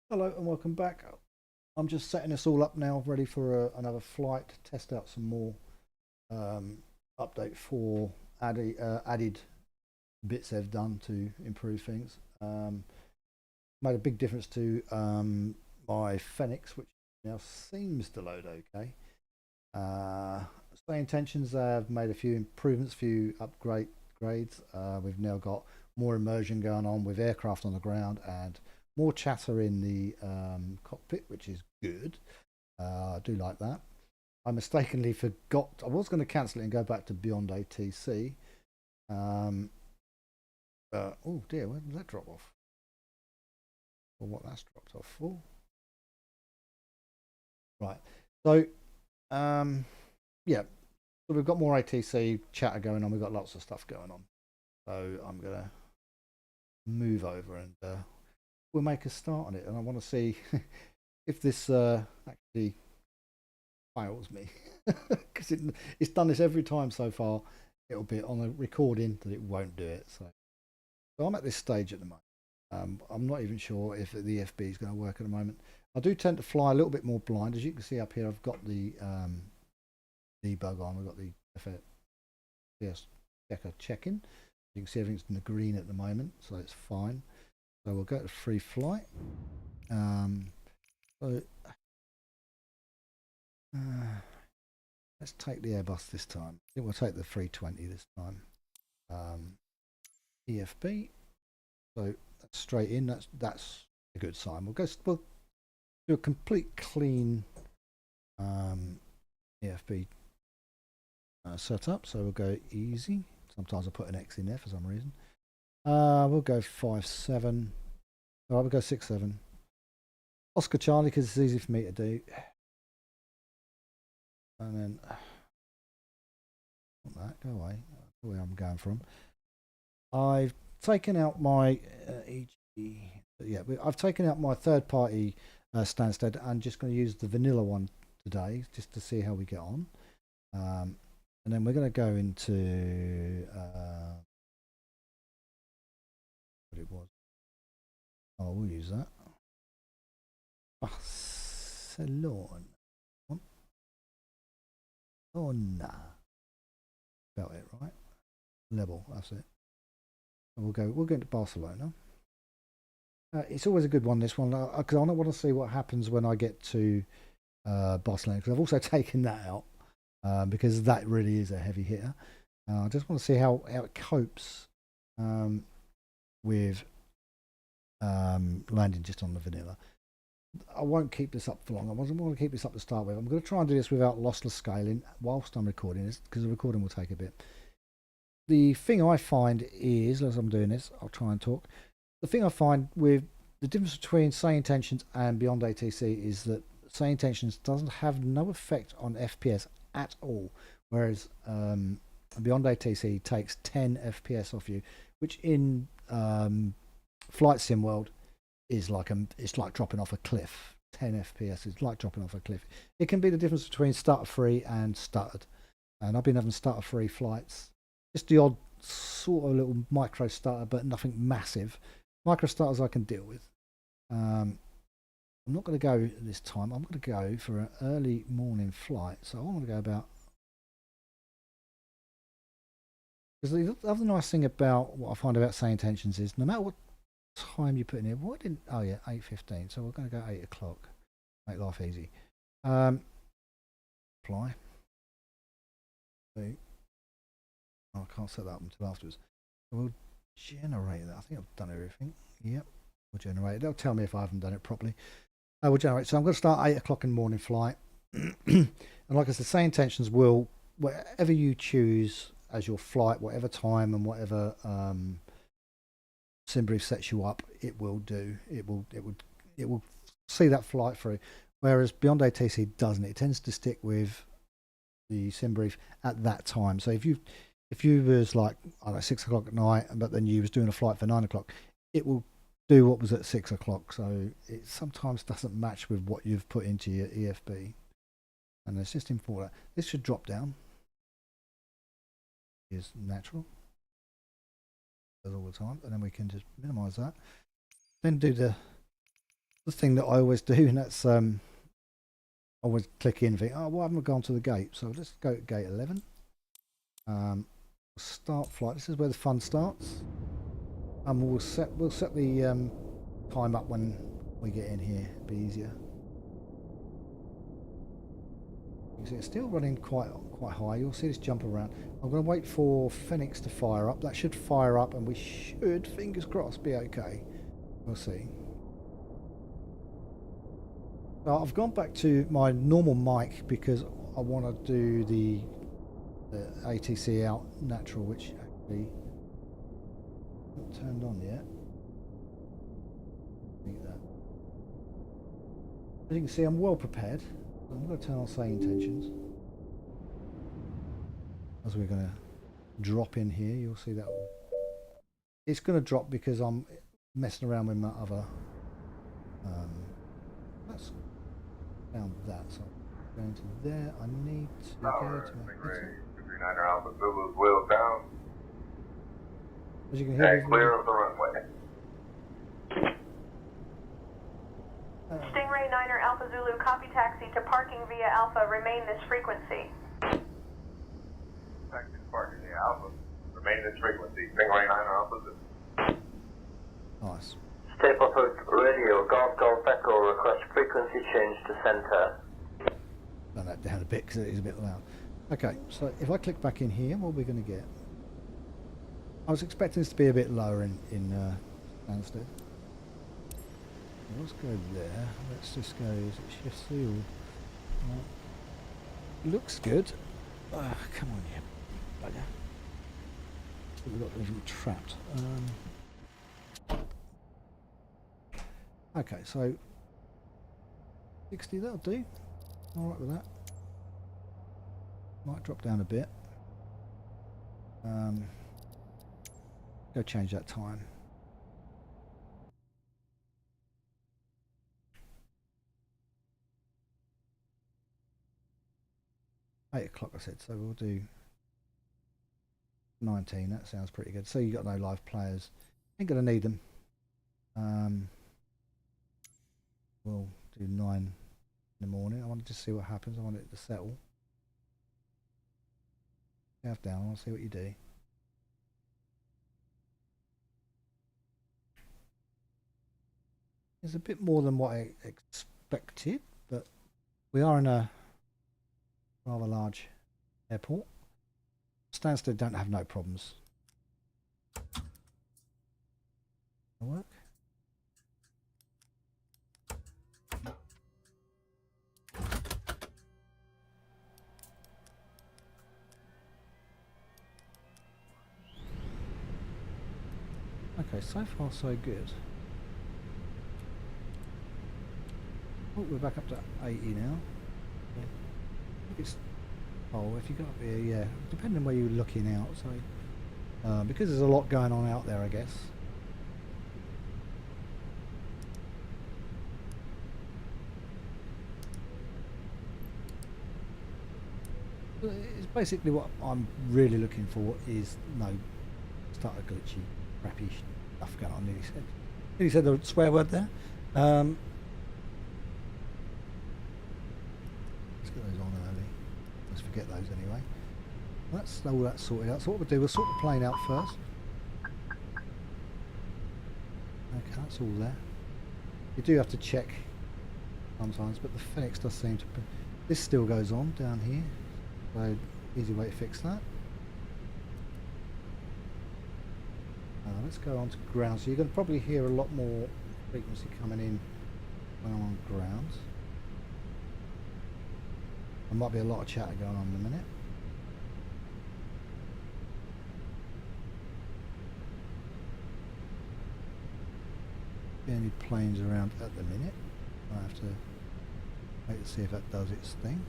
Hello and welcome back. I'm just setting this all up now, ready for another flight, test out some more um, update for added bits they've done to improve things. Made a big difference to my Fenix, which now seems to load okay. Stay intentions have made a few improvements, few upgrades. We've now got more immersion going on with aircraft on the ground and more chatter in the cockpit, which is good. I do like that. I mistakenly forgot. I was going to cancel it and go back to Beyond ATC. Oh dear, where did that drop off? Or what that's dropped off for? Right. So, yeah. So we've got more ATC chatter going on. We've got lots of stuff going on. So I'm gonna move over and we'll make a start on it. And I want to see if this actually fails me, because it's done this every time so far. It'll be on a recording that it won't do it. So I'm at this stage at the moment. I'm not even sure if the FB is going to work at the moment. I do tend to fly a little bit more blind. As you can see up here, I've got the debug on. We've got the FPS checker checking. You can see everything's in the green at the moment, so it's fine. So we'll go to free flight. So let's take the Airbus this time. I think we'll take the 320 this time. EFB. So that's straight in. That's a good sign. We'll do a complete clean EFB setup. So we'll go easy. Sometimes I put an X in there for some reason. We'll go 5-7. All right, we'll go 6-7. Oscar Charlie, because it's easy for me to do. And then that go away. That's where I'm going from. I've taken out my I've taken out my third-party Stansted and just going to use the vanilla one today just to see how we get on. And then we're going to go into what it was. Oh, we'll use that. Barcelona. Oh, nah. Got it right. Level. That's it. We'll go into Barcelona. It's always a good one, this one, because I want to see what happens when I get to Barcelona, because I've also taken that out because that really is a heavy hitter. I just want to see how it copes with landing just on the vanilla. I won't keep this up for long. I wasn't want to keep this up to start with. I'm going to try and do this without lossless scaling whilst I'm recording this, because the recording will take a bit. The thing I find is, as I'm doing this, I'll try and talk. The thing I find with the difference between Say Intentions and Beyond ATC is that Say Intentions doesn't have no effect on FPS at all, whereas Beyond ATC takes 10 FPS off you, which in Flight Sim world is it's like dropping off a cliff. 10 FPS is like dropping off a cliff. It can be the difference between stutter free and stuttered, and I've been having stutter free flights. Just the odd sort of little micro stutter, but nothing massive. Micro stutters I can deal with. I'm not going to go this time. I'm going to go for an early morning flight. So I want to go about. Because the other nice thing about what I find about Say Intentions is no matter what time you put in here, why didn't? Oh yeah, 8:15. So we're going to go 8 o'clock. Make life easy. Fly. See. Oh, I can't set that up until afterwards. So we'll generate that. I think I've done everything. Yep, we'll generate it. They'll tell me if I haven't done it properly. We'll generate. So I'm going to start 8 o'clock in the morning flight. And like I said, Say Intentions will, whatever you choose as your flight, whatever time and whatever sim brief sets you up, it will do. It will see that flight through. Whereas Beyond ATC doesn't. It tends to stick with the sim brief at that time. So if you was like, I don't know, 6 o'clock at night, but then you was doing a flight for 9 o'clock, it will do what was at 6 o'clock. So it sometimes doesn't match with what you've put into your EFB. And it's just important. This should drop down. Is natural. Does all the time. And then we can just minimize that. Then do the the thing that I always do, and that's I always click in and think, oh, why haven't I gone to the gate? So let's go to gate 11. Start flight. This is where the fun starts. And we'll set the time up when we get in here. It'll be easier. You can see it's still running quite high. You'll see this jump around. I'm going to wait for Phoenix to fire up. That should fire up, and we should, fingers crossed, be okay. We'll see. So I've gone back to my normal mic because I want to do the ATC out natural, which actually isn't turned on yet. As you can see, I'm well prepared. I'm going to turn on say intentions. As we're going to drop in here, you'll see that it's going to drop because I'm messing around with my other. Let's down that. So I'm going to there. I need to go to my. 39er Alpha Zulu's wheels down. As you can hear, and clear of the runway. Stingray 9er Alpha Zulu, copy taxi to parking via Alpha, remain this frequency. Taxi to parking via Alpha, remain this frequency. Stingray 9er Alpha Zulu. Nice. Stay put radio, Golf Echo, request frequency change to center. Turn that down a bit because it is a bit loud. Okay, so if I click back in here, what are we going to get? I was expecting this to be a bit lower in Stansted. Let's go there. Let's just go. Is it shift seal? Looks good. Come on, you bugger. We've got everything trapped. Okay, so 60. That'll do. All right with that. Might drop down a bit. Go change that time. $8 o'clock, I said, so we'll do 19. That sounds pretty good. So you got no live players. Ain't gonna need them. We'll do 9 in the morning. I want to just see what happens. I want it to settle. Half down. I'll see what you do. It's a bit more than what I expected, but we are in a rather large airport. Stansted don't have no problems. Work. Okay, so far so good. Oh, we're back up to 80 now. It's, oh, if you got up here, yeah, depending on where you're looking out, so because there's a lot going on out there, I guess. It's basically what I'm really looking for is no start a glitchy, crappy stuff going on. Nearly said the swear word there. Those on early. Let's forget those anyway. That's all that sorted out. So what we'll do, we'll sort the plane out first. Okay, that's all there. You do have to check sometimes, but the Phoenix does seem to. This still goes on down here, so easy way to fix that. Let's go on to ground. So you're going to probably hear a lot more frequency coming in when I'm on ground. There might be a lot of chatter going on in a minute. Any planes around at the minute. I have to wait to see if that does its thing.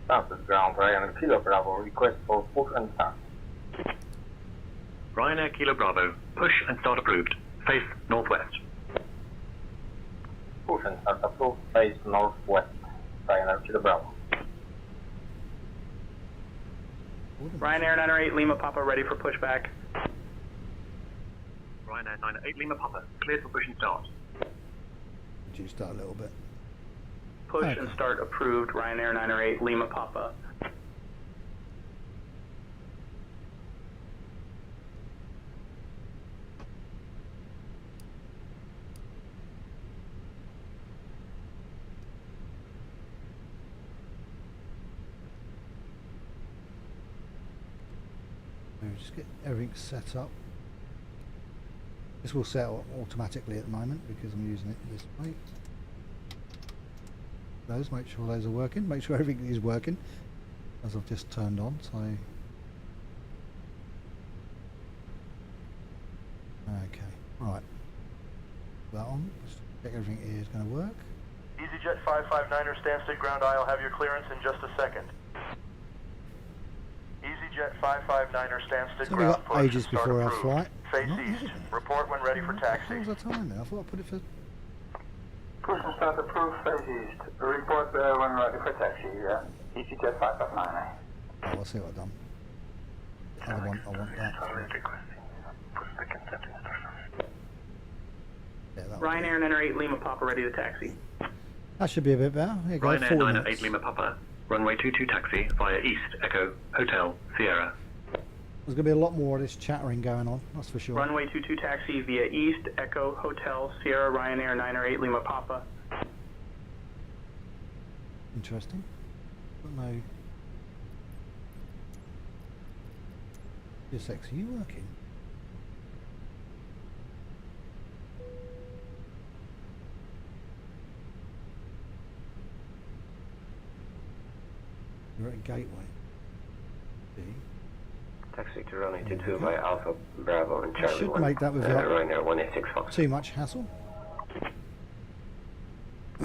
Stansted ground, Ryanair Kilo Bravo, request for push and start. Ryanair Kilo Bravo, push and start approved. Face northwest. Push and start approved, face northwest. Ryanair Kilo Bravo. Ryanair 908 Lima Papa ready for pushback. Ryanair 908 Lima Papa, cleared for push and start. Reduced that a little bit. Push and start approved. Ryanair 908 Lima Papa. Just get everything set up. This will set up automatically at the moment because I'm using it this way. Those, make sure those are working. Make sure everything is working as I've just turned on. So, okay, right. That on. Just check everything here is going to work. EasyJet 559er, Stansted ground aisle, have your clearance in just a second. EasyJet 559er, Stansted So we've ground got push ages and start before our approved. flight. Face Not east. yet. Report when ready for taxi. What was the time then? I thought I put it for... Push and start approved, face east. Report when ready for taxi, EasyJet 559. Oh, I'll see what I've done. I want that. Yeah, that Ryanair 908 Lima Papa ready to taxi. That should be a bit better. Here you go, Ryanair 40 908 minutes. Lima Papa, runway 22 taxi via East Echo Hotel Sierra. There's going to be a lot more of this chattering going on, that's for sure. Runway 22 taxi via East Echo Hotel Sierra Ryanair 908 Lima Papa. Interesting. Don't know. Just are you working? You're at Gateway. See? Taxi to runway 22 by Alpha Bravo and Charlie should 1. make that without Ryanair 186 Fox. too much hassle.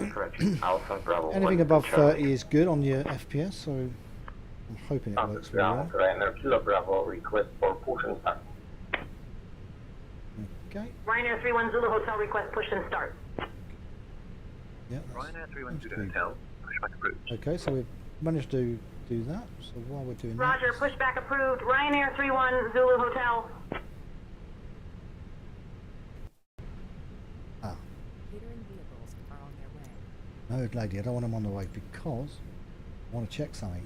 Correct. Alpha Bravo 1. Anything above Charlie. 30 is good on your FPS, so I'm hoping it works very well. Ryanair Kilo Bravo, request for push and start. Okay. Ryanair 31 Zulu Hotel request push and start. Yeah. Ryanair 312 that's good. Hotel, pushback approved. Okay, so we've managed to do that. So while we're doing Roger, that, pushback approved. Ryanair 31 Zulu Hotel. ah, Catering vehicles are on their way. no, lady, I don't want them on the way because I want to check something.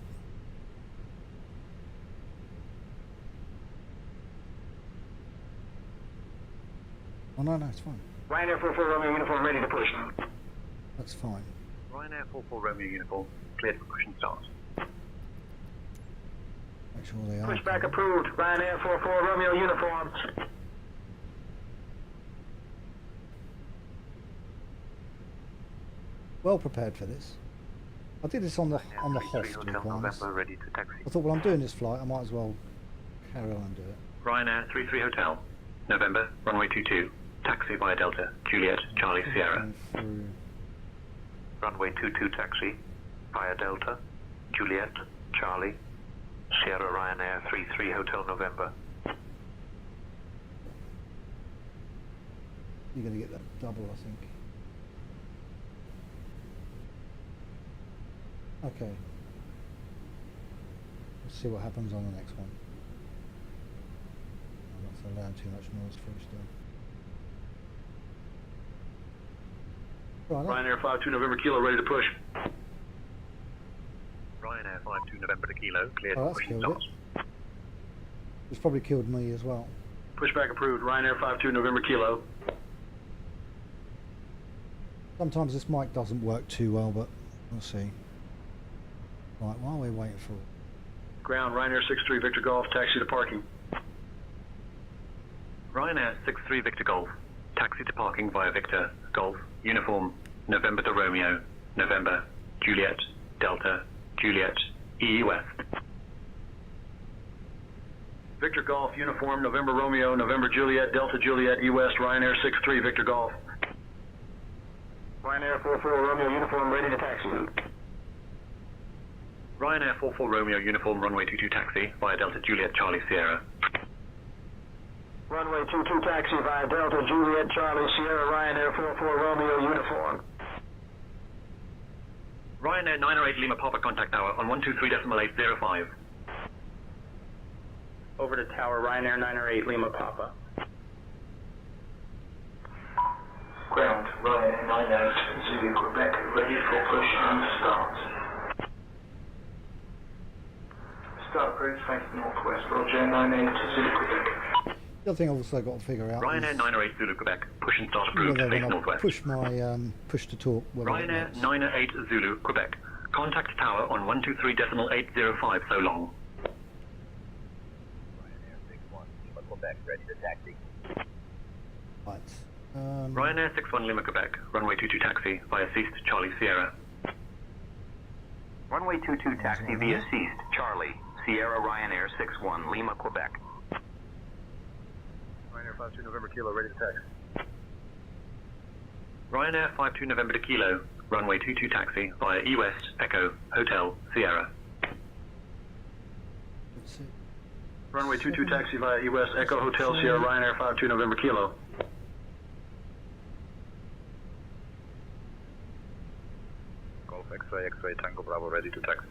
Oh no, it's fine. Ryanair 44 Romeo uniform ready to push. That's fine. Ryanair 44 Romeo uniform, cleared for push and start. Make sure they are. Pushback approved. Ryanair 44 Romeo uniform. Well prepared for this. I did this on the Hof, to be quite honest. November, ready to taxi. I thought, well, I'm doing this flight, I might as well carry on and do it. Ryanair 33 Hotel, November, runway 22, taxi via Delta, Juliet, Charlie, Sierra. Going through. Runway 22 taxi via Delta, Juliet, Charlie, Sierra Ryanair 33 Hotel November. You're going to get that double, I think. Okay. Let's see what happens on the next one. Oh, that's allowing too much noise for us still. Right, Ryanair 52 November Kilo ready to push. Ryanair 52 November to Kilo, cleared Oh, for that's push and killed start. it's probably killed me as well. Pushback approved. Ryanair 52 November Kilo. Sometimes this mic doesn't work too well, but we'll see. Right, while we're waiting for... Ground Ryanair 63 Victor Golf, taxi to parking. Ryanair 63 Victor Golf, taxi to parking via Victor, Golf, uniform, November to Romeo, November, Juliet, Delta, Juliet, EE West. Victor Golf uniform, November Romeo, November Juliet, Delta Juliet, E West, Ryanair 63 Victor Golf. Ryanair 44 Romeo uniform ready to taxi. Ryanair 44 Romeo uniform, runway 22 taxi via Delta Juliet, Charlie, Sierra. Runway 22 taxi via Delta Juliet, Charlie, Sierra, Ryanair 44 Romeo uniform. Ryanair 908 Lima Papa contact hour on 123.805. Over to tower, Ryanair 908 Lima Papa. Ground, Ryanair 98 Zulu Quebec, ready for push and start. Start approved, facing northwest, Roger 98 Zulu Quebec. The other thing I've also got to figure out Ryanair is 908 Zulu Quebec, push and start approved, whether face when I northwest. push my push to talk. Ryanair 908 Zulu Quebec, contact tower on 123.805 so long. Ryanair 61 Lima Quebec, ready to taxi. Right. Ryanair 61 Lima Quebec, runway 22 taxi via Ceased Charlie Sierra. Runway 22 taxi via Ceased Charlie Sierra Ryanair 61 Lima Quebec. Ryanair 52 November Kilo, ready to taxi. Ryanair 52 November to Kilo, runway 22 taxi via E-West Echo Hotel Sierra. Let's see. Runway 22 taxi via E-West Echo Hotel Sierra Ryanair 52 November Kilo. Golf X-ray X-ray Tango Bravo, ready to taxi.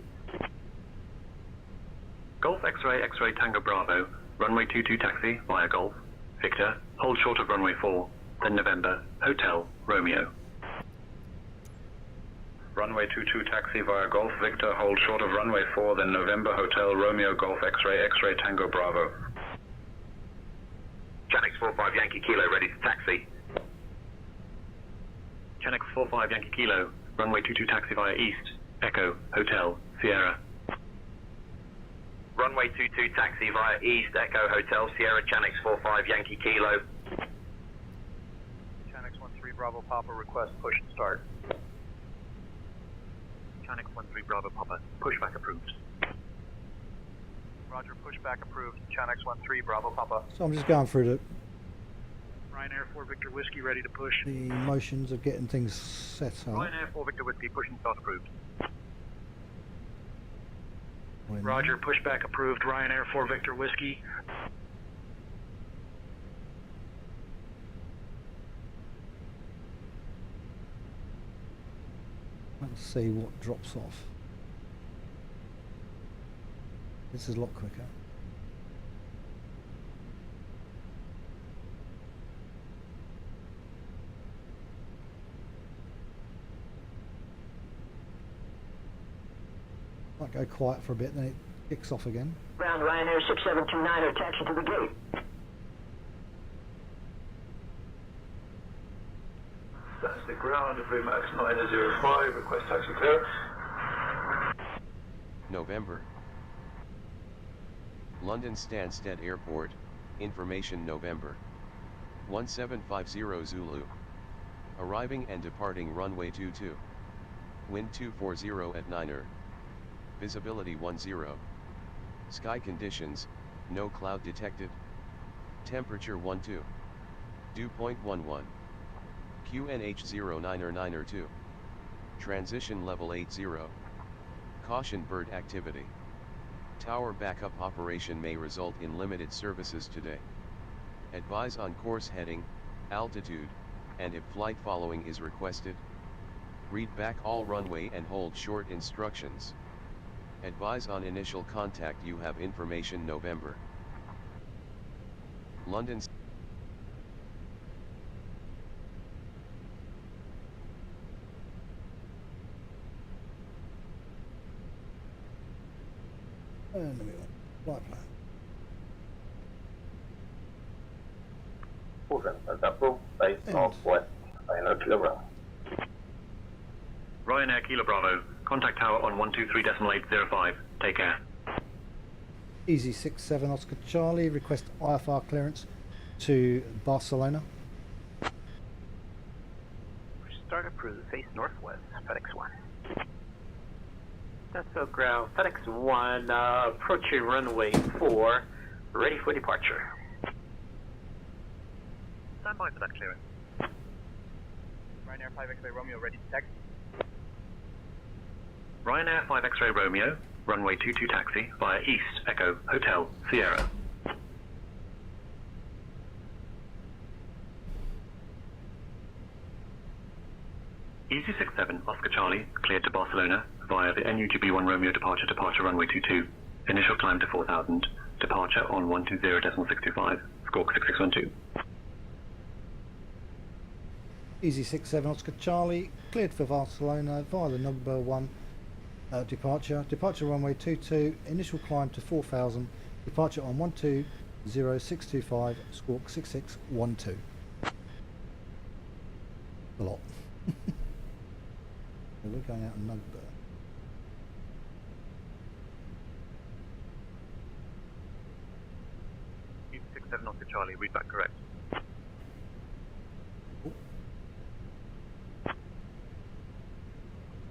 Golf X-ray X-ray Tango Bravo, runway 22 taxi via Golf Victor, hold short of runway 4, then November Hotel Romeo. Runway 22 taxi via Golf Victor, hold short of runway 4, then November Hotel Romeo Golf X-ray X-ray Tango Bravo. Janix 45 Yankee Kilo, ready to taxi. Chanex 45 Yankee Kilo, runway 22 taxi via East Echo Hotel Sierra. Runway 22 taxi via East Echo Hotel Sierra Janix 45 Yankee Kilo. Chanex 13 Bravo Papa, request push and start. Chanex 13 Bravo Papa, pushback approved. Roger, pushback approved. Chanex 13 Bravo Papa. So I'm just going through Ryanair 4 Victor Whiskey, ready to push. the motions of getting things set up. Ryanair 4 Victor Whiskey, push and start approved. Roger, pushback approved. Ryanair 4 Victor Whiskey. Let's see what drops off. This is a lot quicker. Might go quiet for a bit, then it kicks off again. Ground Ryanair 6729, taxi to the gate. Stansted ground, Max 905, request taxi clear. November. London Stansted Airport, information November. 1750 Zulu. Arriving and departing runway 22. Wind 240 at 9er. Visibility 10. Sky conditions, no cloud detected. Temperature 12. Dew point 11. QNH 09er 2. Transition level 80. Caution bird activity. Tower backup operation may result in limited services today. Advise on course heading, altitude, and if flight following is requested. Read back all runway and hold short instructions. Advise on initial contact. You have information November. London. And then we want flight plan. Caution, as approved, face northwest, Ryanair Kilo Bravo. Ryanair Kilo Bravo, contact tower on 123.805. Take care. Easy 67 Oscar Charlie, request IFR clearance to Barcelona. Start approved, face northwest, FedEx 1. That's so ground, FedEx 1, approaching runway 4, ready for departure. Stand by for that clearance. Ryanair 5 X-ray Romeo, ready to taxi. Ryanair 5 X-ray Romeo, runway 22 taxi via East Echo Hotel Sierra. Easy 67 Oscar Charlie, cleared to Barcelona via the NUGB 1 Romeo departure runway 22. Initial climb to 4,000, Departure on 120.625, squawk 6612. Easy 67 Oscar Charlie, cleared for Barcelona via the number 1 departure. Departure runway 22, initial climb to 4,000, departure on 120.625, squawk 6612. A lot. So we're going out in Nugburn. 67 Oscar Charlie, read back correct.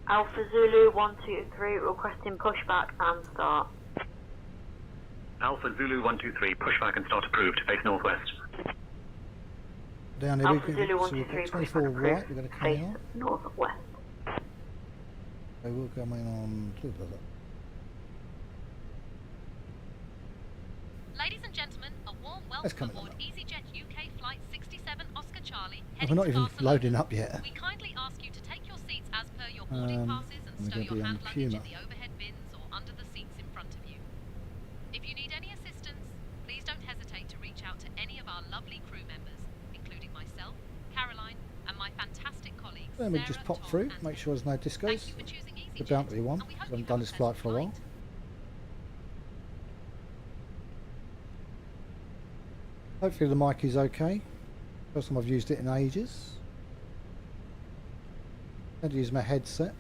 Alpha Zulu 123 requesting pushback and start. Alpha Zulu 123, pushback and start approved, face northwest. Down here, Alpha we Zulu can, so we've 123 got 24 pushback right, approved, we're going to come face in on. northwest. So we'll come in on. Ladies and gentlemen, a warm Let's welcome come in aboard EasyJet UK Flight 67 Oscar Charlie. Oh, we're Heading not to even Barcelona. loading up yet. We kindly ask you to take your seats as per your boarding passes and we're stow gonna be your on hand luggage in Puma. the overhead bins or under the seats in front of you. If you need any assistance, please don't hesitate to reach out to any of our lovely crew members, including myself, Caroline, and my fantastic colleagues. Then we Sarah, just pop Tom, through, and make sure there's no discos. Thank you for choosing EasyJet, The bound to be one. and we I hope haven't you done have this a flight for a pleasant while. flight. Hopefully the mic is okay. First time I've used it in ages. I had to use my headset.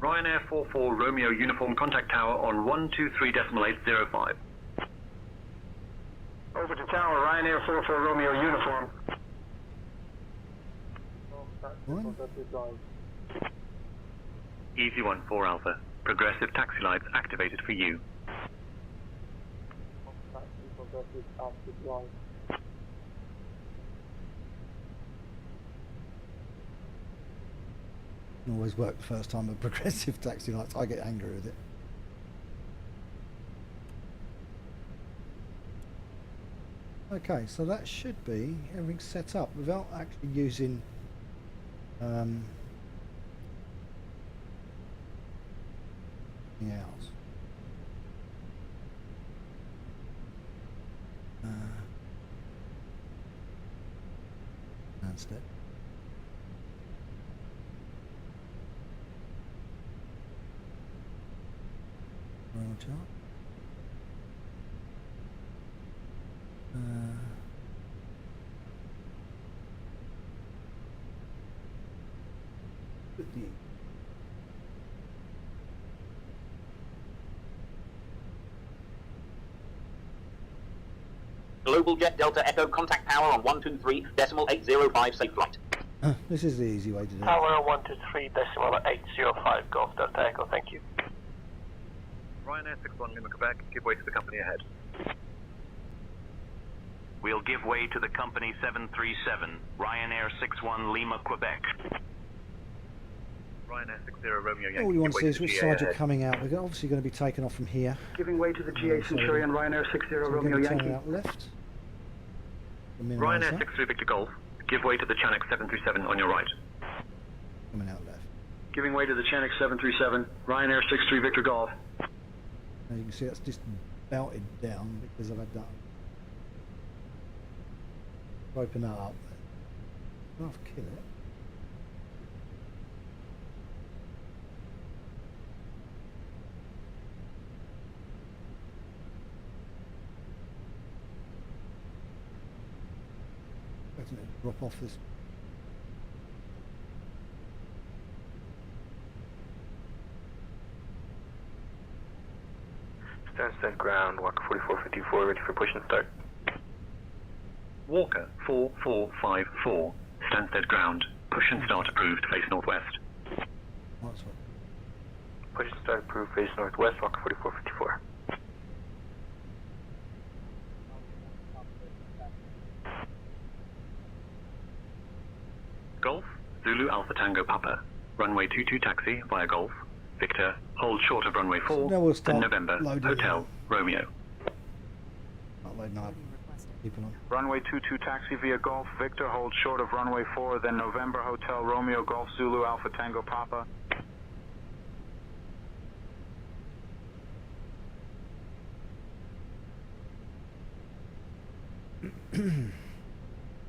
Ryanair 44 Romeo Uniform contact tower on 123.805. Over to tower, Ryanair 44 Romeo uniform. Easy 1 4 Alpha. Progressive taxi lights activated for you. It always worked the first time with progressive taxi lights. I get angry with it. Okay, so that should be everything set up without actually using anything else. Stansted. Roll chart. Global Jet Delta Echo contact tower on 123.805 safe flight. This is the easy way to do it. Tower 123.805 Golf Delta Echo, thank you. Ryanair 61 Lima Quebec, give way to the company ahead. We'll give way to the company 737, Ryanair 61 Lima Quebec. Ryanair 60 Romeo Yankee. All we want to see is give way which the side GA you're ahead. coming out. We're obviously going to be taken off from here. Giving way to the GA Centurion, Ryanair 60 So we're Romeo going to be Yankee. turning out left. We'll minimise Ryanair that. 63 Victor Golf, give way to the Chanex 737 on your right. Coming out left. Giving way to the Chanex 737, Ryanair 63 Victor Golf. As you can see, that's just belted down because I've had that. Open that up. I'll have to kill it. Letting it drop off this. Stansted ground, Walker 4454, ready for push and start. Walker 4454, Stansted ground, push and start approved, face northwest. That's what. Push and start approved, face northwest, Walker 4454. Golf, Zulu Alpha Tango Papa, runway 22 taxi via Golf, Victor, hold short of runway 4, now we'll start then November, loading. Hotel, Romeo. Not loading up. People on. Runway 22 taxi via Golf Victor, hold short of runway 4, then November Hotel Romeo Golf Zulu Alpha Tango Papa.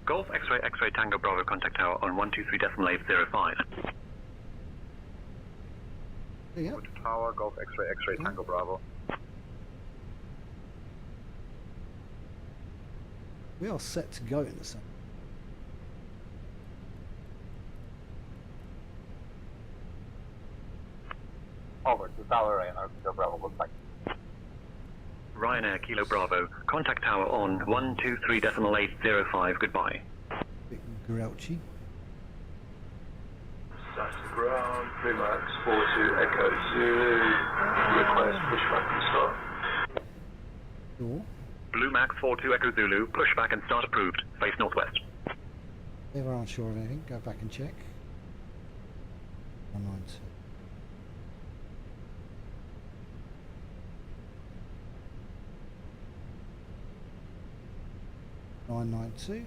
Golf X-ray X-ray Tango Bravo contact tower on 123.805. Yeah. Tower, Golf X-ray X-ray Tango Bravo. We are set to go in the sun. Over to Tower Ryanair, Kilo Bravo, looks like. Ryanair Kilo Bravo, contact tower on 123.805, goodbye. Bit grouchy. Stansted ground, Max 42 Echo Zulu, request pushback and start. Door. Blue Max 42 Echo Zulu, pushback and start approved, face northwest. If I aren't sure of anything, go back and check. 192.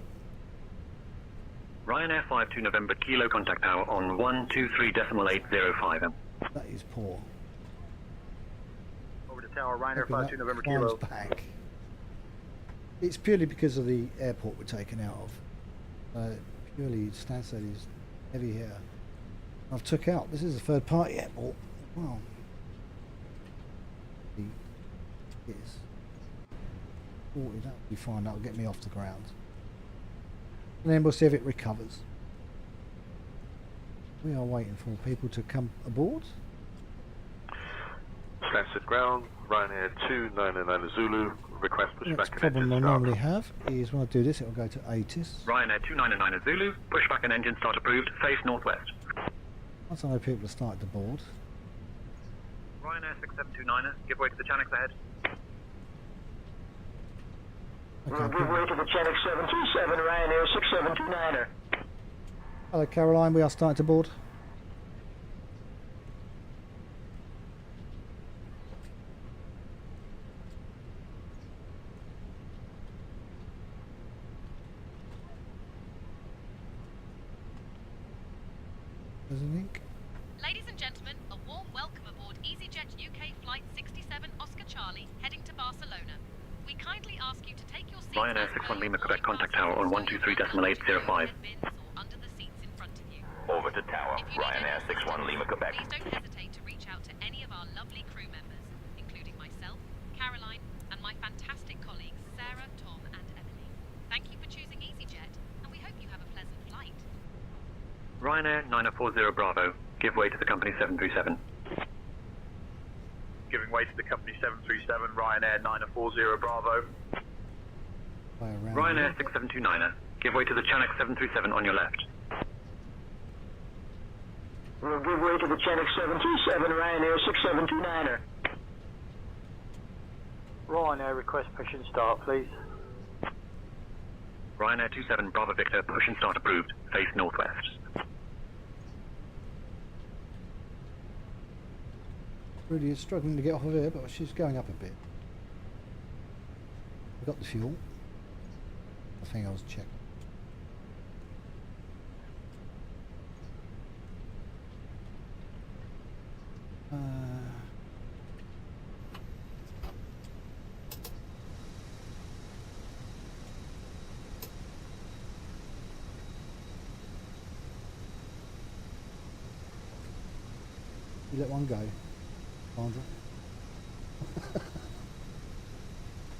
Ryanair 52 November Kilo contact tower on 123.805. That is poor. Over to Tower, Ryanair Okay, 52 that November climbs Kilo. back. It's purely because of the airport we're taken out of. Purely Stansted is heavy here. I've took out. This is a third party airport. Wow. It is 40. That'll be fine. That'll get me off the ground. And then we'll see if it recovers. We are waiting for people to come aboard. Stansted ground, Ryanair 299 Zulu, request The next pushback and problem engine I start. normally have is when I do this, it will go to ATIS. Ryanair 299 Zulu, pushback and engine start approved, face northwest. Once I know people have started to board. Ryanair 6729, give way to the Chanix ahead. Okay, Give way to the Chanix 727, Ryanair 6729er. hello Caroline, we are starting to board. There's a link. Ladies and gentlemen, a warm welcome aboard EasyJet UK Flight 67 Oscar Charlie, heading to Barcelona. We kindly ask you to take your seats Ryanair 61 Lima Quebec contact tower on 123.805. under the seats in front of you. Over to Tower, If you need Ryanair any 61 Lima Quebec. Please don't hesitate to reach out to any of our lovely crew members, including myself, Caroline, and my fantastic colleagues Sarah, Tom, and Emily. Thank you for choosing EasyJet, and we hope you have a pleasant flight. Ryanair 9040 Bravo, give way to the company 737. Giving way to the company 737, Ryanair 940 Bravo. Play around Ryanair here. 6729, give way to the Chanix 737 on your left. We'll give way to the Chanix 727, Ryanair 6729er. Ryanair, request push and start, please. Ryanair 27 Bravo Victor, push and start approved, face northwest. Rudy is struggling to get off of here, but she's going up a bit. We've got the fuel. I think I was checking. You let one go, Sandra.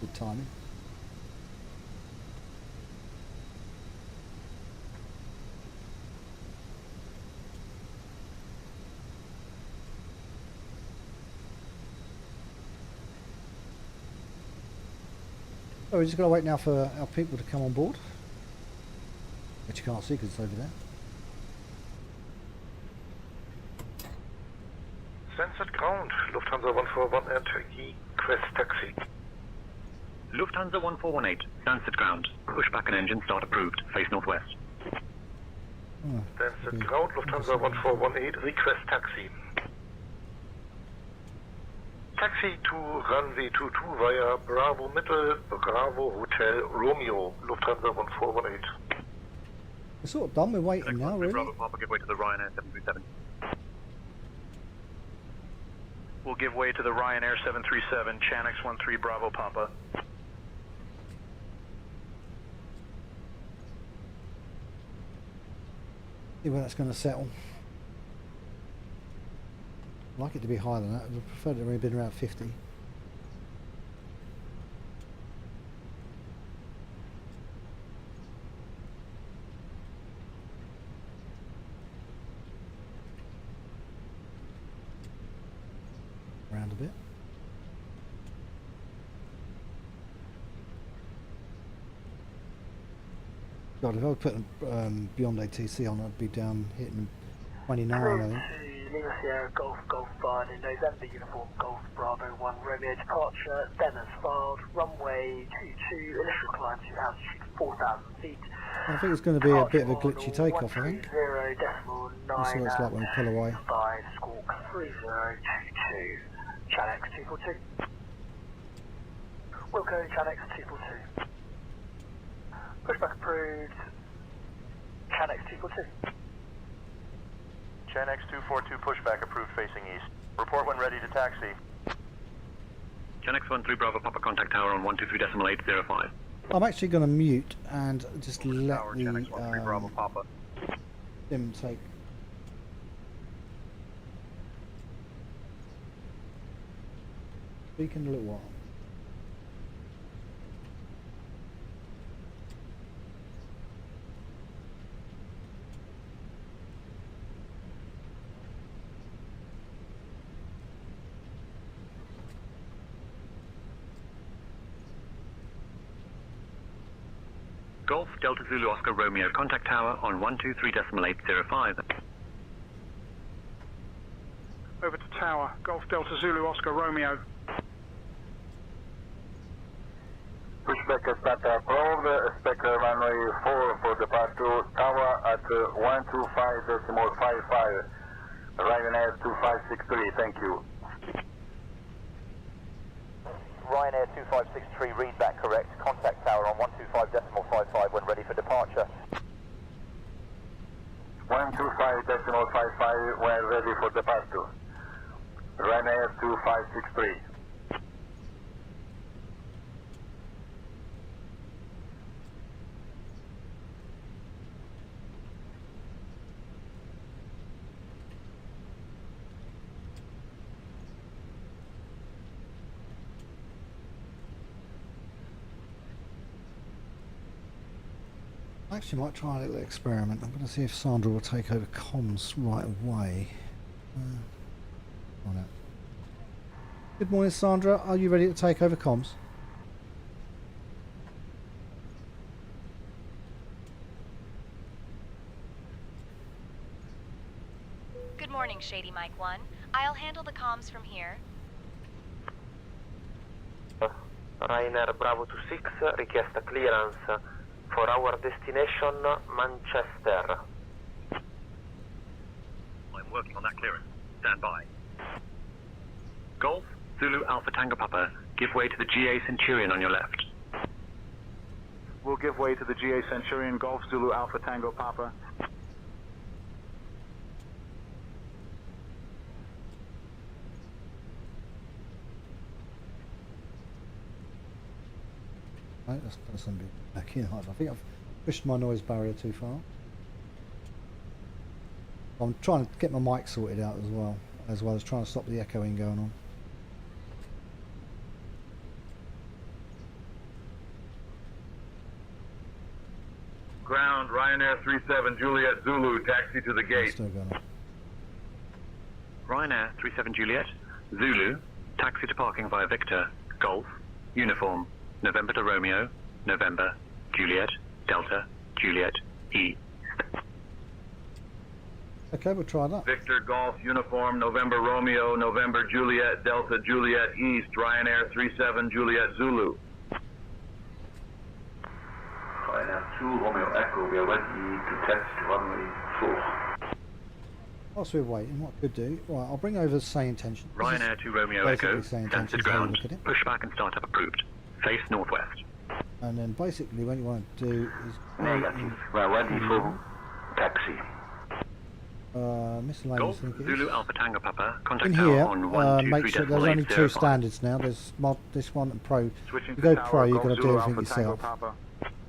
Good timing. So we're just going to wait now for our people to come on board, which you can't see because it's over there. Stansted ground, Lufthansa 141 Air Turkey, request taxi. Lufthansa 1418, Stansted ground, pushback and engine start approved, face northwest. Oh, Stansted good. ground, Lufthansa 1418, request taxi. Taxi to runway 22 via Bravo Middle, Bravo Hotel Romeo, Lufthansa 1418. We're sort of done. We're waiting now, really. Bravo Papa, give way to the Ryanair 737. We'll give way to the Ryanair 737, Chanix 13 Bravo Papa. See where that's going to settle. I'd like it to be higher than that. I'd prefer it to have been around 50. Around a bit. God, if I would put beyond ATC on, I'd be down hitting 29, I think. Lima Sierra Golf Golf Barn in November uniform Golf Bravo 1 Romeo departure, then as filed, runway 22, initial climb to altitude 4,000 feet. I think it's going to be a bit of a glitchy takeoff, I think. 0.9 That's what it's like when we pull away. by squawk 3022, Chanix 242. Wilco Chanix 242. Pushback approved, Chanix 242. Chanix 242 pushback approved facing east. Report when ready to taxi. Chanix 13 Bravo Papa, contact tower on 123.805. I'm actually going to mute and just let Tower, the Chanix 13 Bravo Papa. sim take. Speak in a little while. Golf Delta Zulu Oscar Romeo, contact tower on 123.805. Over to tower, Golf Delta Zulu Oscar Romeo. Pushback start approved, expect runway 4 for departure, tower at 125.55, Ryanair 2563, thank you. Ryanair 2563, read that correct. Contact tower on 125.55 when ready for departure. 125.55 when ready for departure. Ryanair 2563. I actually might try a little experiment. I'm going to see if Sandra will take over comms right away. Oh no. Good morning, Sandra. Are you ready to take over comms? Good morning, Shady Mike 1. I'll handle the comms from here. Ryanair Bravo 26, richiesta clearance for our destination, Manchester. I'm working on that clearance. Stand by. Golf Zulu Alpha Tango Papa, give way to the GA Centurion on your left. We'll give way to the GA Centurion, Golf Zulu Alpha Tango Papa. Right, that's going to be back in hard. I think I've pushed my noise barrier too far. I'm trying to get my mic sorted out as well as trying to stop the echoing going on. Ground, Ryanair 37 Juliet Zulu, taxi to the gate. Still going on. Ryanair 37 Juliet Zulu, taxi to parking via Victor, Golf, Uniform, November to Romeo, November, Juliet, Delta, Juliet, E. Okay, we'll try that. Victor Golf Uniform, November Romeo, November Juliet, Delta Juliet East, Ryanair 37 Juliet Zulu. Ryanair 2 Romeo Echo, we are ready to test runway 4. Whilst we're waiting, what I could do, right, I'll bring over say intention. Ryanair 2 Romeo Echo, Stansted ground, push back and start up approved. Face northwest. And then basically what you want to do is... Negative. We're ready for taxi. Miscellaneous, Golf, I think it is. Zulu Alpha Tango Papa, contact In tower here, on 123 make sure there's only 2 805. standards now. There's mod, this one and pro. Switching You to go tower, pro, you've Golf got to do Zulu everything Alpha Tango yourself. Papa.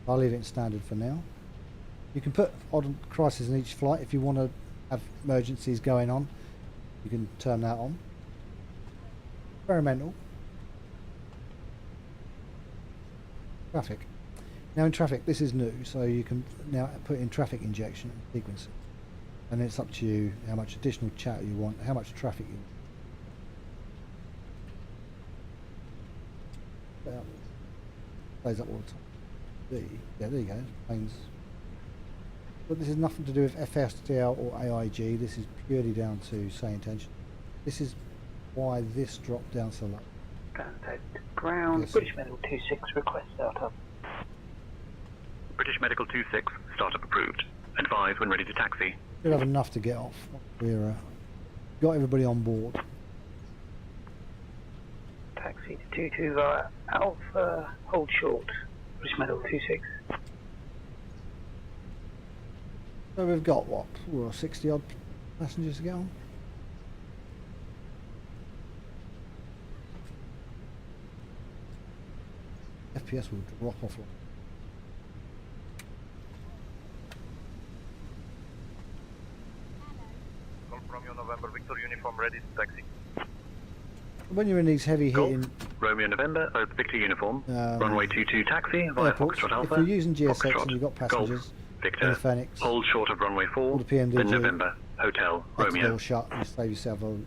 I'll leave it in standard for now. You can put odd crisis in each flight if you want to have emergencies going on. You can turn that on. Experimental. Traffic. Now in traffic, this is new, so you can now put in traffic injection and sequencing. And it's up to you how much additional chatter you want, how much traffic you want. Plays up all the time. Yeah, there you go. Planes. But this is nothing to do with FSTL or AIG. This is purely down to say intention. This is why this dropped down so low. Stansted ground. Yes. British Medical 26 request startup. British Medical 26, startup approved. Advise when ready to taxi. We'll have enough to get off. We're got everybody on board. Taxi to 22 via Alpha, hold short. British Medical 26. So we've got what? 60 odd passengers to get on. FPS will drop off. Golf Romeo November Victor uniform ready to taxi. When you're in these heavy hitting Romeo November, Victor uniform, runway 22 taxi via airports, Foxtrot Alpha. if you're using GSX Foxtrot, and you've got passengers, Golf, Victor, Phoenix, hold short of runway 4, the PMDG, then November, Hotel, Romeo. door shut, you save yourself a lot.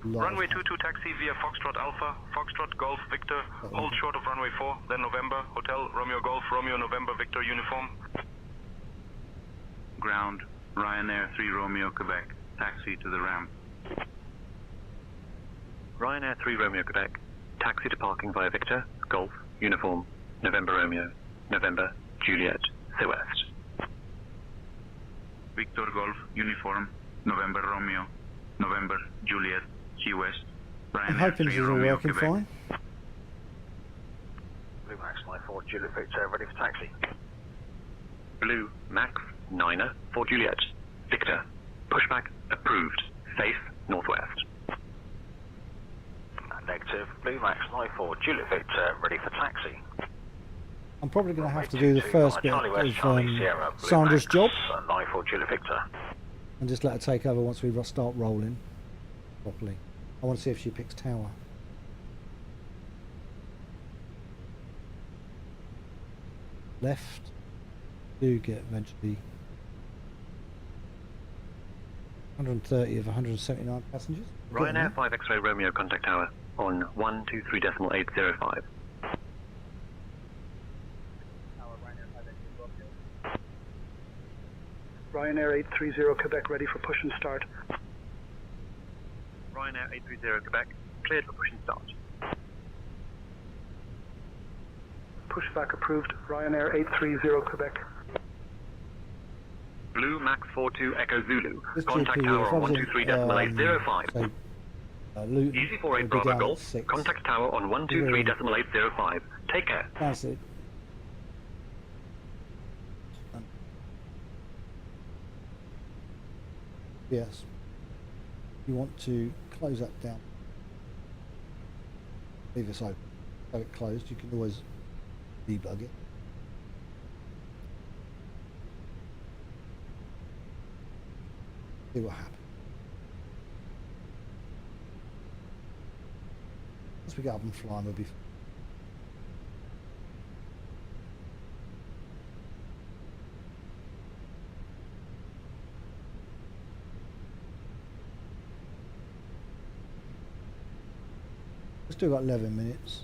Runway 22 taxi via Foxtrot Alpha, Foxtrot Golf Victor, hold short of runway 4, then November, Hotel, Romeo Golf, Romeo November Victor uniform. Ground, Ryanair 3 Romeo Quebec, taxi to the ramp. Ryanair 3 Romeo Quebec, taxi to parking via Victor, Golf, uniform, November Romeo, November, Juliet, West. Victor Golf, uniform, November Romeo, November Juliet, Key West. I'm Ryanair hoping 3 this is all Romeo working Quebec. fine. Blue Max 94 Juliet Victor ready for taxi. Blue, Max, Niner, for Juliet, Victor, pushback, approved, face, northwest. Negative. Blue Max 94 Juliet Victor ready for taxi. I'm probably going to have to do the first bit Charlie West, of Charlie Sierra, Blue Sandra's Max, job 94 Juliet Victor. and just let her take over once we start rolling properly. I want to see if she picks tower. Left. Do get eventually 130 of 179 passengers. Ryanair 5 X-ray Romeo contact tower on 123.805. Ryanair 830 Quebec ready for push and start. Ryanair 830 Quebec, cleared for push and start. Pushback approved. Ryanair 830 Quebec. Blue Max 42 Echo Zulu, This contact GP, tower if I on was in, 123.805. Luton, Easy 48 would be Bravo down at Golf, 6. contact tower on 123.805. Take care. That's it. Yes. You want to close that down. Leave this open. Have it closed. You can always debug it. See what happens. Once we get up and fly, we'll be. We've still got 11 minutes.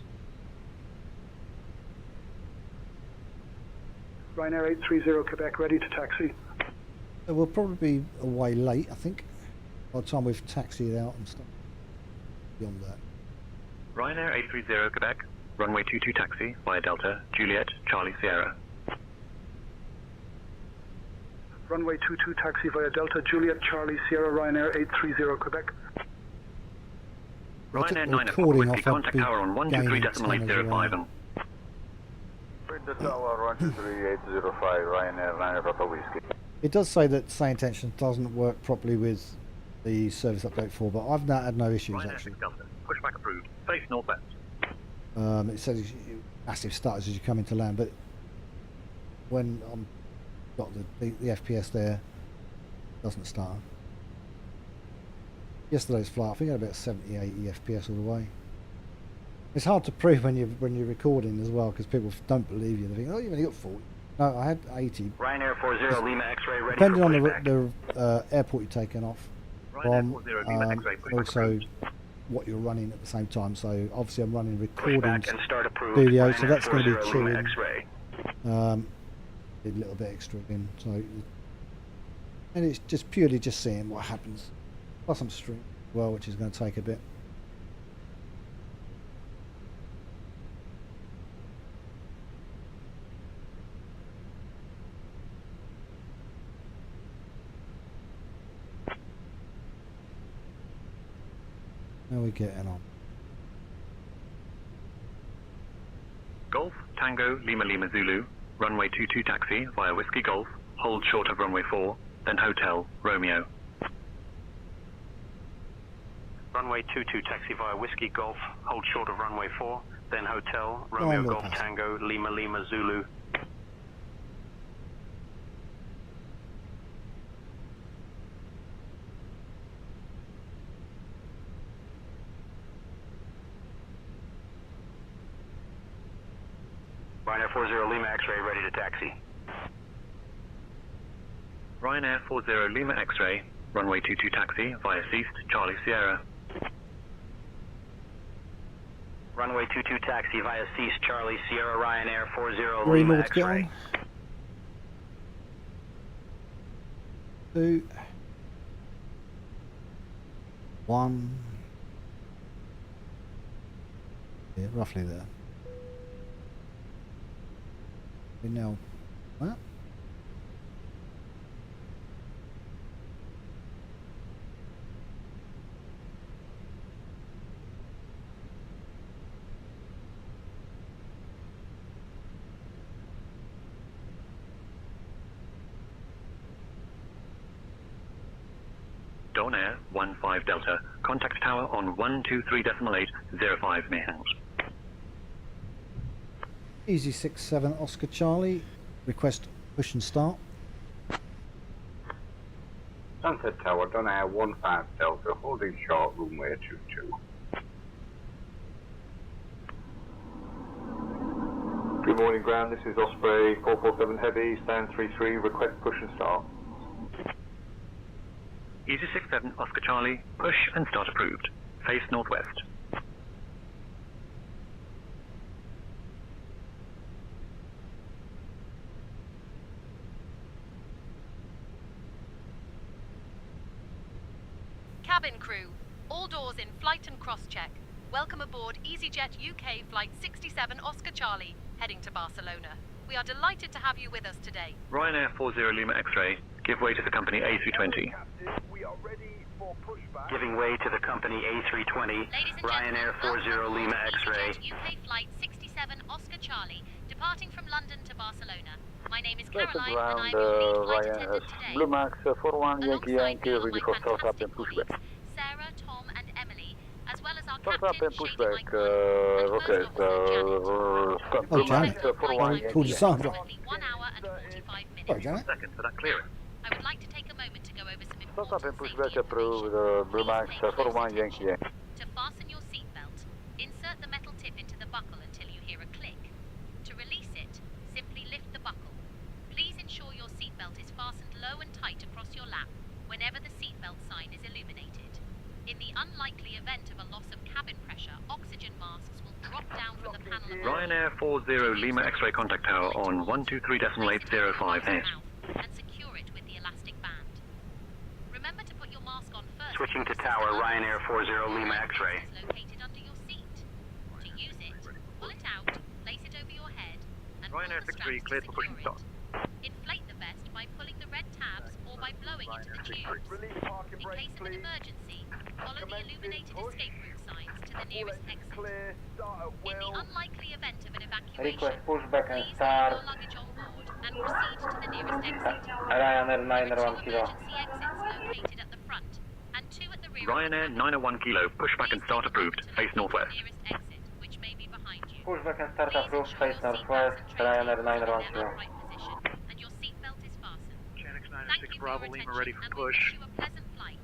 Ryanair 830 Quebec ready to taxi. So we'll probably be away late, I think, by the time we've taxied out and stuff. Beyond that. Ryanair 830 Quebec, runway 22 taxi via Delta, Juliet, Charlie Sierra. Runway 22 taxi via Delta Juliet Charlie Sierra Ryanair 830 Quebec. Ryanair the 9 recording Whiskey, off, I'd contact be tower on gaining 123.805 and The tower 123.805 Ryanair 9 Papa Whiskey. It does say that Say Intention doesn't work properly with the service update 4, but I've not had no issues Ryanair actually. 6 Delta, pushback approved, face northwest. It says massive stutters as you come into land, but when I'm got the FPS there, it doesn't start. Yesterday's flight, I think I had about 70, 80 FPS all the way. It's hard to prove when you're recording as well, because people don't believe you. They think, oh, you've only got 40. No, I had 80. Ryanair 40 Lima X-ray ready Depending for on pushback. the airport you're taking off from, also what you're running at the same time. So obviously I'm running recordings Pushback and start approved. video, Ryanair so that's going to be 40 Lima chewing X-ray. a little bit extra in. So, and it's just purely just seeing what happens. Plus I'm streaming as well, which is going to take a bit. How are we getting on? Golf, Tango, Lima Lima Zulu, runway 22 taxi via Whiskey Golf, hold short of runway 4, then Hotel, Romeo. Runway 22 taxi via Whiskey Golf, hold short of runway 4, then Hotel, Romeo Golf Tango, Lima Lima Zulu. Ryanair 40 Lima X-ray ready to taxi. Ryanair 40 Lima X-ray, runway 22 taxi via East, Charlie Sierra. Runway 22 taxi via East, Charlie Sierra, Ryanair 40 Green Lima North X-ray. going. 2, 1. Yeah, roughly there. We now, what? Dawn Air 15 Delta, contact tower on 123.805 megahertz. Easy 67 Oscar Charlie, request push and start. Stansted Tower, Dawn Air 15 Delta, holding short, runway 22. Good morning, ground. This is Osprey 447 Heavy, stand 33, request push and start. Easy 67 Oscar Charlie, push and start approved. Face northwest. Cabin crew, all doors in flight and cross-check. Welcome aboard EasyJet UK Flight 67 Oscar Charlie, heading to Barcelona. We are delighted to have you with us today. Ryanair 40 Lima X-ray, give way to the company A320. Giving way to the company A320, Ryanair 40 Lima X-ray. EasyJet UK Flight 67 Oscar Charlie, departing from London to Barcelona. My name is Caroline, and I'm your lead flight attendant today. Blue Max 41 Yankee Yankee, ready for startup and colleagues, pushback. Sarah, Tom, and Emily, as well as our Startup captain, and Shady pushback, Mike One, okay, Oh, Janet. Janet. Called you Sandra. 1 hour and 45 minutes. Sorry, Janet. Second for that clearance. I would like to take a moment to go over some Startup and important pushback safety approved, information. Blue Max Please pay close 41 Yankee attention. Yankee. To fasten your seatbelt, insert the metal tip into the buckle until you hear a click. To release it, simply lift the buckle. Please ensure your seatbelt is fastened low and tight across your lap whenever the seatbelt sign is illuminated. In the unlikely event of a loss of cabin pressure, oxygen masks will drop down from the panel above Ryanair 40 Lima X-ray contact tower on 123.805 S. and secure it with the elastic band. Remember to put your mask on first. Switching to tower, Ryanair 40 Lima X-ray. Located under your seat. To use it, pull it out, place it over your head, and Ryanair pull the 63 straps cleared to for push and secure start. it. Inflate the vest by pulling the red tab going into the tubes. In case of an emergency, follow the illuminated escape route signs to the nearest exit. In the unlikely event of an evacuation, Request pushback and please start. leave your luggage on board and proceed to the nearest exit. Ryanair There are 901 2 kilo. emergency exits located at the front and 2 at the rear. Ryanair 901 Kilo, pushback and start approved, face northwest. Nearest exit, which may be behind you. Pushback and start approved, face northwest. Ryanair 901 kilo. And your seatbelt is fastened. Chanix Thank 906 you Bravo for your Lima attention, ready for and we push. wish you a pleasant flight.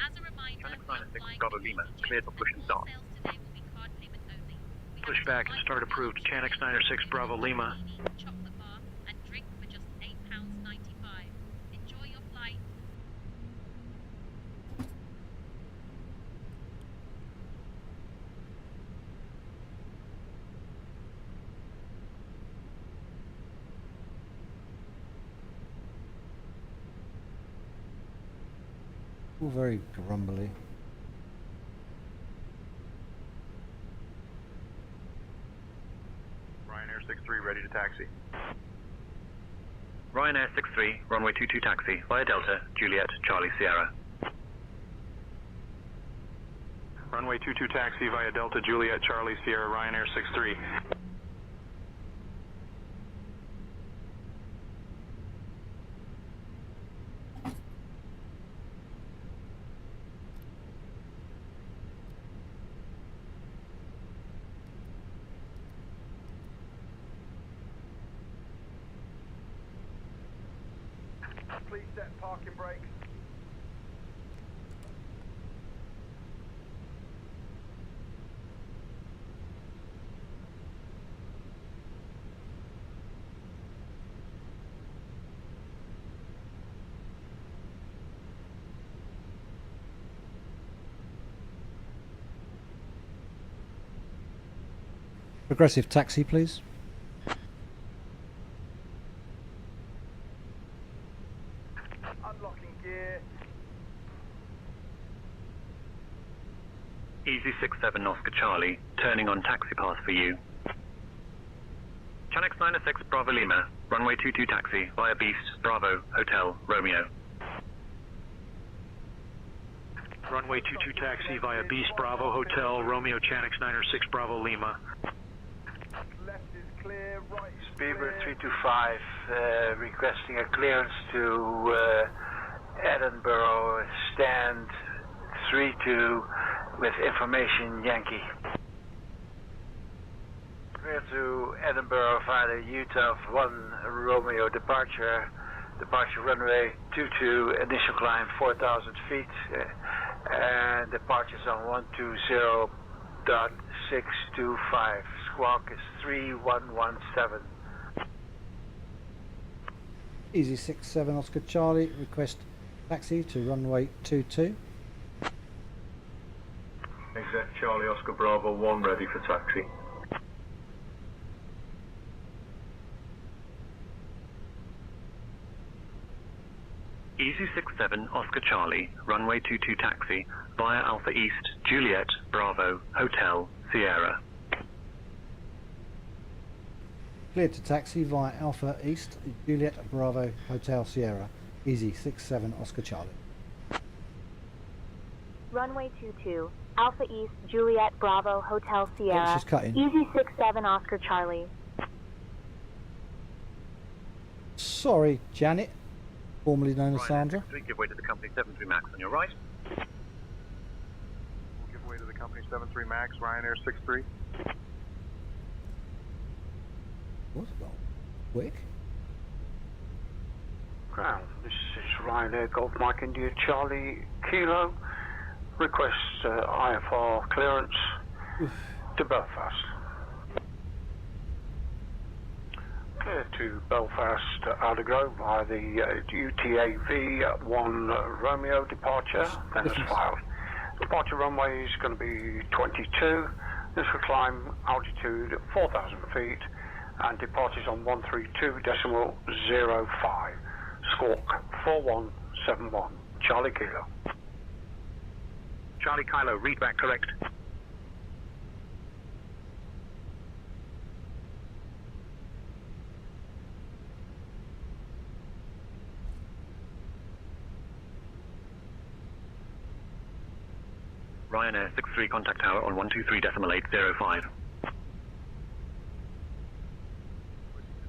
As a reminder, Chanix 906 Bravo Lima, cleared for push and start. sales today will be card payment only. Pushback and start approved. Chanix 906 Bravo Lima. Chocolate bar and drink for just £8.95. Enjoy your flight. All very grumbly. Ryanair 63 ready to taxi. Ryanair 63, runway 22 taxi, via Delta, Juliet, Charlie, Sierra. Runway 22 taxi via Delta Juliet Charlie Sierra Ryanair 63. Please set parking brakes. Progressive taxi, please. Unlocking gear. Easy 67 Oscar Charlie, turning on taxi path for you. Chanix 906 Bravo Lima, runway 22 taxi, via Beast, Bravo, Hotel, Romeo. Runway 22 taxi via Beast Bravo Hotel Romeo Chanix 906 Bravo Lima. Left is clear, right is Speedbird clear. 325 requesting a clearance to Edinburgh stand 32 with information Yankee. Clear to Edinburgh via the Utah 1 Romeo departure. Departure runway 22, initial climb 4,000 feet. And departures on 120.625. Squawk is 3117. Easy 67 Oscar Charlie, request taxi to runway 22. Exec Charlie Oscar Bravo 1 ready for taxi. Easy 67 Oscar Charlie, runway 22 taxi, via Alpha East, Juliet, Bravo, Hotel, Sierra. Cleared to taxi via Alpha East, Juliet, Bravo, Hotel, Sierra. Easy 67 Oscar Charlie. Runway 22, Alpha East, Juliet, Bravo, Hotel, Sierra. she's cutting. Easy 67 Oscar Charlie. Sorry, Janet, formerly known as Sandra. Ryanair 63, give way to the company 73 Max on your right. We'll give way to the company 73 Max Ryanair 63. What's that? Quick. Ground, this is Ryanair Golf Mike India Charlie Kilo. Request IFR clearance to Belfast. Clear to Belfast Aldergrove via the UTAV 1 Romeo departure, then as filed. Departure runway is going to be 22. This will climb altitude 4,000 feet and departures on 132.05. Squawk 4171. Charlie Kilo. Charlie Kilo, read back correct. Ryanair 63, contact tower on 123.805.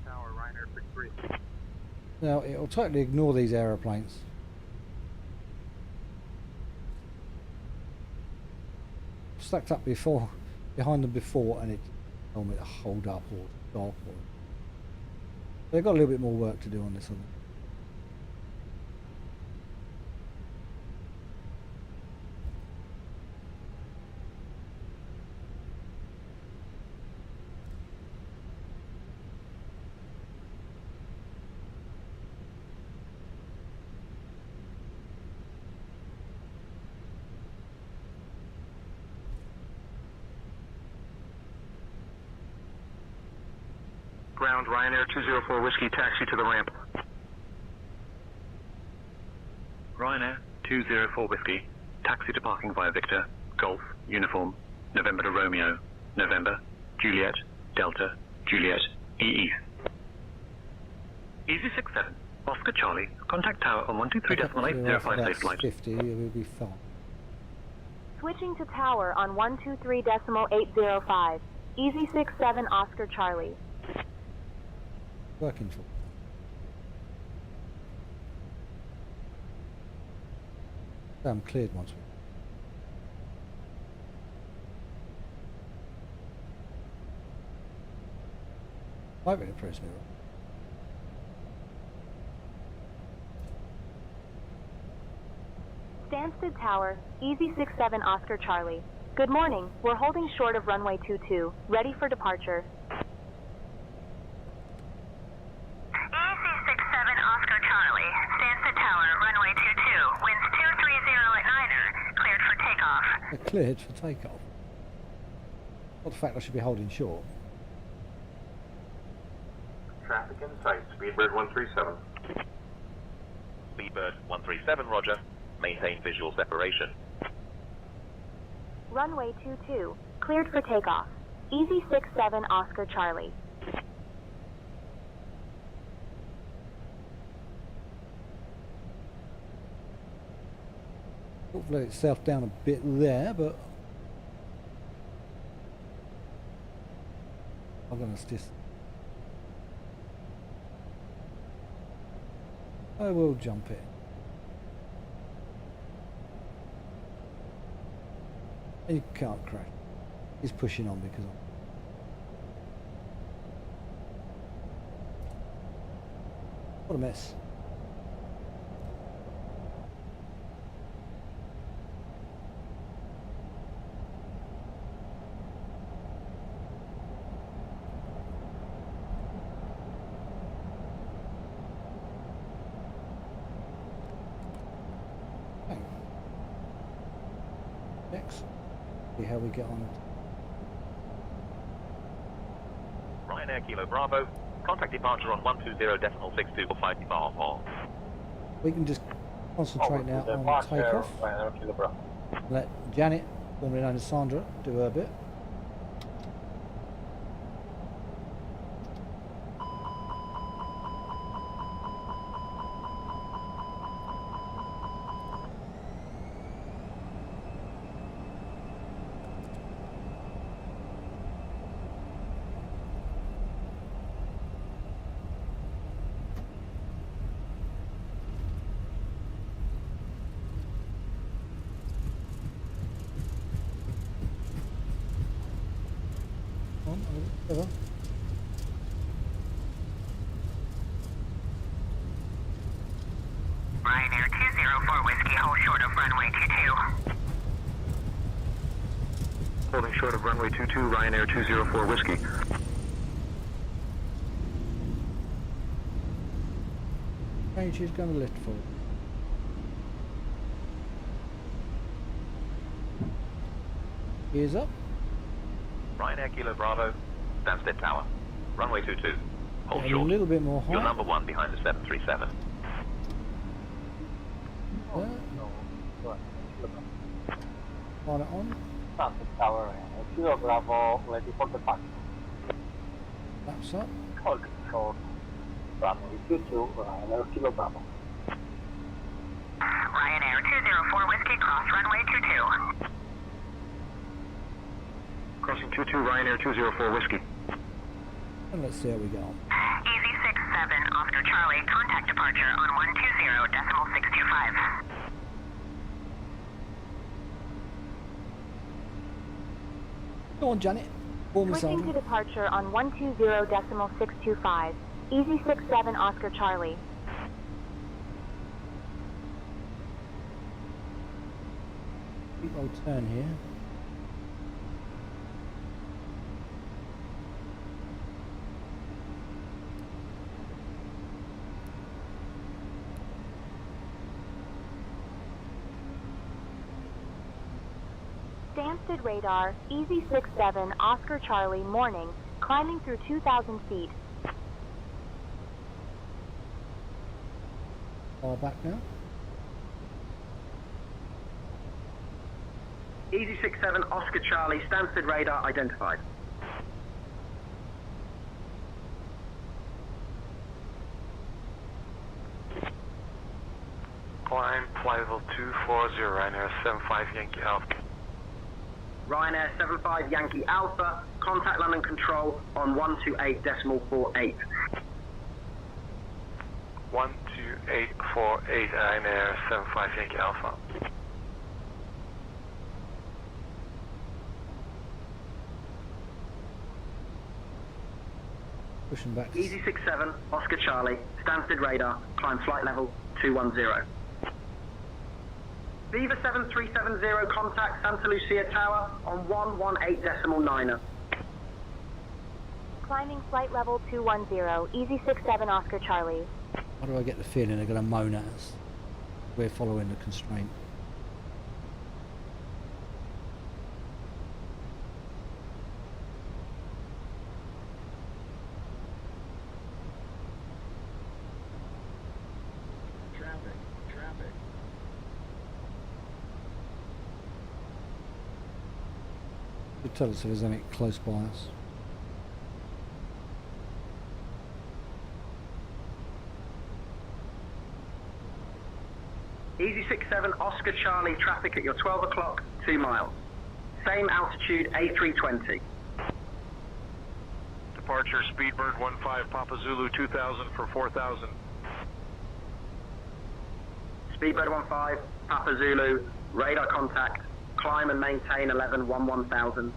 Tower, Ryanair 63. Now, it'll totally ignore these aeroplanes. Stacked up behind them before, and it told me to hold up or stop. Or they've got a little bit more work to do on this one. Ground, Ryanair 204 Whiskey, taxi to the ramp. Ryanair 204 Whiskey, taxi to parking via Victor, Golf, Uniform, November to Romeo, November, Juliet, Delta, Juliet, EE. Easy 67, Oscar Charlie, contact tower on 123.805 safe flight. 50, it will be fine. Switching to tower on 123.805. Easy 67 Oscar Charlie. Working for. I'm cleared once. Might be a press mirror. Stansted Tower, Easy 67 Oscar Charlie. Good morning. We're holding short of runway 22. Ready for departure. Oscar Charlie, Stansted Tower, runway 22, winds 230 at 9er, cleared for takeoff. They're cleared for takeoff. What the fact I should be holding short? Traffic in sight, Speedbird 137. Speedbird 137, roger. Maintain visual separation. Runway 22, cleared for takeoff. Easy 67 Oscar Charlie. Let itself down a bit there, but I'm gonna just. I will jump it. And you can't crash. He's pushing on because I'm. What a mess. See how we get on. Ryanair Kilo Bravo, contact departure on 120.6245. We can just concentrate now on takeoff. Let Janet, formerly known as Sandra, do her bit. Ryanair 204 Whiskey, hold short of runway 22. Holding short of runway 22, Ryanair 204 Whiskey. Range is going to lift forward. Ears up. Ryanair Kilo Bravo, Stansted Tower, runway 22. Hold Get short. a little bit more height. You're number one behind the 737. On it on. Stansted Tower, Kilo Bravo, ready for departure. Laps up. Hold short. Runway 22, Ryanair Kilo Bravo. Ryanair 204 Whiskey, cross runway 22. crossing 22 Ryanair 204 Whiskey. And let's see how we go on. Easy 67 Oscar Charlie, contact departure on 120.625. Go on, Janet. Switching to departure on 120.625. Easy 67 Oscar Charlie. I'll turn here. Stansted radar, Easy 67 Oscar Charlie, morning, climbing through 2,000 feet. Far back now. Easy 67 Oscar Charlie, Stansted radar identified. Climb flight level 240, Ryanair 75 Yankee Alpha. Ryanair 75 Yankee Alpha, contact London Control on 128.48. 12848, Ryanair 75 Yankee Alpha. Pushing back. Easy 67 Oscar Charlie, Stansted radar, climb flight level 210. Viva 7370, contact Santa Lucia Tower on 118.9. Climbing flight level 210, Easy 67 Oscar Charlie. Why do I get the feeling they're going to moan at us? We're following the constraint. Tell us if there's anything close by us. Easy 67 Oscar Charlie, traffic at your 12 o'clock, 2 miles. Same altitude, A320. Departure Speedbird 15 Papa Zulu 2000 for 4000. Speedbird 15 Papa Zulu, radar contact, climb and maintain 11-1000.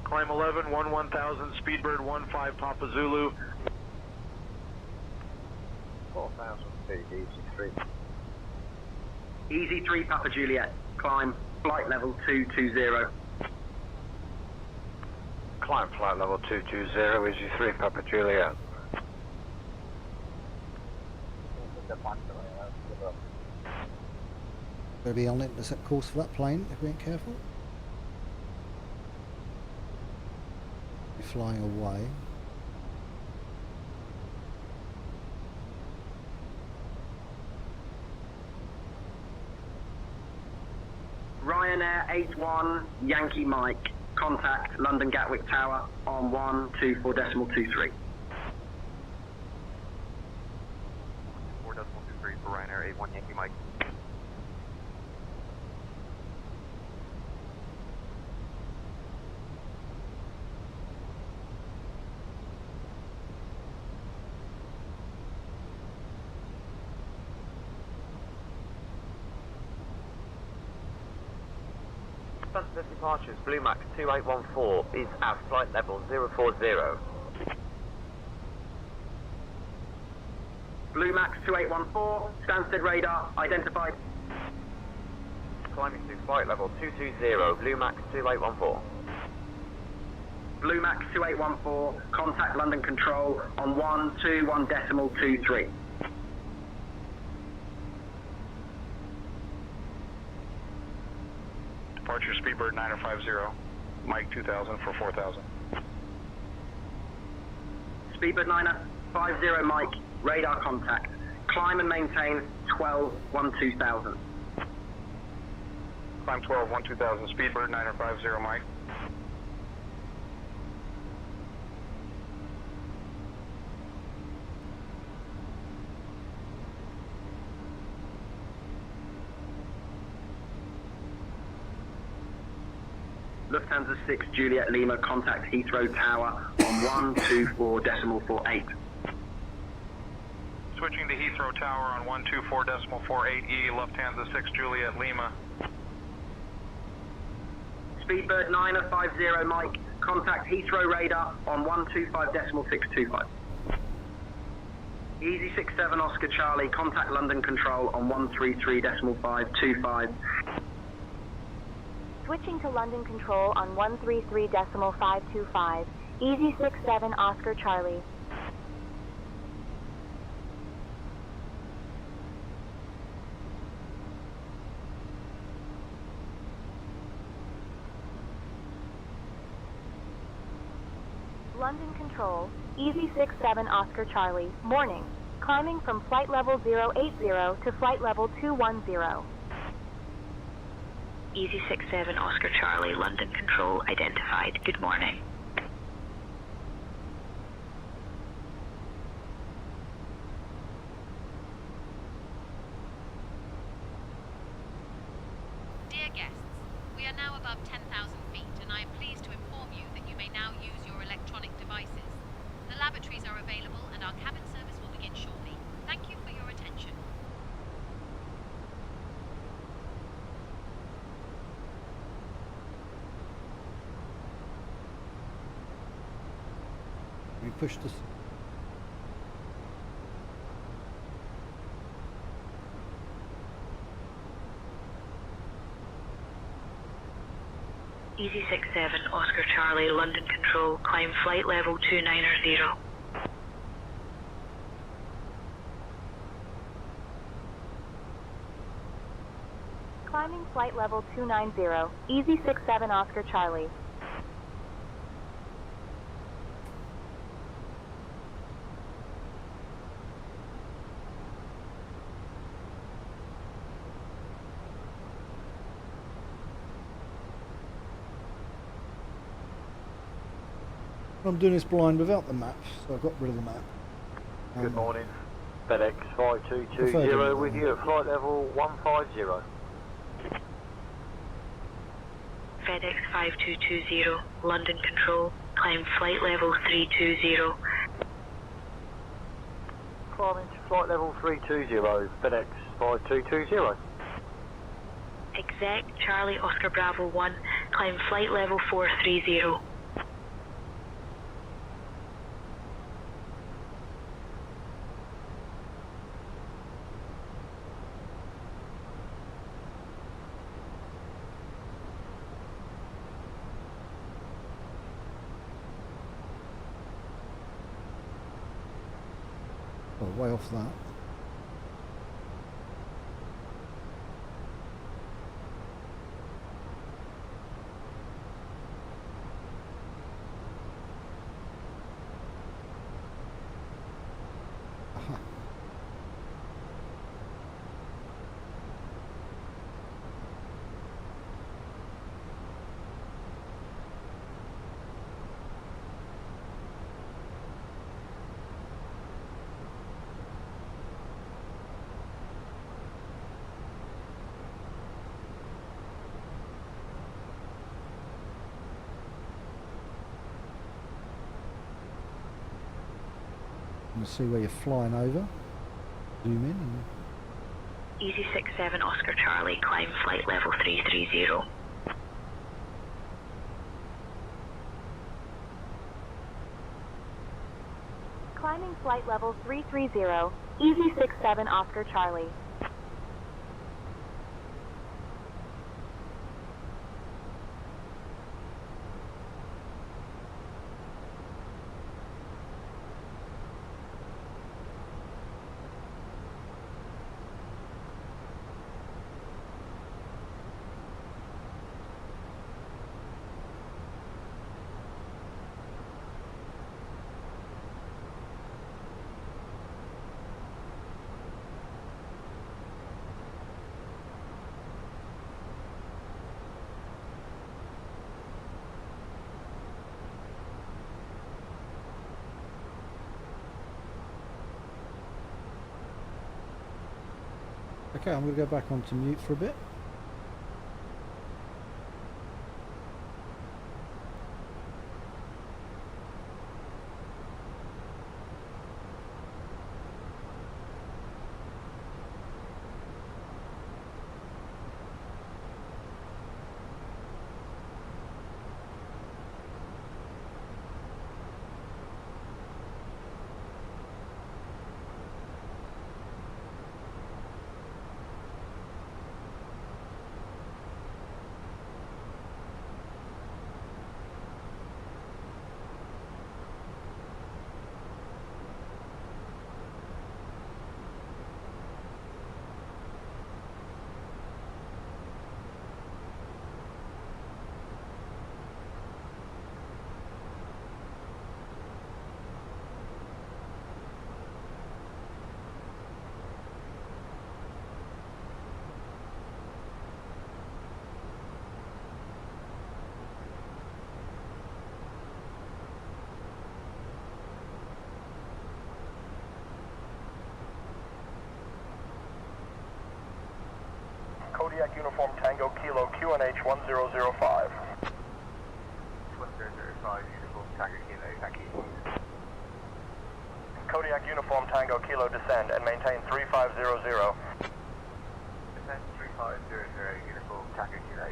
Climb 11-1000, Speedbird 15 Papa Zulu. 4000 feet, Easy 3. Easy 3 Papa Juliet, climb flight level 220. Climb flight level 220, Easy 3 Papa Juliet. We'll be on intercept course for that plane if we ain't careful. We're flying away. Ryanair 81 Yankee Mike, contact London Gatwick Tower on 124.23. 4.23 for Ryanair 81 Yankee Mike. Stansted departures, Blue Max 2814 is at flight level 040. Blue Max 2814, Stansted radar identified. Climbing to flight level 220, Blue Max 2814. Blue Max 2814, contact London Control on 121.23. Departure Speedbird 9050, Mike 2000 for 4000. Speedbird 950 Mike, radar contact. Climb and maintain 12-2000. Climb 12-2000, Speedbird 9050, Mike. Lufthansa 6 Juliet Lima, contact Heathrow Tower on 124.48. Switching to Heathrow Tower on 124.48E, Lufthansa 6 Juliet Lima. Speedbird 950 Mike, contact Heathrow radar on 125.625. Easy 67 Oscar Charlie, contact London Control on 133.525. Switching to London Control on 133.525. Easy 67 Oscar Charlie. London Control, Easy 67 Oscar Charlie, morning. Climbing from flight level 080 to flight level 210. Easy 67 Oscar Charlie, London Control identified. Good morning. Dear guests, we are now above 10,000 feet, and I am pleased to inform you that you may now use your electronic devices. The lavatories are available, and our cabin service will begin shortly. Thank you for your attention. We push this. Easy 67 Oscar Charlie, London Control, climb flight level 290. Climbing flight level 290. Easy 67 Oscar Charlie. I'm doing this blind without the map, so I got rid of the map. Good morning. FedEx 5220 with you at flight level 150. FedEx 5220, London Control, climb flight level 320. Climbing to flight level 320, FedEx 5220. Exec Charlie Oscar Bravo 1, climb flight level 430. Oh, way off that. Aha. And see where you're flying over. Zoom in. And Easy 67 Oscar Charlie, climb flight level 330. Climbing flight level 330. Easy 67 Oscar Charlie. okay, I'm going to go back onto mute for a bit. Kodiak Uniform Tango Kilo QNH 1005. 1005, Uniform Tango Kilo, thank you. Kodiak Uniform Tango Kilo descend and maintain 3500. Descend 3500, Uniform Tango Kilo.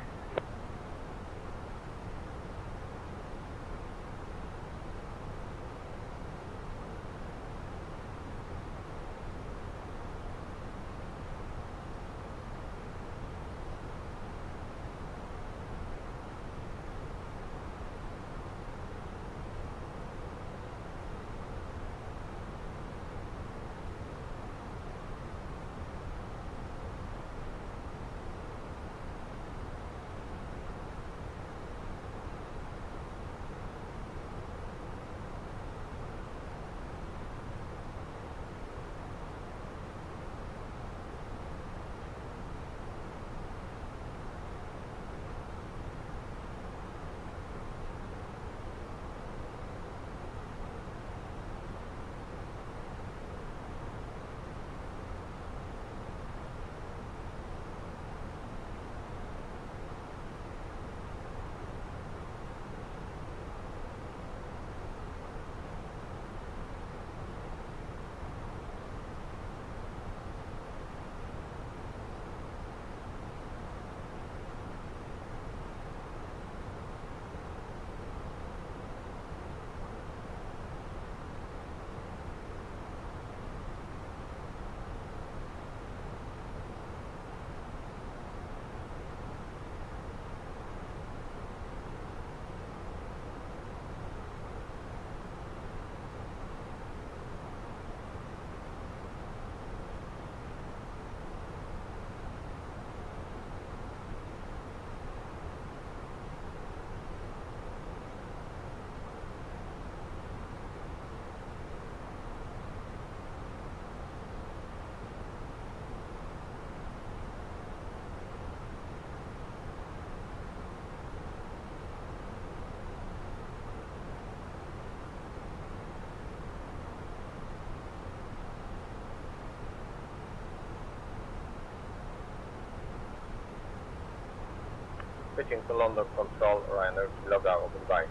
Switching to London Control, Ryanair Kilo Bravo, goodbye.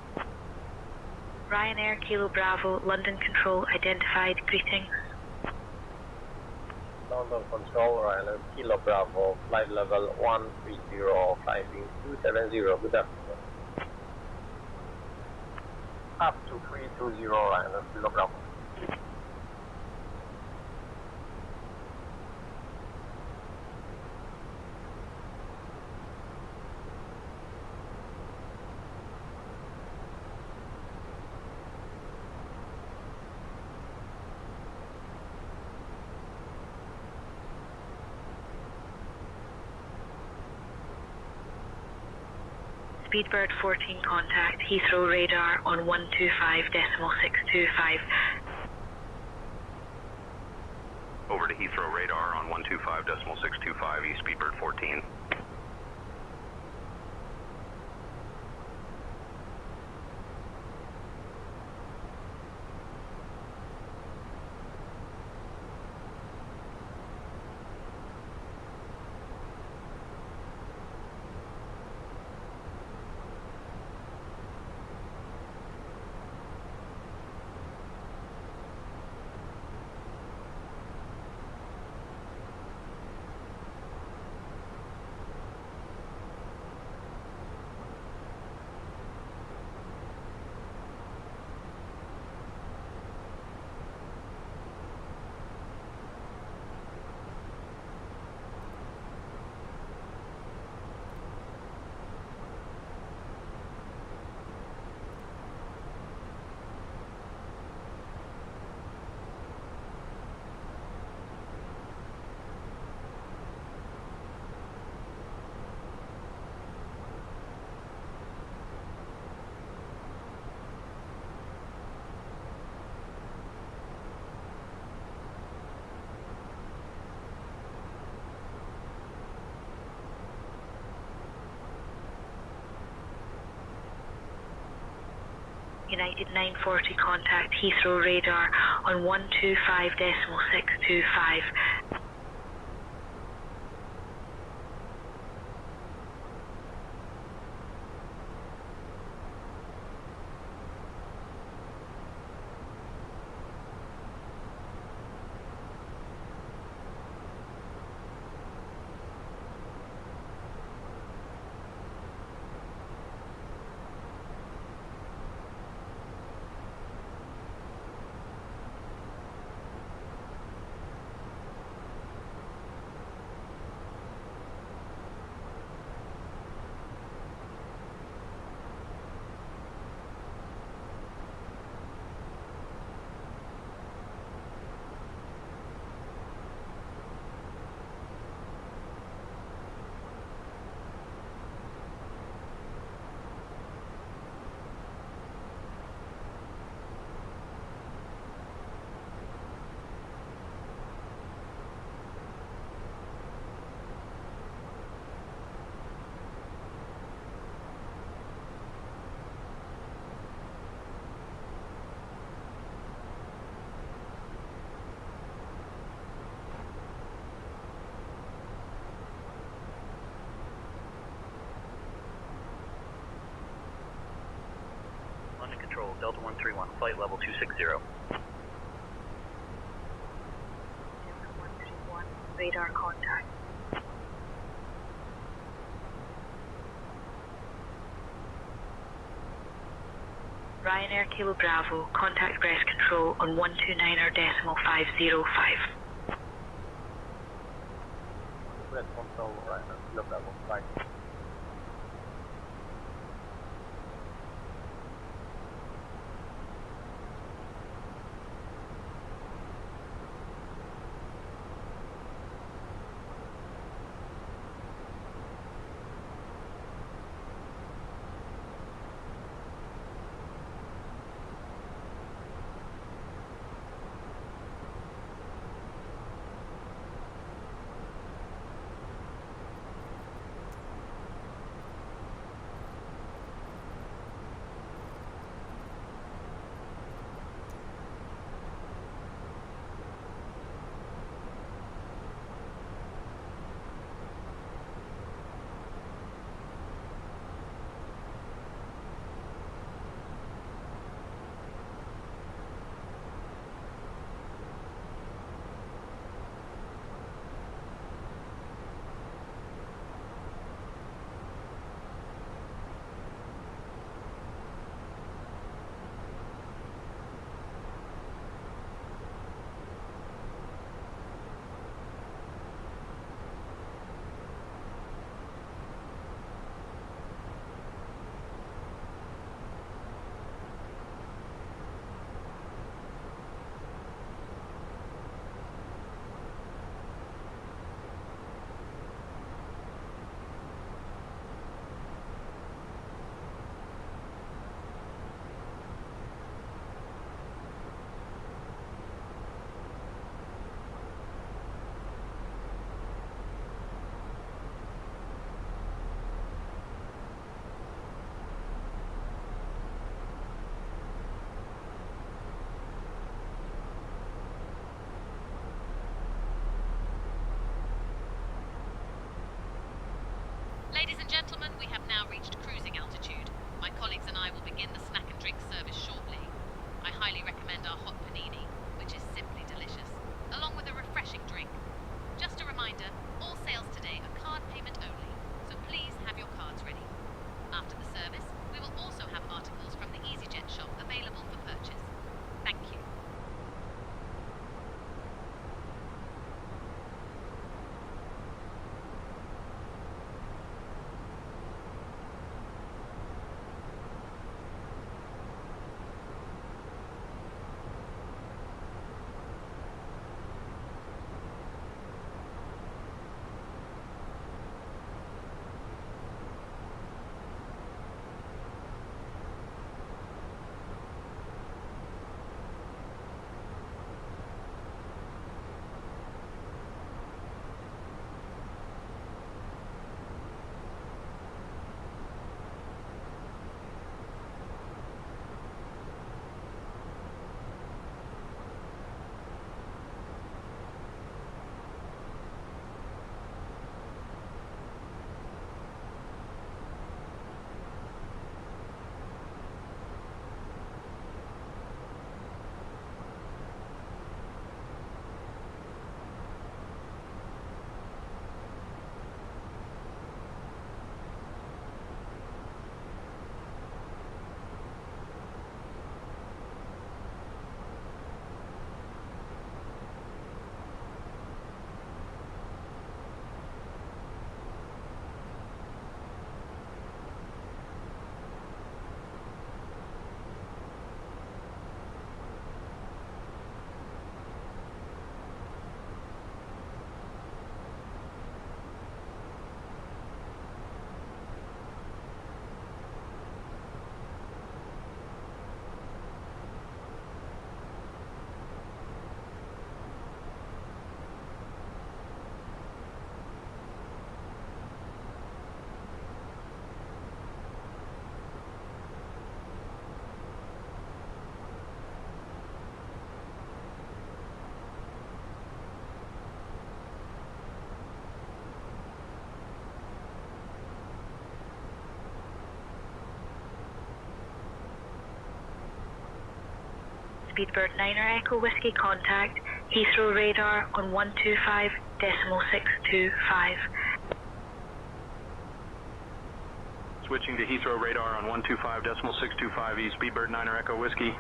Ryanair Kilo Bravo, London Control identified, greetings. London Control, Ryanair Kilo Bravo, flight level 130, climbing 270, good afternoon. Up to 320, Ryanair Kilo Bravo. Speedbird 14 contact, Heathrow radar on 125.625. Over to Heathrow radar on 125.625, East Speedbird 14. United 940 contact, Heathrow radar on 125.625. Control, Delta 131, flight level 260. Delta 131, radar contact. Ryanair Kilo Bravo, contact breast control on 129.505. Breast control, Ryanair Kilo Bravo, flight. Speedbird 9er Echo Whiskey contact, Heathrow radar on 125.625. Switching to Heathrow radar on 125.625 Speedbird 9er Echo Whiskey.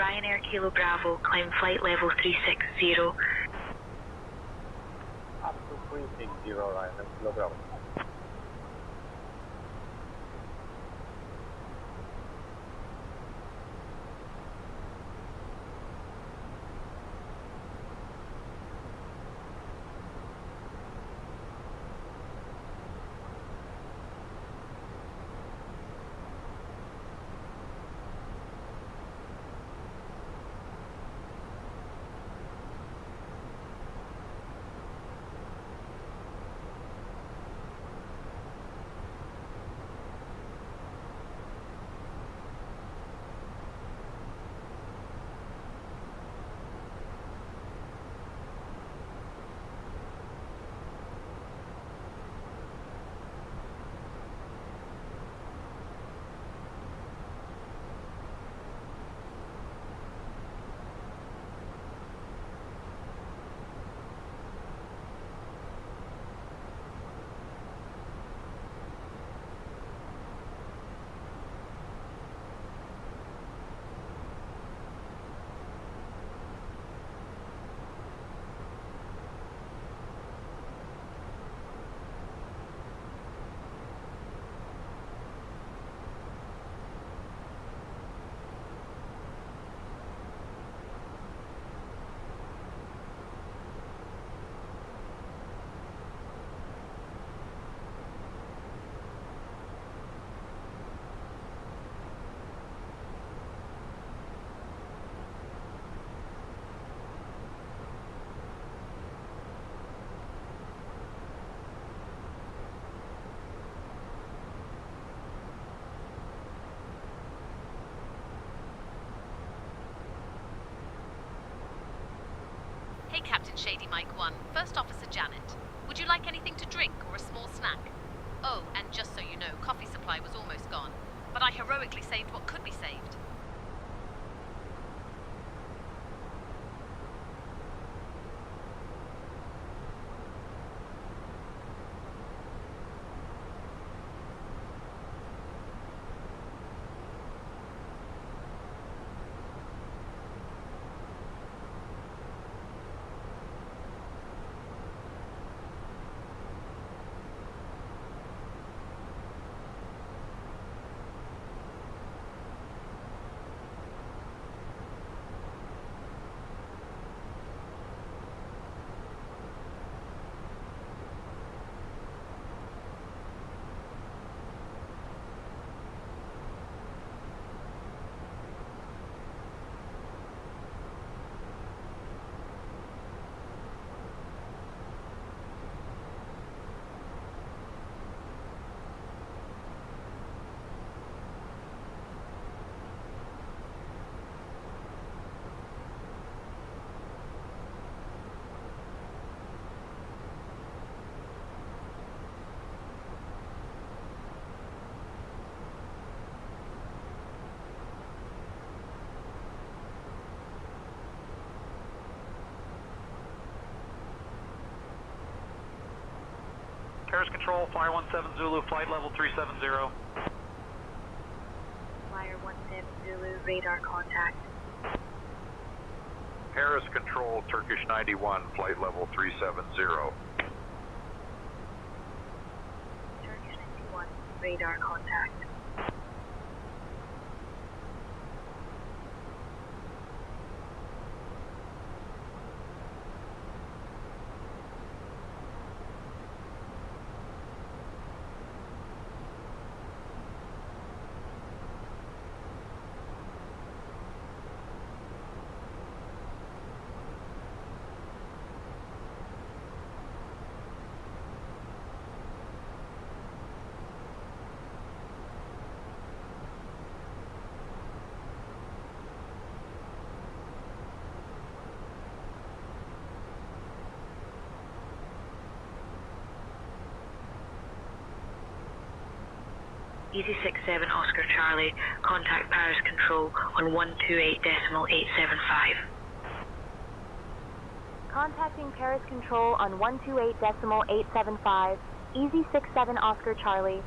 Ryanair Kilo Bravo, climb flight level 360. Up to 360, Ryanair Kilo Bravo. Hey, Captain Shady Mike 1, First Officer Janet. Would you like anything to drink or a small snack? Oh, and just so you know, coffee supply was almost gone, but I heroically saved what could be saved. Paris Control, Flyer 17 Zulu, flight level 370. Flyer 17 Zulu, radar contact. Paris Control, Turkish 91, flight level 370. Turkish 91, radar contact. Easy 67 Oscar Charlie, contact Paris Control on 128.875. Contacting Paris Control on 128.875, Easy 67 Oscar Charlie.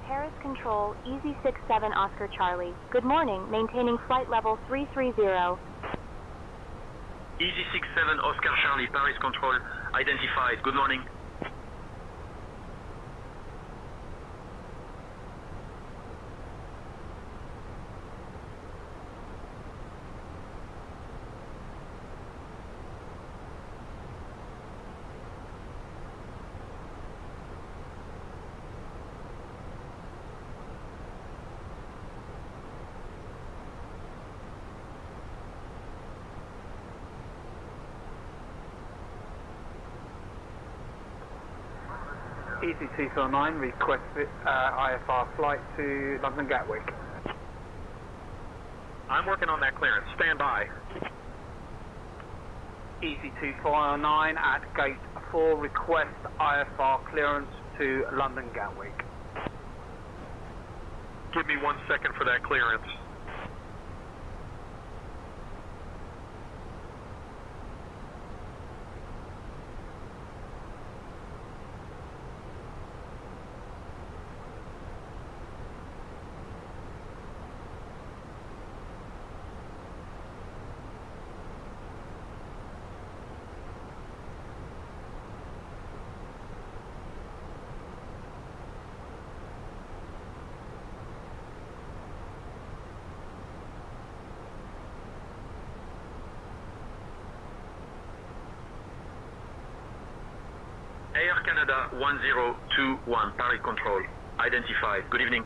Paris Control, Easy 67 Oscar Charlie. Good morning, maintaining flight level 330. Easy 67 Oscar Charlie, Paris Control, identified. Good morning. EC249, request IFR flight to London Gatwick. I'm working on that clearance. Stand by. EC249 at gate 4, request IFR clearance to London Gatwick. Give me 1 second for that clearance. Air Canada 1021, Paris Control, identified. Good evening.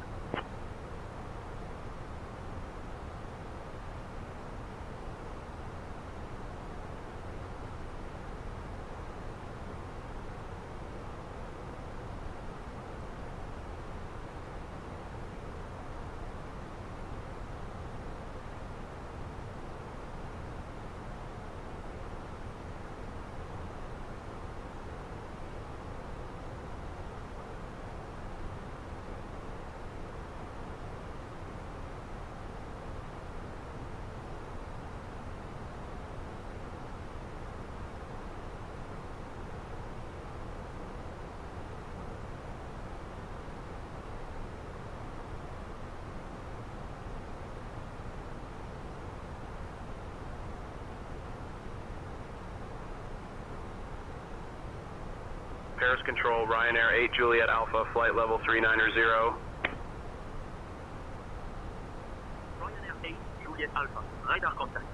Paris Control, Ryanair 8 Juliet Alpha, flight level 390. Ryanair 8 Juliet Alpha, radar contact.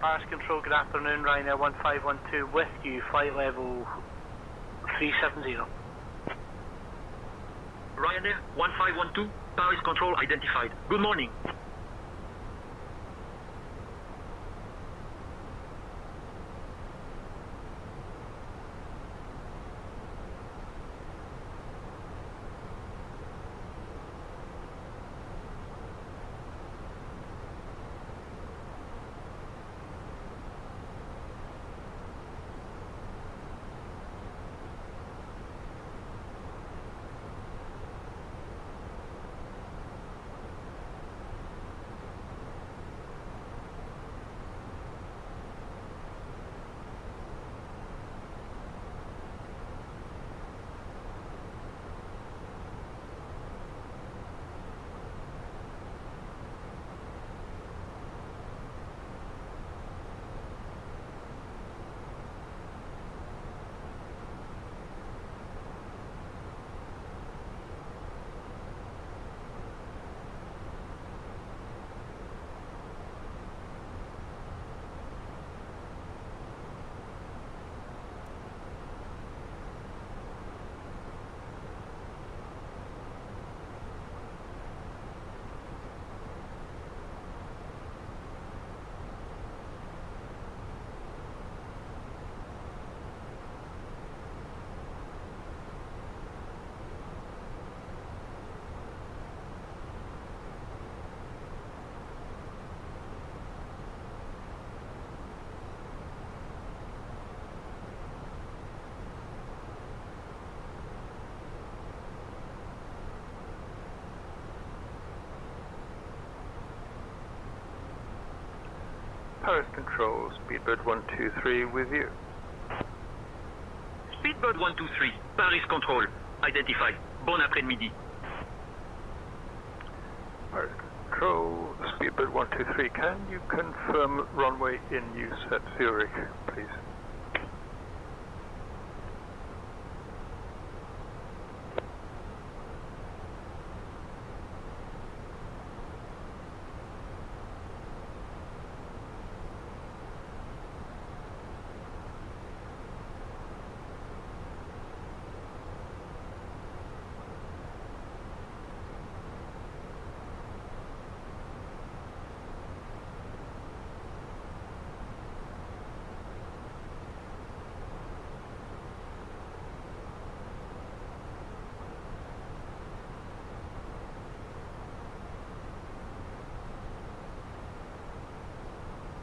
Paris Control, good afternoon, Ryanair 1512 with you, flight level 370. Ryanair 1512, Paris Control identified. Good morning. Paris Control, Speedbird 123 with you. Speedbird 123, Paris Control identified. Bon après-midi. Paris Control, Speedbird 123, can you confirm runway in use at Zurich, please?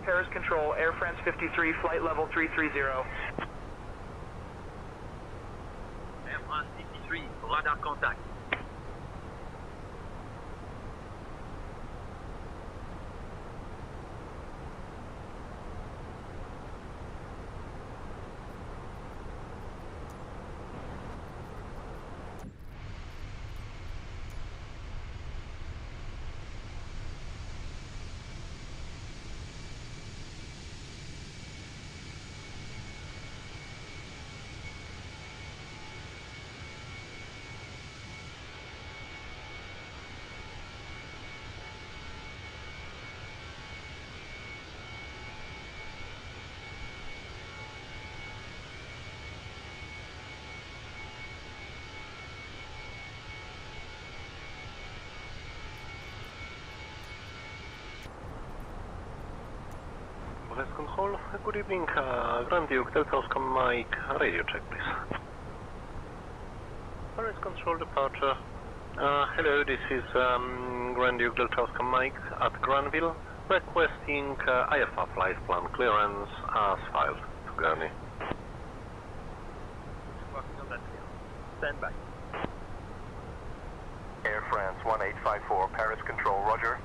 Paris Control, Air France 53, flight level 330. Air France 53, radar contact. Paris Control. Good evening, Grand Duke, Delta Oscar Mike, radio check please. Paris Control departure. Hello, this is Grand Duke Delta Oscar Mike at Granville, requesting IFR flight plan clearance as filed to Gurney. Working on that clear. Stand by. Air France 1854, Paris Control, roger.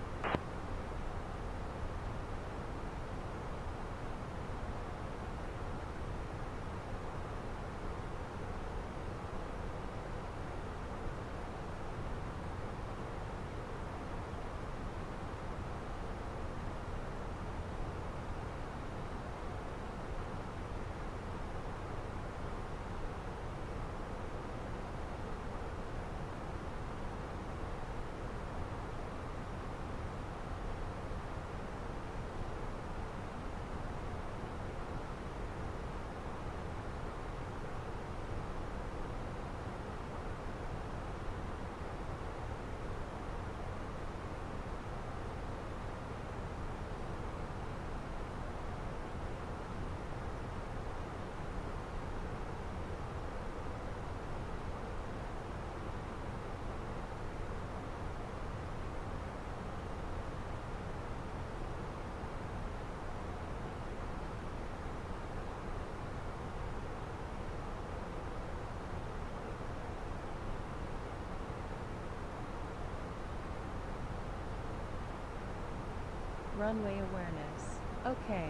Runway awareness. Okay.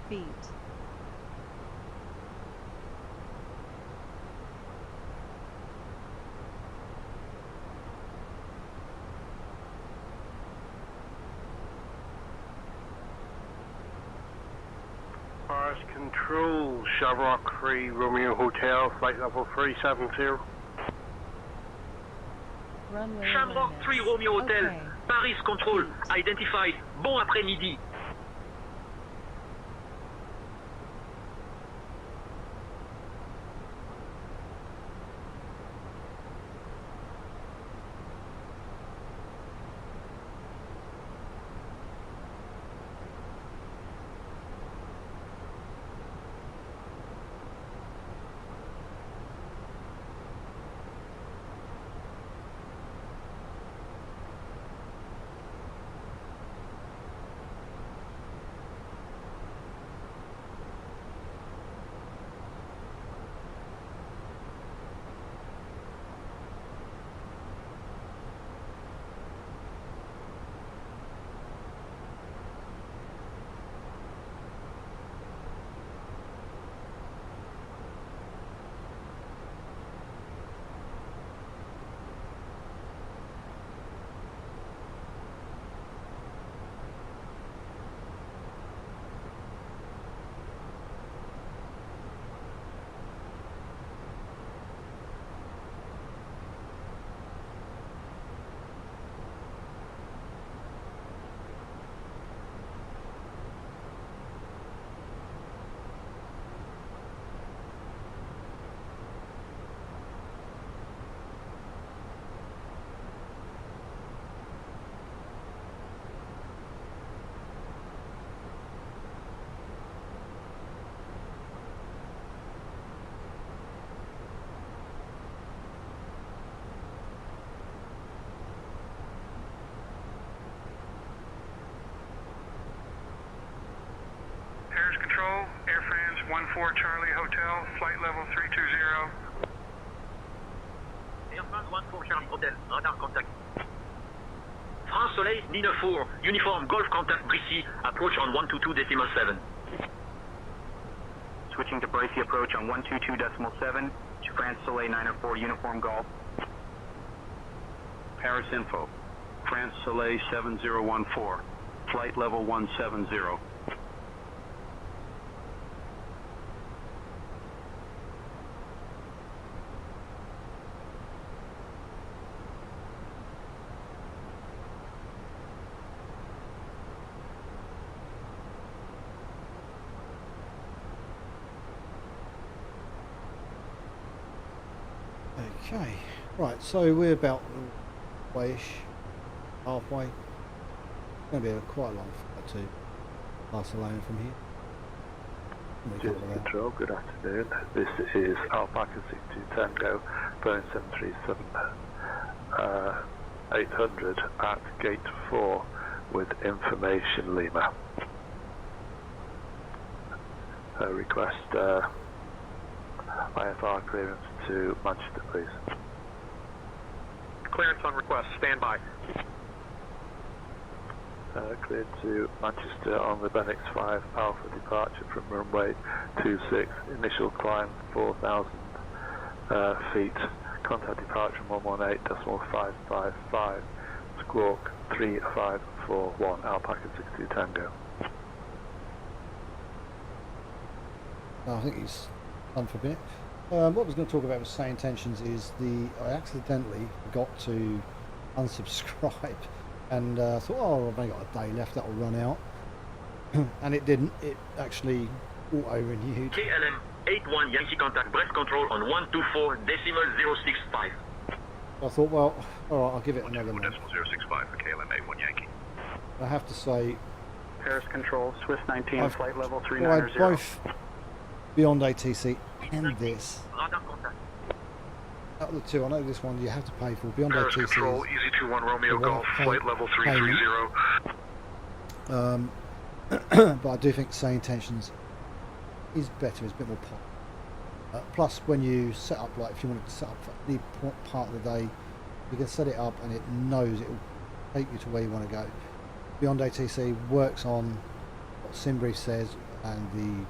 Feet. Paris Control, Shamrock 3, Romeo Hotel, flight level 370. Runway Shamrock 3 Romeo Hotel, Okay. Paris Control, identified. Bon après-midi. Paris Control, Air France 14 Charlie Hotel, flight level 320. Air France 14 Charlie Hotel, radar contact. France Soleil 994, uniform Golf contact Brissy, approach on 122.7. Switching to Bracey approach on 122.7 to France Soleil 904 uniform golf. Paris info. France Soleil 7014. Flight level 170. Okay, right, so we're about way-ish, halfway. It's going to be quite a long flight too. Barcelona from here. Control, good afternoon. This is Alpaca 62 Tango, Boeing 737 800 at gate 4 with information Lima. Request IFR clearance to Manchester, please. Clearance on request, stand by. Cleared to Manchester on the Benix 5 Alpha departure from runway 26, initial climb 4,000 feet, contact departure 118.555, squawk 3541, Alpaca 62 Tango. I think he's done for a bit. What I was going to talk about with say intentions is I accidentally forgot to unsubscribe and thought, oh, I've only got a day left, that'll run out. And it didn't. It actually auto-renewed. KLM 81 Yankee contact breath control on 124.065. I thought, well, alright, I'll give it another month. 065 for KLM 81 Yankee. I have to say, Paris Control, Swiss 19, I've flight level tried 390. both Beyond ATC and this. Radar contact. Out of the two, I know this one you have to pay for. Beyond Paris ATC Control, is Easy 21 Romeo the Golf, one flight level 330. but I do think Say Intentions is better, it's a bit more pop. Plus, when you set up, like if you wanted to set up for any part of the day, you can set it up and it knows it will take you to where you want to go. Beyond ATC works on what SimBrief says and the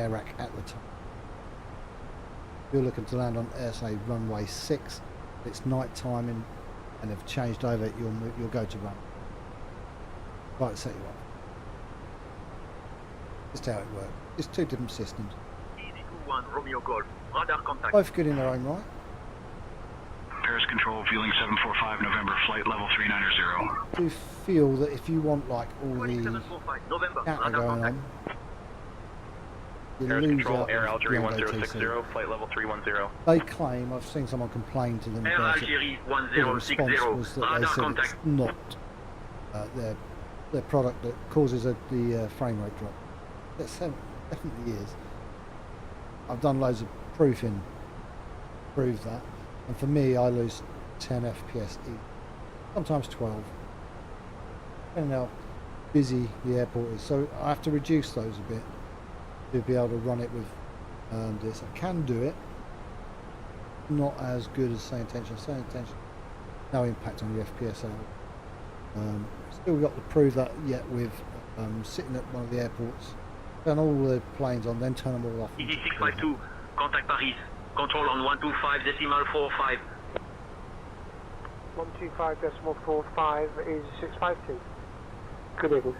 air rack at the time. If you're looking to land on, say, runway 6, it's night timing and have changed over, you'll go to run. Right, to set you up. Just how it works. It's two different systems. Easy 21 Romeo Golf, radar contact. Both good in their own right. Paris Control, fueling 745 November, flight level 390. I do feel that if you want like all the 745 November, chatter radar going contact. on, you Paris lose Control, out Air with Algeria Beyond 1060, ATC. flight level 310. They claim, I've seen someone complain to them Air about it. Algeria The 1060, response was that they radar said contact. it's not their product that causes the frame rate drop. It definitely is. I've done loads of proofing, prove that, and for me, I lose 10 FPS, sometimes 12, depending how busy the airport is. So I have to reduce those a bit to be able to run it with this. I can do it, not as good as Say Intention. Say Intention, no impact on the FPS out. Still got to prove that yet with sitting at one of the airports, turn all the planes on, then turn them all off. Easy 652, contact Paris. Control on 125.45. 125.45 is 652. Good evening.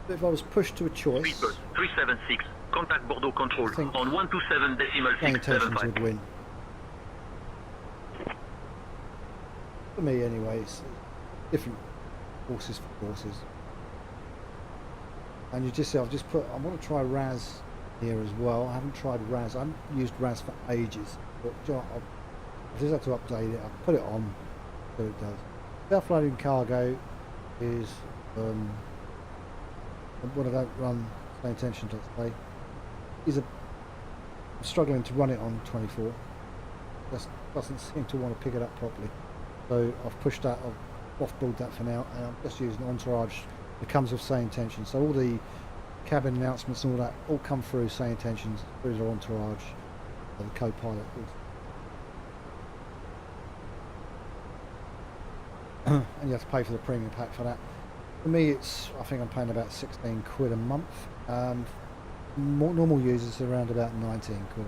If I was pushed to a choice, Speedbus 376, contact Bordeaux Control on 127.675. Intentions would win. For me anyway, it's different horses for horses. And you just see, I've just put, I want to try RAS here as well. I haven't tried RAS, I haven't used RAS for ages. But I just have to update it, I'll put it on, so it does. Self-loading cargo is what I don't run Say Intention today. I'm struggling to run it on 24. Just doesn't seem to want to pick it up properly. So I've pushed that, I've off-board that for now, and I'm just using Entourage that comes with Say Intention. So all the cabin announcements and all that all come through Say Intentions, through their Entourage, the co-pilot. And you have to pay for the premium pack for that. For me, I think I'm paying about 16 quid a month. Normal users are around about 19 quid.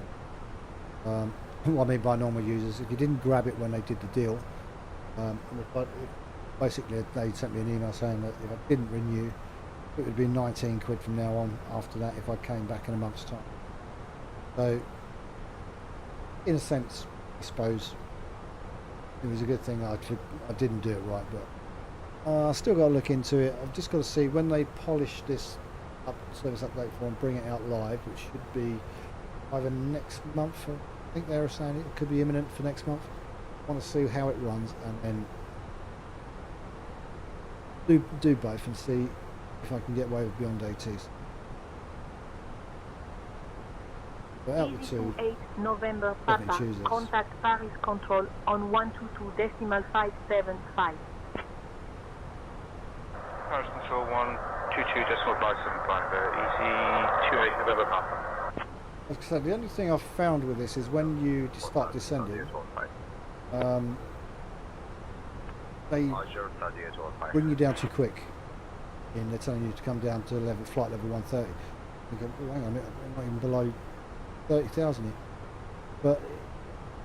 What I mean by normal users, if you didn't grab it when they did the deal, basically they sent me an email saying that if I didn't renew, it would be 19 quid from now on after that if I came back in a month's time. So, in a sense, I suppose it was a good thing I didn't do it right, but I still got to look into it. I've just got to see when they polish this service update form, bring it out live, which should be either next month. I think they were saying it could be imminent for next month. I want to see how it runs and then do both and see if I can get away with Beyond ATC. But out with 2. 8 November Definitely Papa. choose us. Contact Paris Control on 122.575. Paris Control 122.575, easy 28 November Papa. Like I said, the only thing I've found with this is when you start descending, they bring you down too quick. And they're telling you to come down to flight level 130. You go, oh, hang on a minute, I'm not even below 30,000 yet. But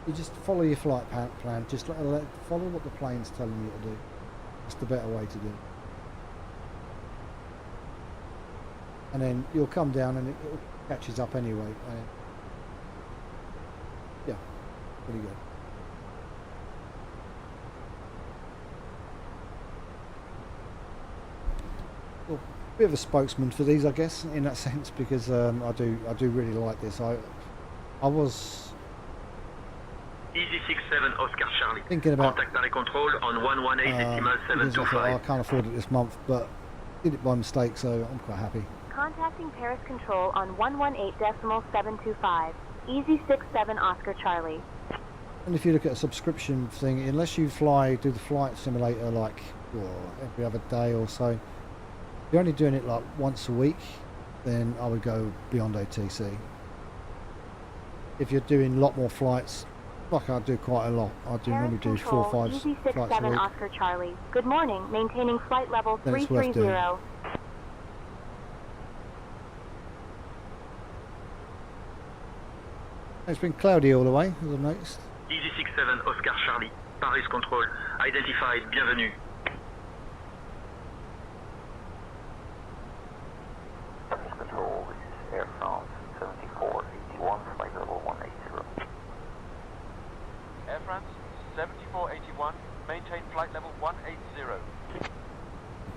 you just follow your flight plan, just follow what the plane's telling you to do. That's the better way to do it. And then you'll come down and it catches up anyway. Yeah, pretty good. Well, bit of a spokesman for these, I guess, in that sense, because I do really like this. I was Easy 67 Oscar Charlie. thinking about Contact Paris Control on 118.725. I can't afford it this month, but did it by mistake, so I'm quite happy. Contacting Paris Control on 118.725. Easy 67 Oscar Charlie. And if you look at a subscription thing, unless you do the flight simulator like every other day or so, if you're only doing it like once a week, then I would go beyond OTC. If you're doing a lot more flights, like I do quite a lot, I do normally do 4 or 5 Easy flights a 67 week. Oscar Charlie. Good morning. Maintaining flight level Then it's worth 330. It's been cloudy all the way, as I've noticed. Easy 67 Oscar Charlie. Paris Control. Identified. Bienvenue. Paris Control, this is Air France 7481, flight level 180. Air France 7481, maintain flight level 180.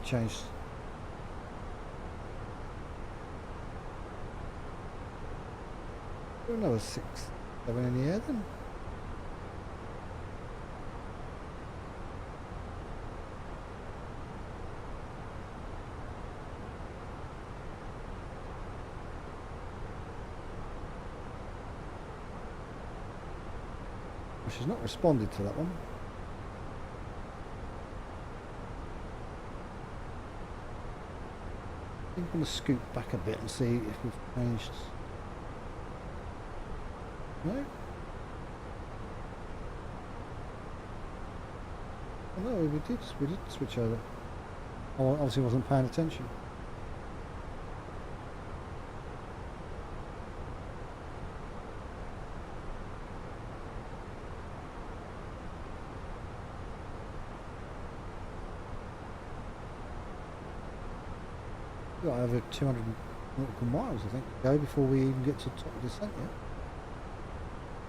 Changed. Another 6, 7 in the air then. Well, she's not responded to that one. I think I'm going to scoot back a bit and see if we've changed. No? Oh, no, we did switch over. Oh, obviously wasn't paying attention. Got over 200 nautical miles, I think, to go before we even get to the top of the descent yet.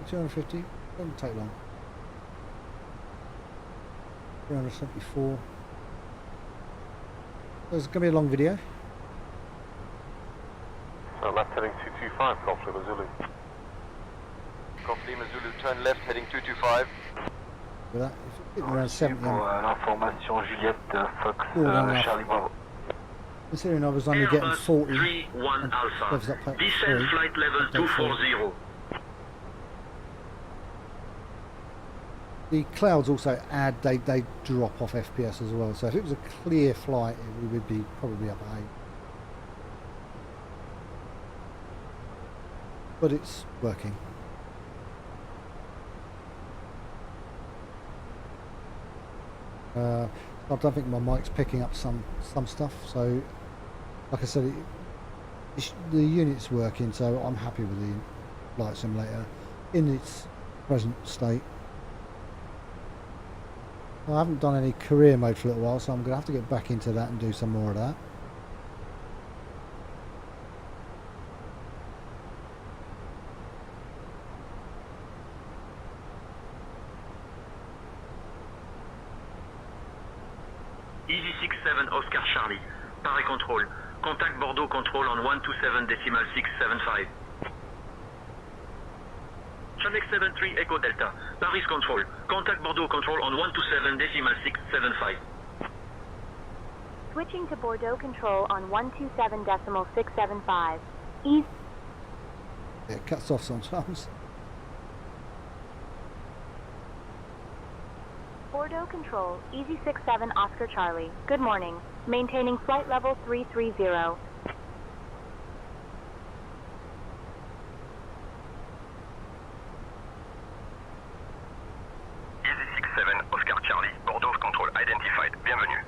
250, doesn't take long. 374. There's going to be a long video. So left heading 225, Golf Lima Zulu. Golf Lima Zulu, turn left heading 225. With that, if it's getting around 70. L'information Juliette, Fox, Charlie Bravo. Considering I was only getting 40. 31 Alpha. Descend flight level 240. The clouds also add, they drop off FPS as well, so if it was a clear flight we would be probably up at 8. But it's working. I don't think my mic's picking up some stuff, so like I said, the unit's working, so I'm happy with the flight simulator in its present state. I haven't done any career mode for a little while, so I'm going to have to get back into that and do some more of that. Easy 67 Oscar Charlie. Paris Control. Contact Bordeaux Control on 127.675. Traffic 73 Echo Delta. Paris Control. Contact Bordeaux Control on 127.675. Switching to Bordeaux Control on 127.675. East. Yeah, it cuts off sometimes. Bordeaux Control, Easy 67 Oscar Charlie. Good morning. Maintaining flight level 330. Easy 67 Oscar Charlie. Bordeaux Control identified. Bienvenue.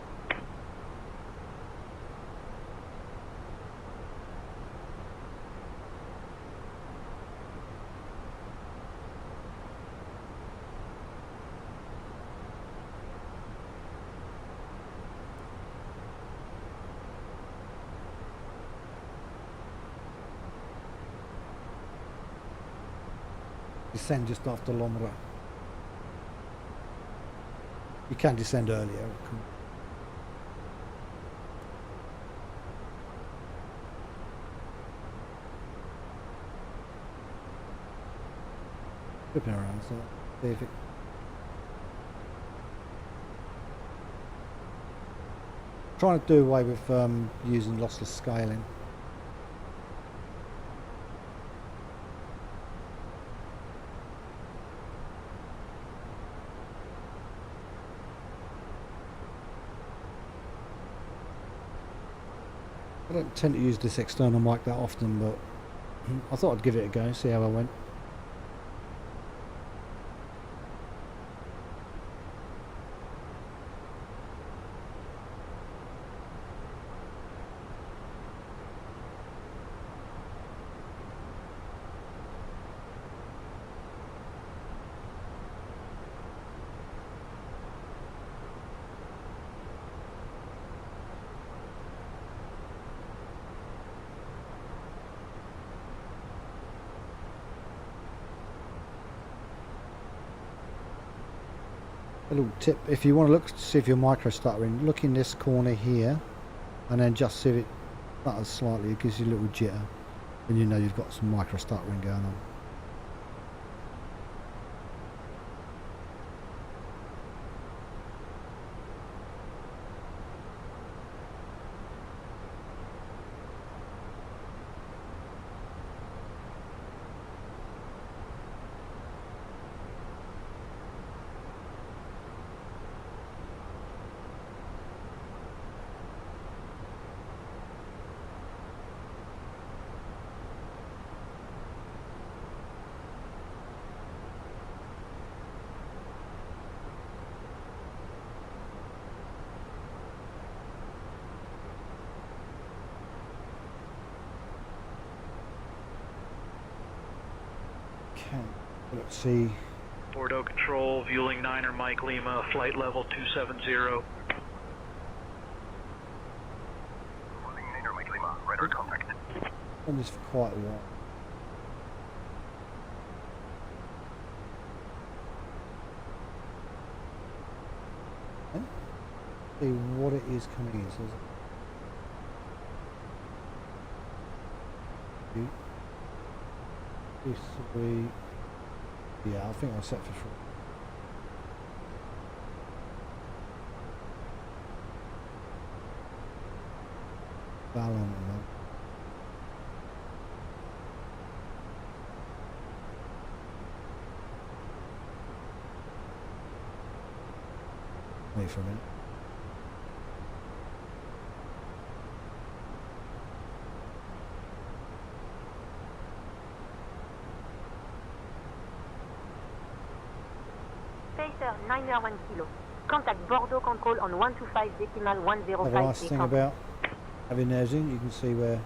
Descend just after Lomra. You can descend earlier. Flipping around, so see if it. Trying to do away with using lossless scaling. I don't tend to use this external mic that often, but I thought I'd give it a go, see how I went. A little tip, if you want to look to see if your micro stuttering, look in this corner here and then just see if it stutters slightly. It gives you a little jitter and you know you've got some micro stuttering going on. Let's see. Bordeaux Control, Vueling 9er Mike Lima, flight level 270. Vueling 9er Mike Lima, radar contact. On this for quite a while. Okay. See what it is coming in. So three. Yeah, I think I'll set for 3. Ballon. Wait for a minute. Pacer 9er 1 kilo. Contact Bordeaux Control on 125.105. The last thing about having theirs in, you can see where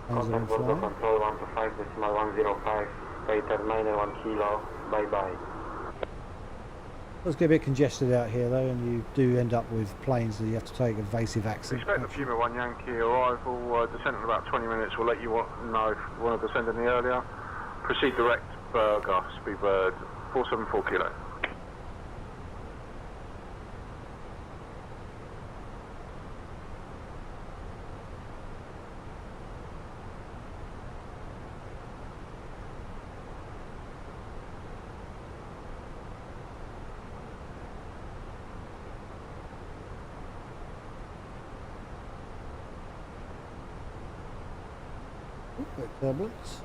things are Bordeaux flying. Control 125.105. Pacer 9er 1 kilo. Bye bye. It does get a bit congested out here though, and you do end up with planes that you have to take evasive accent. Expect the Puma 1 Yankee arrival, descent in about 20 minutes. We'll let you know if you want to descend any earlier. Proceed direct, Burger, Speedbird 474 kilo. Quick turbulence.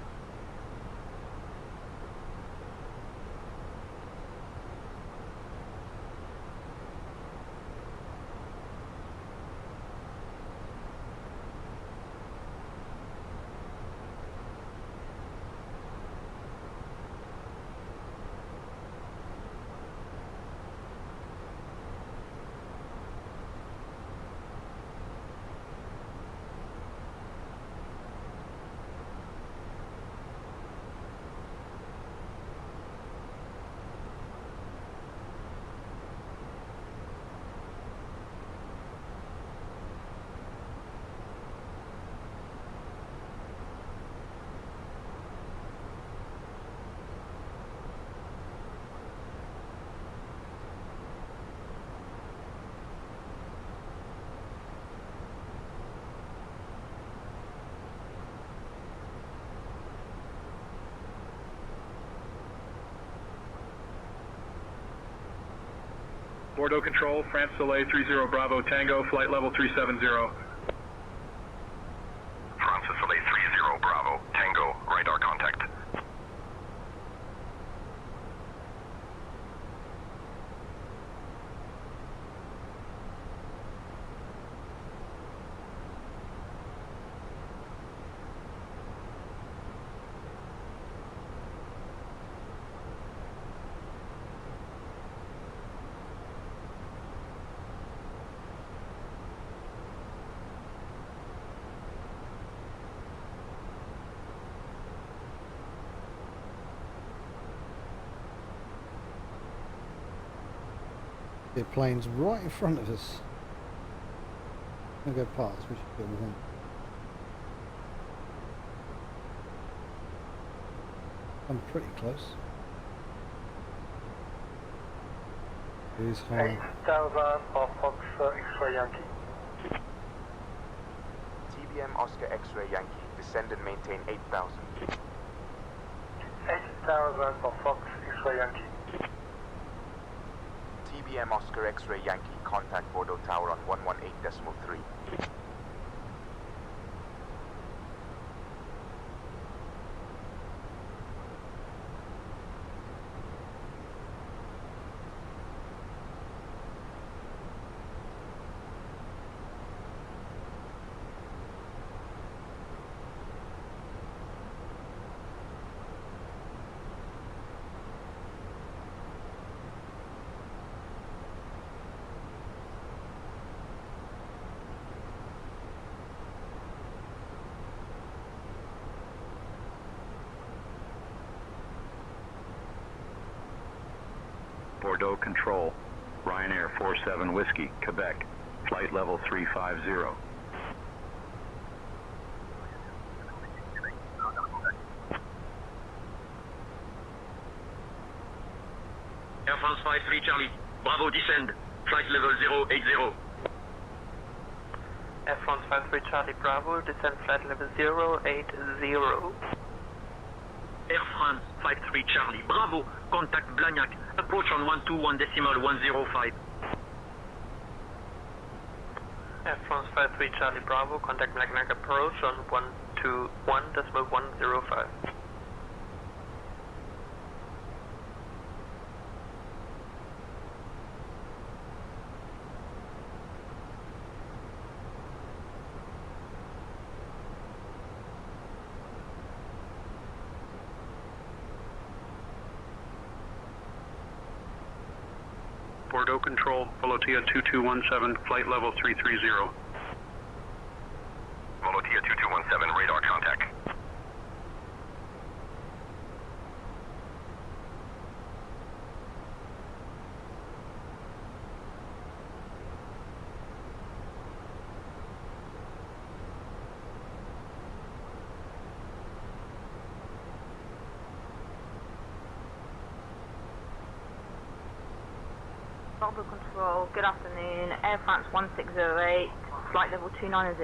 Bordeaux Control, France Soleil 30 Bravo Tango, flight level 370. France Soleil 30 Bravo Tango, radar contact. The plane's right in front of us. I'm going to go past, we should go with them. I'm pretty close. It is high. 8000 of Fox X-ray Yankee. TBM Oscar X-ray Yankee, descend and maintain 8000. 8000 of Fox X-ray Yankee. TBM Oscar X-ray Yankee, contact Bordeaux Tower on 118.3. Bordeaux Control, Ryanair 47 Whiskey, Quebec, flight level 350. Air France 53 Charlie, Bravo descend, flight level 080. Air France 53 Charlie Bravo, descend flight level 080. Air France 53 Charlie, Bravo, contact Blagnac, approach on 121.105. Air France 53 Charlie Bravo, contact Blagnac approach on 121.105. Bordeaux Control, Volotia 2217, flight level 330. Volotia 2217, radar contact. Bordeaux Control, good afternoon. Air France 1608, flight level 290.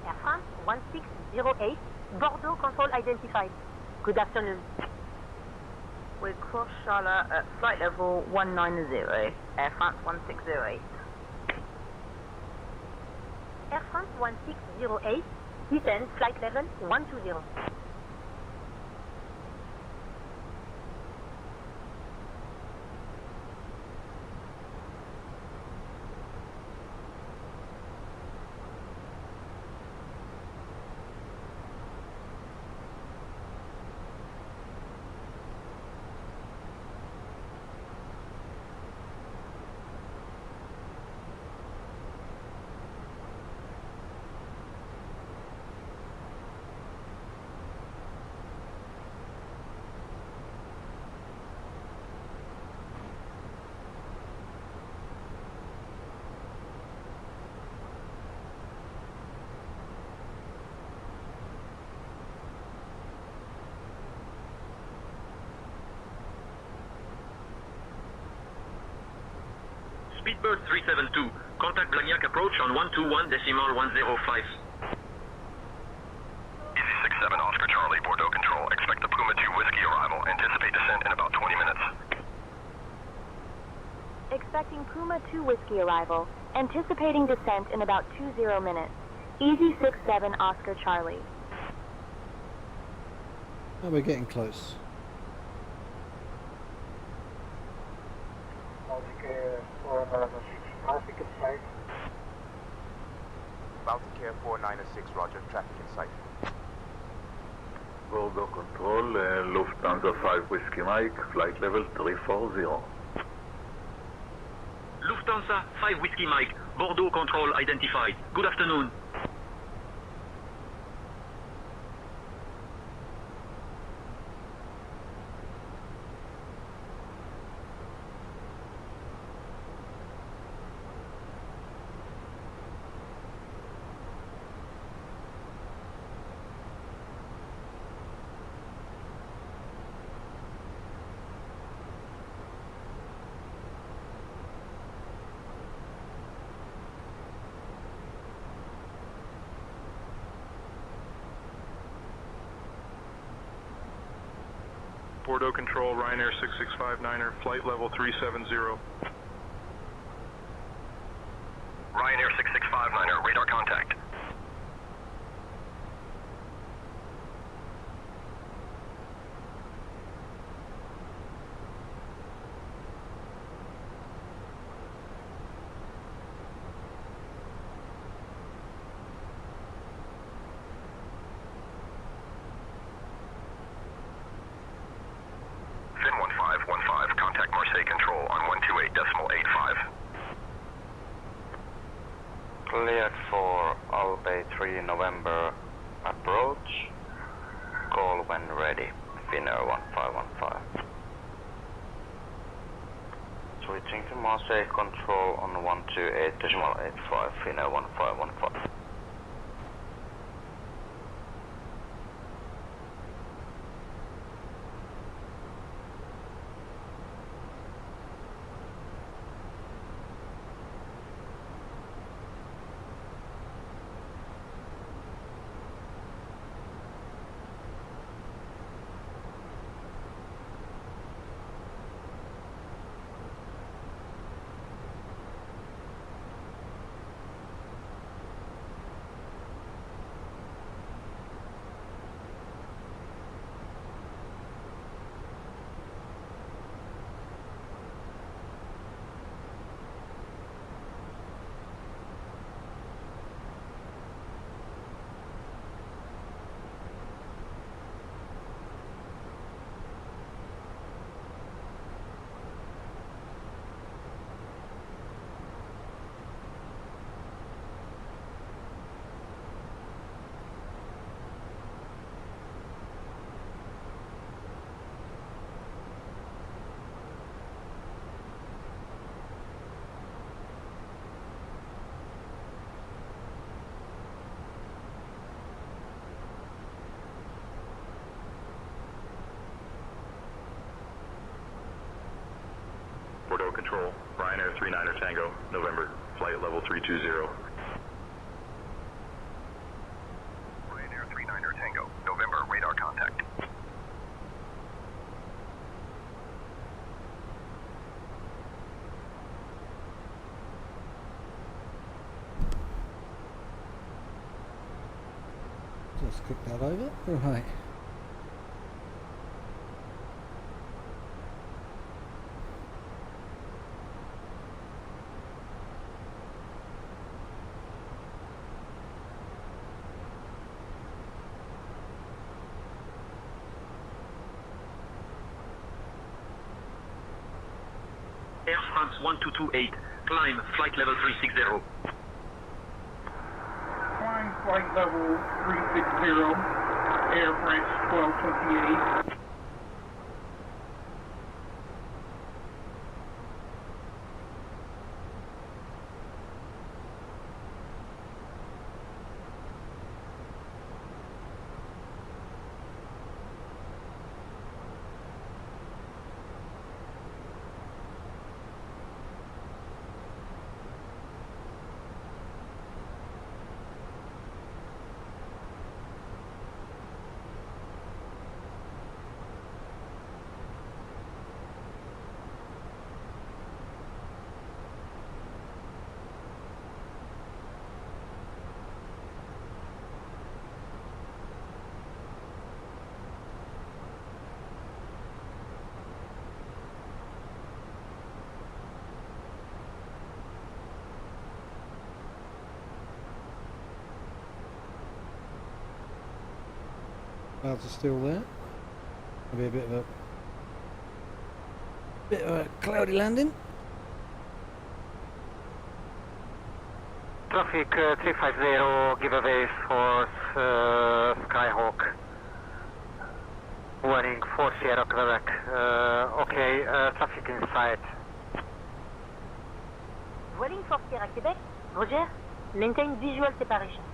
Air France 1608, Bordeaux Control identified. Good afternoon. We cross Charlotte at flight level 190. Air France 1608. Air France 1608, descend flight level 120. Speedbird 372, contact Blagnac approach on 121.105. Easy 67 Oscar Charlie, Bordeaux Control. Expect the Puma 2 Whiskey arrival. Anticipate descent in about 20 minutes. expecting Puma 2 Whiskey arrival. Anticipating descent in about 20 minutes. Easy 67 Oscar Charlie. Oh, we're getting close. Baltic Air 496, traffic in sight. Baltic Air 496, roger, traffic in sight. Bordeaux Control, Lufthansa 5 Whiskey Mike, flight level 340. Lufthansa 5 Whiskey Mike, Bordeaux Control identified. Good afternoon. Bordeaux Control, Ryanair 6659er, flight level 370. Ryanair 6659er, radar contact. Fin 1515, contact Marseille Control on 128.85. Cleared for Albay 3 November approach. Call when ready. Finnair 1515. Switching to Marseille Control on 128.85. Finnair 1515. Bordeaux Control, Ryanair 39er Tango, November, flight level 320. Ryanair 39er Tango, November, radar contact. Just click that over. Right. Air France 1228, climb flight level 360. Climb flight level 360, Air France 1228. Clouds are still there. Maybe a bit of a cloudy landing. Traffic 350, giveaway for Skyhawk. Warning 4 Sierra Quebec. Okay, traffic in sight. Dwelling for Sierra Quebec. Roger. Maintain visual separation.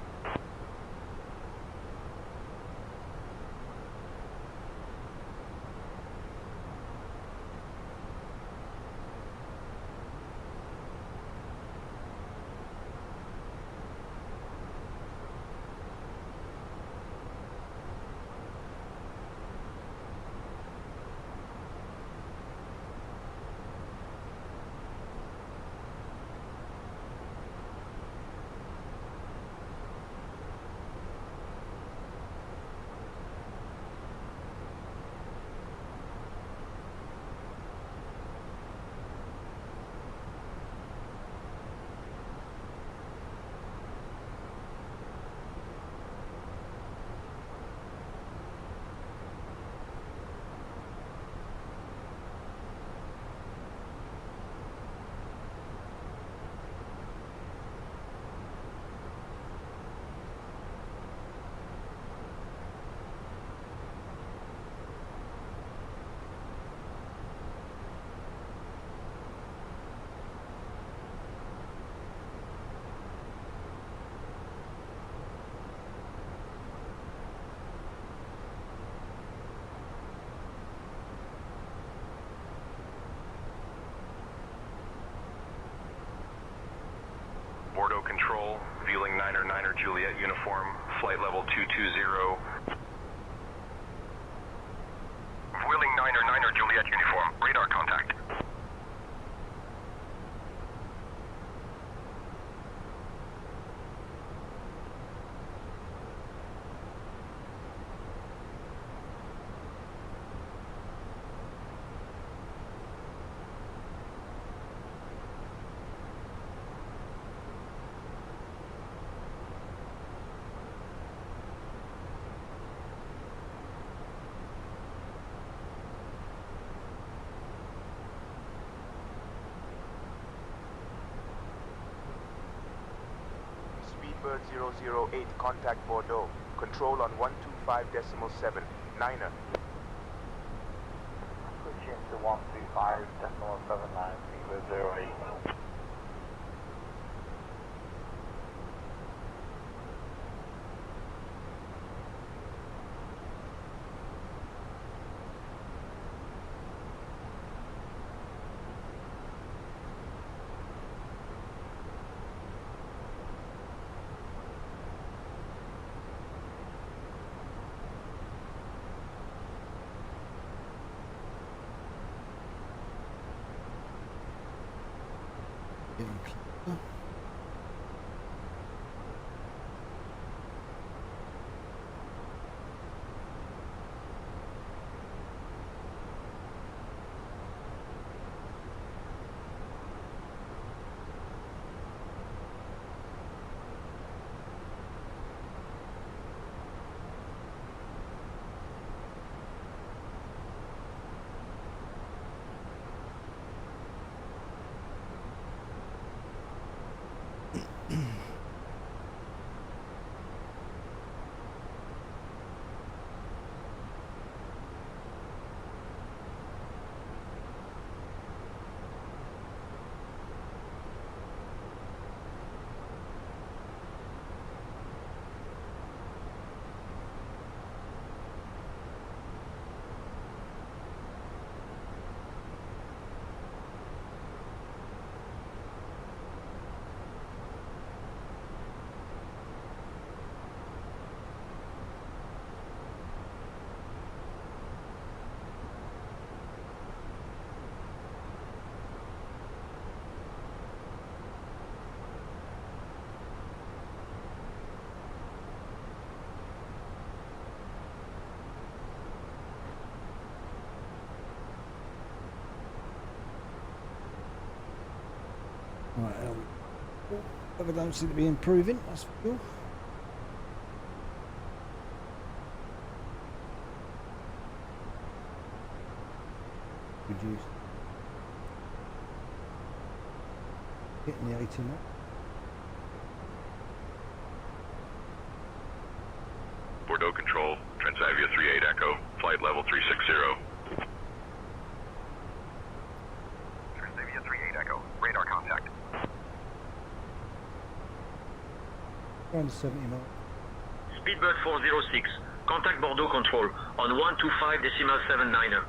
Bordeaux Control, Vealing 9er Juliet uniform, flight level 220. Wheeling 9er Juliet uniform, radar contact. Speedbird 008, contact Bordeaux. Control on 125.7, 9er. Switch into 125.79, Speedbird 08. Right, weather don't seem to be improving, that's for sure. reduced. Hitting the 80 knot. Bordeaux Control, Transavia 38 Echo, flight level 360. Transavia 38 Echo, radar contact. Around 70 knots. Speedbird 406, contact Bordeaux Control on 125.79er.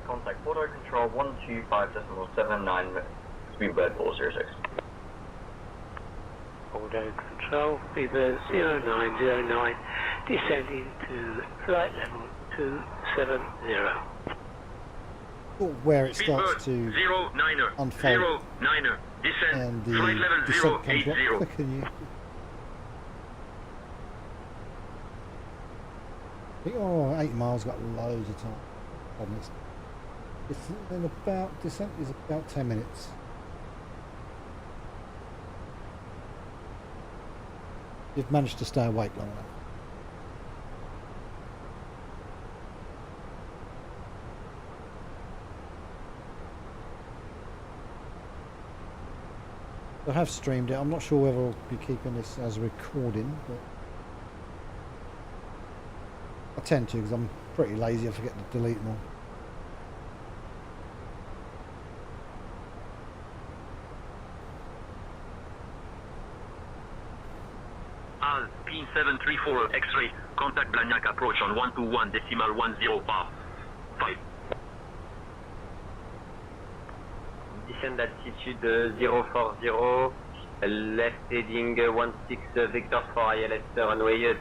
Contact Bordeaux Control 125.79, Speedbird 406. Bordeaux Control, Speedbird 0909, descending to flight level 270. Where it starts to 09er, unfold 09er, descend, and the flight level descent comes 080. up quicker than you. Oh, 8 miles, got loads of time. It's in about, descent is about 10 minutes. You've managed to stay awake long enough. I have streamed it. I'm not sure whether I'll be keeping this as a recording, but I tend to because I'm pretty lazy. I forget to delete them all. Al, pin 734 X-ray, contact Blagnac approach on 121.10 bar 5. Descend altitude 040, left heading 16 Victor for ILS runway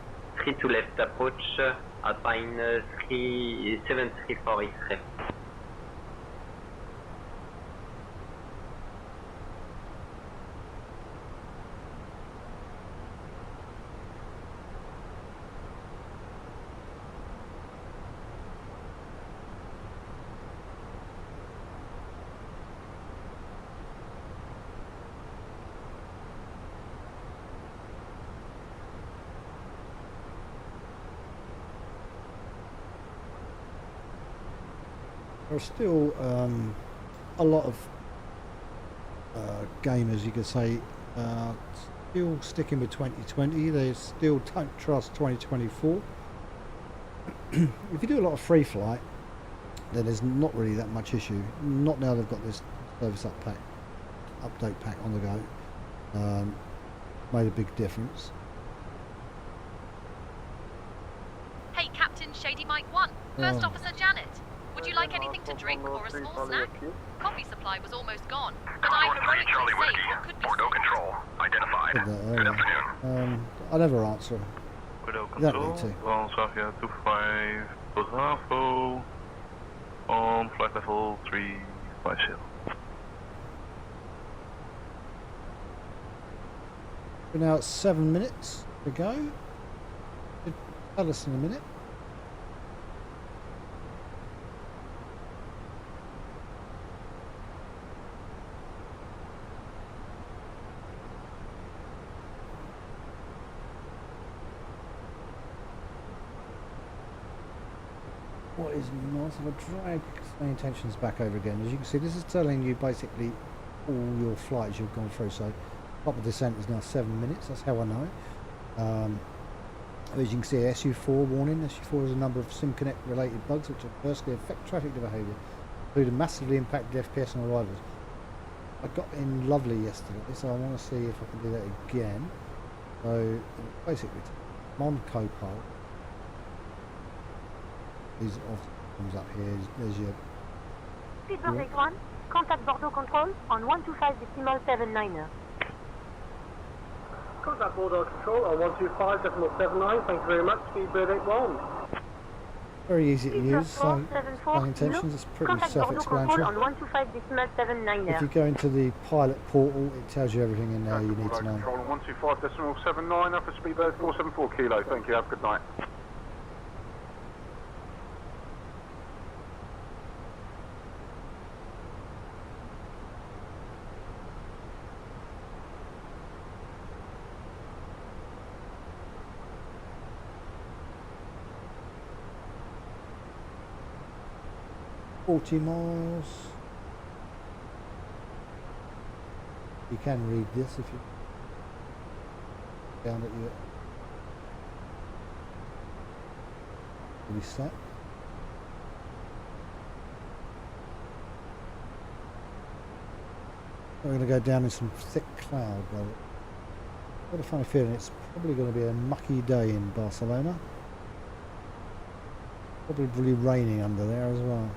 3 to left approach, Alpine 3734 X-ray. There are still a lot of gamers, you could say, still sticking with 2020. They still don't trust 2024. If you do a lot of free flight, then there's not really that much issue. Not now they've got this service update pack on the go. Made a big difference. Hey, Captain Shady Mike 1, First Officer Janet. Would you like anything to drink or a small snack? Coffee supply was almost gone, but I heroically saved what could be Bordeaux Control, identified. Good afternoon. I never answer. Bordeaux You don't need Control, to. Transavia 25 Bravo, on flight level 350. We're now at 7 minutes to go. Tell us in a minute. What is nice, if I drag my intentions back over again, as you can see, this is telling you basically all your flights you've gone through. So top of descent is now 7 minutes, that's how I know it. As you can see, su4 warning. su4 has a number of SimConnect related bugs which adversely affect traffic behaviour, including massively impact the FPS on arrivals. I got in lovely yesterday, so I want to see if I can do that again. So basically, I'm on Copilot. These comes up here. There's your Speedbird 81, contact Bordeaux Control on 125.79er. Contact Bordeaux Control on 125.79. Thank you very much. Speedbird 81. very easy to use. So my intentions is pretty self-explanatory. On 125.79er. If you go into the pilot portal, it tells you everything in there you need to know. Control on 125.79 for Speedbird 474 kilo. Thank you. Have a good night. 40 miles. You can read this if you down at your reset. We're going to go down in some thick cloud, though. I've got a funny feeling it's probably going to be a mucky day in Barcelona. Probably raining under there as well.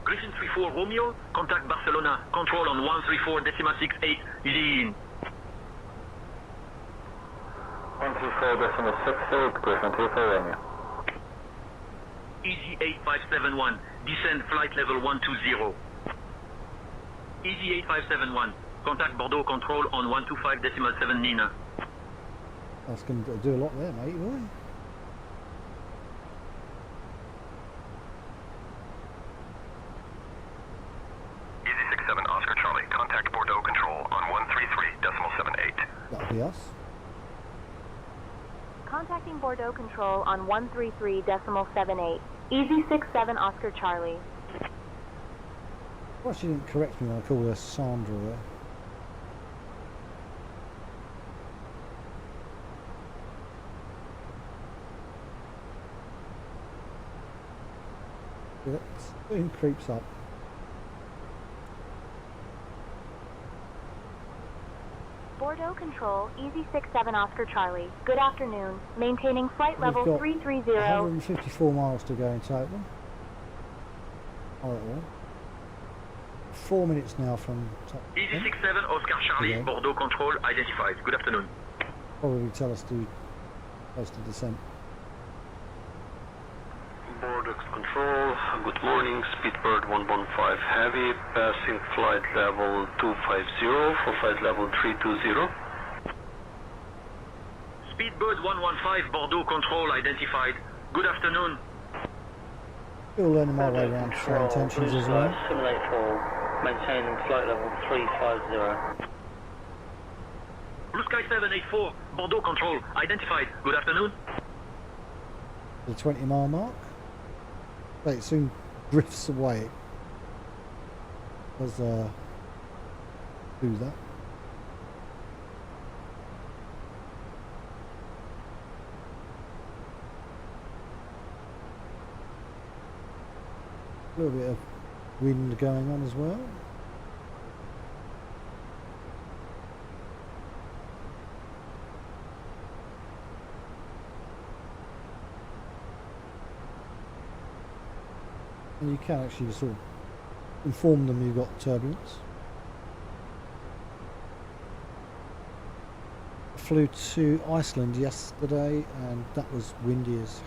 Griffin 34 Romeo, contact Barcelona, control on 134.68, easy in. 134.68, Griffin 34 Romeo. Easy 8571, descend flight level 120. Easy 8571, contact Bordeaux control on 125.7 Nina. That's going to do a lot there, mate, boy. Easy 67 Oscar Charlie, contact Bordeaux control on 133.78. That'll be us. Contacting Bordeaux control on 133.78. Easy 67 Oscar Charlie. Well, she didn't correct me when I called her Sandra there. It soon creeps up. Bordeaux control, easy 67 Oscar Charlie. Good afternoon. Maintaining flight level 330. 154 miles to go in total. All right, well. 4 minutes now from top. Easy 67 Oscar Charlie, Bordeaux control identified. Good afternoon. Probably tell us to close to descent. Bordeaux control, good morning, Speedbird 115 Heavy, passing flight level 250 for flight level 320. Speedbird 115 Bordeaux control identified. Good afternoon. Still learning my way around flight intentions as well. Simulate for maintaining flight level 350. Blue Sky 784 Bordeaux control identified. Good afternoon. The 20-mile mark. It soon drifts away. It does do that. A little bit of wind going on as well. And you can actually sort of inform them you've got turbulence. I flew to Iceland yesterday and that was windy as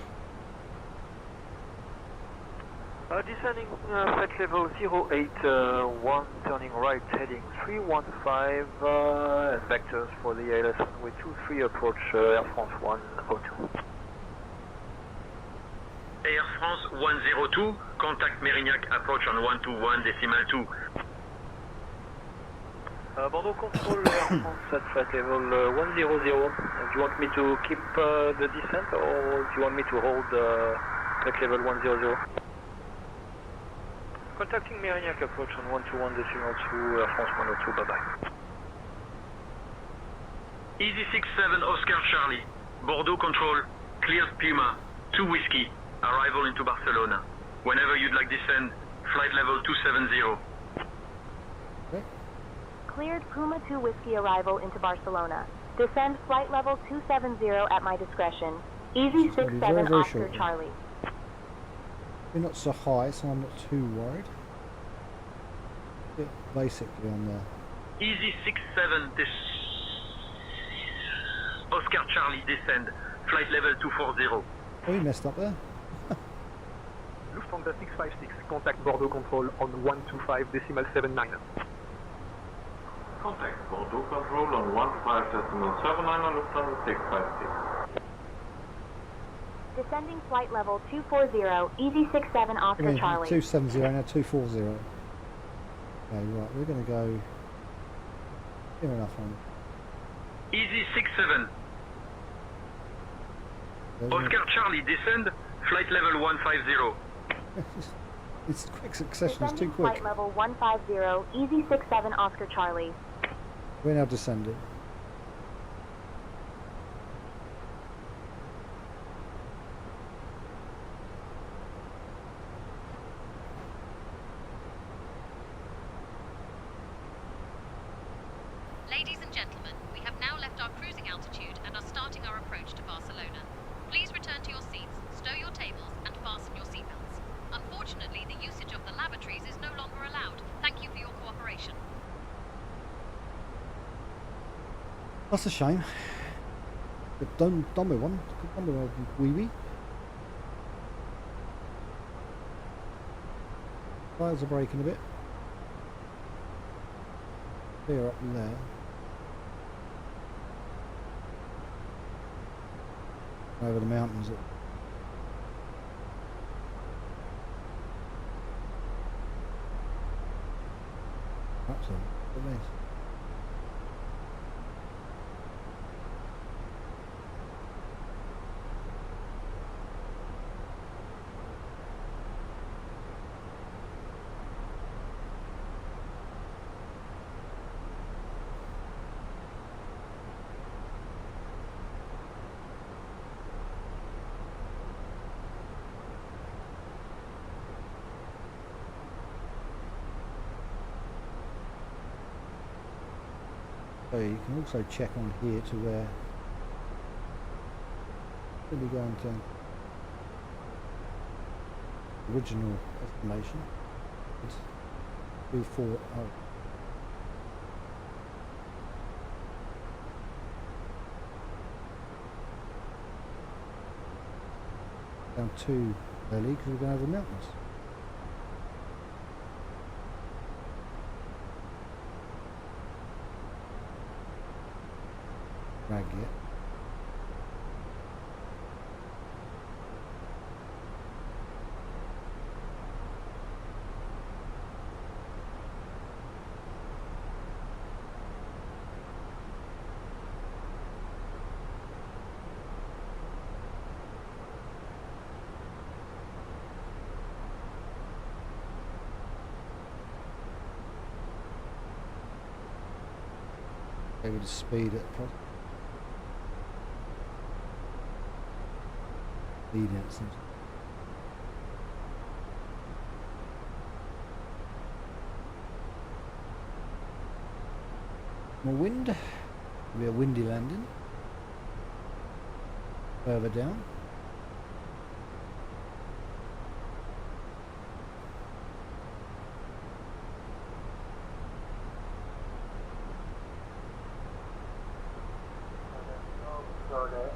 descending flight level 081, turning right, heading 315, and vectors for the ALS runway 23, approach Air France 102. Air France 102, contact Mérignac, approach on 121.2. Bordeaux control, Air France at flight level 100. Do you want me to keep the descent or do you want me to hold flight level 100? Contacting Mérignac, approach on 121.2, Air France 102, bye-bye. Easy 67 Oscar Charlie, Bordeaux control, cleared Puma, 2 Whiskey, arrival into Barcelona. Whenever you'd like descend, flight level 270. Cleared Puma 2 Whiskey arrival into Barcelona. Descend flight level 270 at my discretion. Easy 67 Oscar short. Charlie. You're not so high, so I'm not too worried. Bit basically on there. Easy 67 Oscar Charlie descend, flight level 240. Oh, you messed up there. Lufthansa 656, contact Bordeaux control on 125.79. Contact Bordeaux control on 15.79 on Lufthansa 656. Descending flight level 240, easy 67 Oscar Charlie. 270 now 240. Okay, right, we're going to go near enough on Easy 67 Oscar Charlie descend, flight level 150. It's quick succession, it's too Descending quick. flight level 150, easy 67 Oscar Charlie. We're now descending. Ladies and gentlemen, we have now left our cruising altitude and are starting our approach to Barcelona. Please return to your seats, stow your tables, and fasten your seatbelts. Unfortunately, the usage of the lavatories is no longer allowed. Thank you for your cooperation. That's a shame. But done with one. Done with a wee-wee. Tyres are braking a bit. Clear up there. Over the mountains. Absolutely. Look at this. So you can also check on here to where we'll be going to original estimation. It's 340. Down too early because we're going over the mountains. Drag it. Able to speed it. Leading it seems. More wind. It'll be a windy landing. Further down.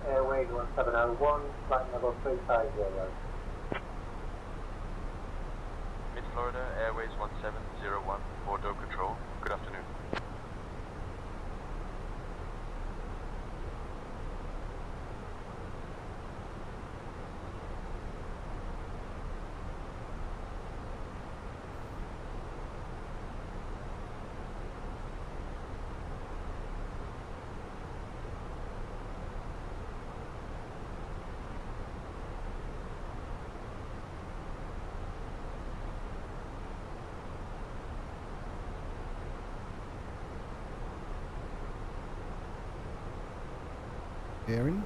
Airways 1701, flight level 350. Mid Florida, Airways 1701, Bordeaux Control. Good afternoon. Bearing.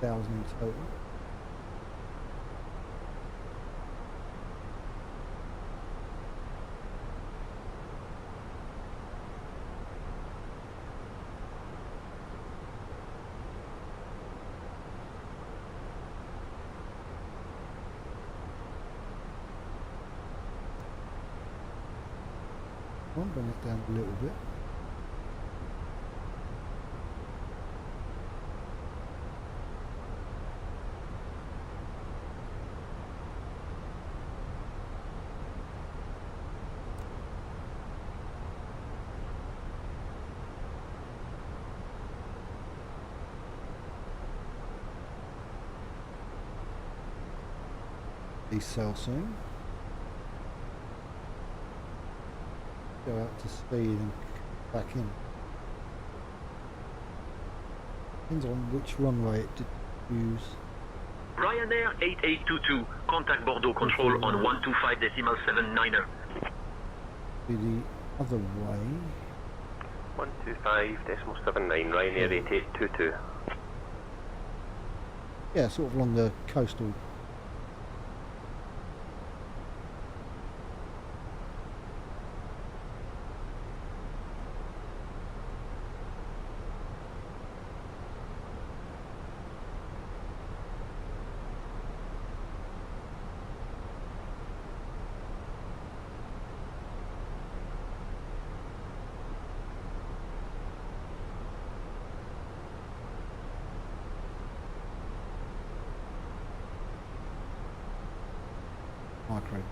Thousand in total. I'll bring it down a little bit. decel soon. Go out to speed and back in. Depends on which runway it did use. Ryanair 8822, contact Bordeaux control on 125.79er. Be the other way. 125.79, Ryanair 8822. Yeah, sort of along the coastal. Micro.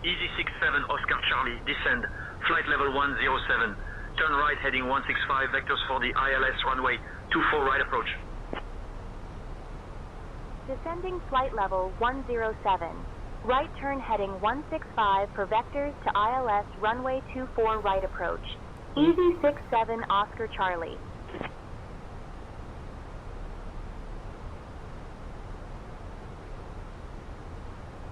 Easy 67 Oscar Charlie, descend, flight level 107, turn right heading 165, vectors for the ILS runway 24 right approach. Descending flight level 107. Right turn heading 165 for vectors to ILS runway 24 right approach. Easy 67 Oscar Charlie.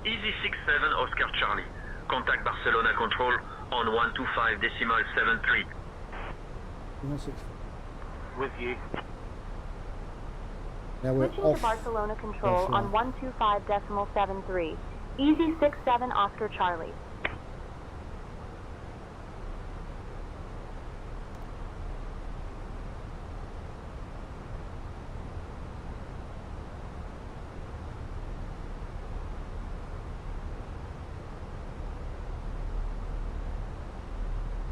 Easy 67 Oscar Charlie, contact Barcelona control on 125.73. With you. Now we're Switching off. to Barcelona control on 125.73. Easy 67 Oscar Charlie.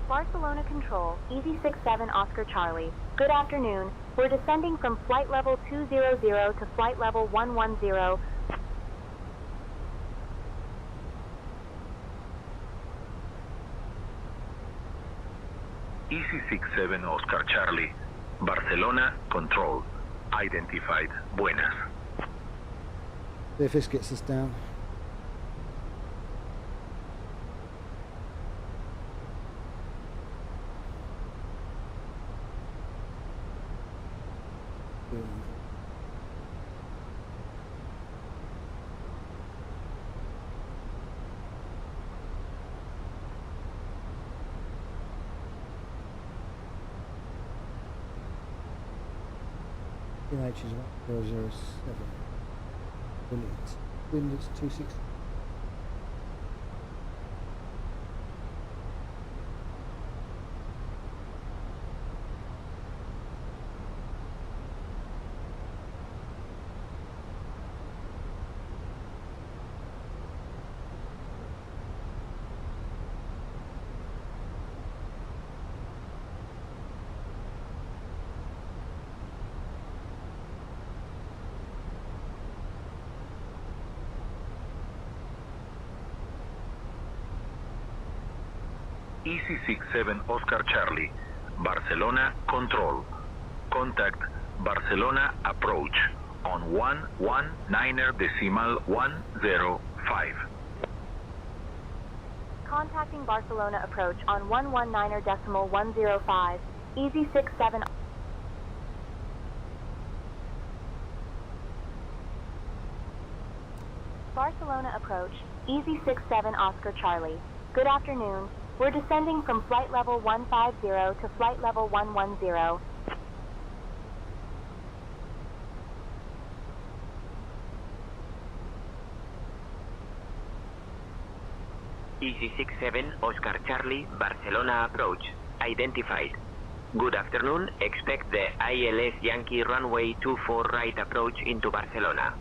Barcelona Control, Easy 67 Oscar Charlie. Good afternoon. We're descending from flight level 200 to flight level 110. Easy 67 Oscar Charlie, Barcelona Control, identified. Buenas. See if this gets us down. PNH is 1007. Brilliant. Wind is 260. Easy 67 Oscar Charlie, Barcelona Control, contact Barcelona approach on 119.105. Contacting Barcelona approach on 119.105. Easy 67. Barcelona approach, Easy 67 Oscar Charlie. Good afternoon. We're descending from flight level 150 to flight level 110. Easy 67 Oscar Charlie, Barcelona approach, identified. Good afternoon, expect the ILS Yankee runway 24 right approach into Barcelona.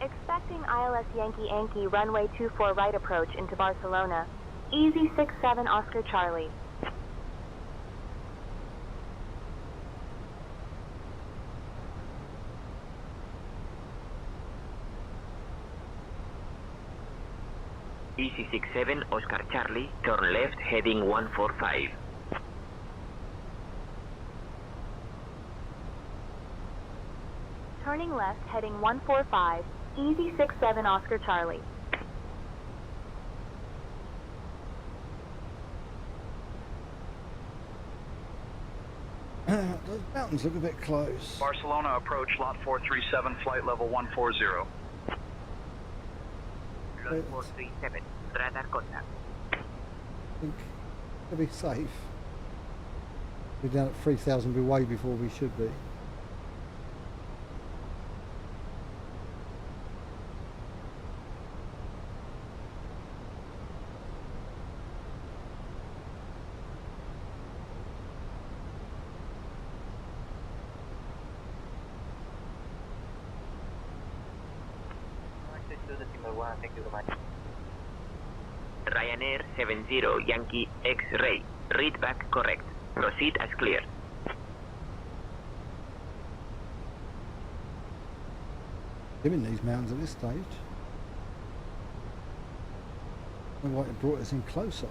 Expecting ILS Yankee runway 24 right approach into Barcelona. Easy 67 Oscar Charlie. Easy 67 Oscar Charlie, turn left heading 145. Turning left heading 145, Easy 67 Oscar Charlie. Those mountains look a bit close. Barcelona approach lot 437, flight level 140. Lot 437, radar contact. I think to be safe. We're down at 3,000, we're way before we should be. Ryanair 70 Yankee X-ray. Read back correct. Proceed as cleared. Given these mountains at this stage. I wonder why it brought us in closer.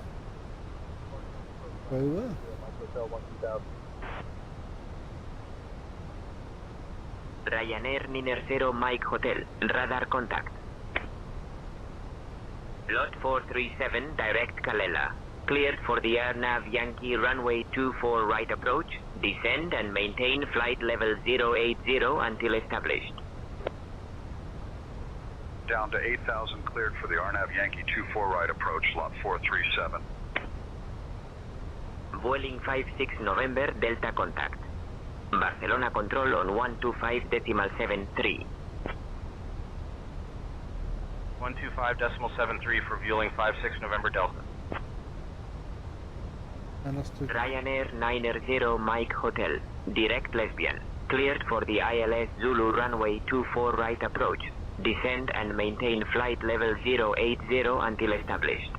Where we were. Ryanair Niner 0 Mike Hotel. Radar contact. Lot 437 direct Kalela. Cleared for the AirNav Yankee runway 24 right approach. Descend and maintain flight level 080 until established. Down to 8,000, cleared for the RNAV Yankee 24 right approach, lot 437. Vueling 56 November Delta contact. Barcelona control on 125.73. 125.73 for Vueling 56 November Delta. Ryanair 90 Mike Hotel. Direct lesbian. Cleared for the ILS Zulu runway 24 right approach. Descend and maintain flight level 080 until established.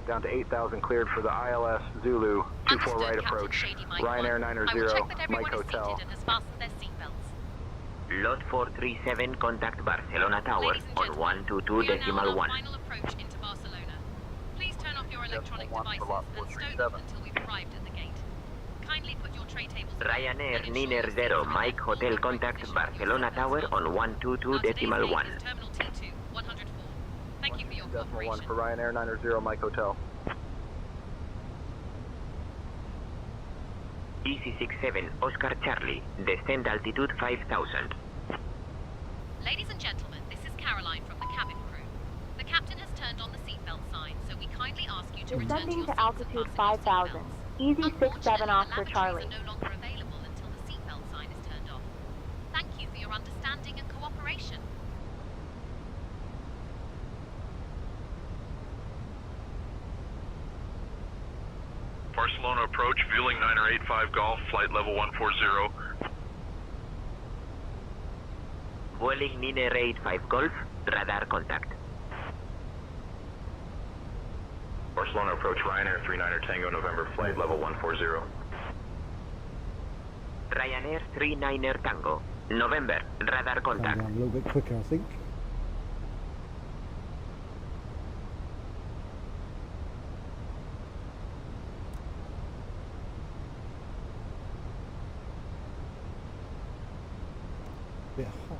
Down to 8,000, cleared for the ILS Zulu 24 right approach. Ryanair 90 Mike Hotel. Lot 437 contact Barcelona Tower on 122.1. Final approach into Barcelona. Please turn off your electronic devices and stow them until we've arrived at the gate. Kindly put your tray tables. Ryanair Niner 0 Mike Hotel contact Barcelona Tower on 122.1. Terminal T2, 104. Thank you for your cooperation. 1 for Ryanair 90 Mike Hotel. Easy 67 Oscar Charlie. Descend altitude 5,000. Ladies and gentlemen, this is Caroline from the cabin crew. The captain has turned on the seatbelt sign, so we kindly ask you to return to Descending your to seats altitude and fasten your 5,000, seatbelts. Easy 67 Oscar Charlie. Are no longer available until the seatbelt sign is turned off. Thank you for your understanding and cooperation. Barcelona approach, Vueling 985 Golf, flight level 140. Vueling Niner 85 Golf. Radar contact. Barcelona approach, Ryanair 39 Tango November, flight level 140. Ryanair 39 Tango. November. Radar contact. Down a little bit quicker, I think. Bit hot.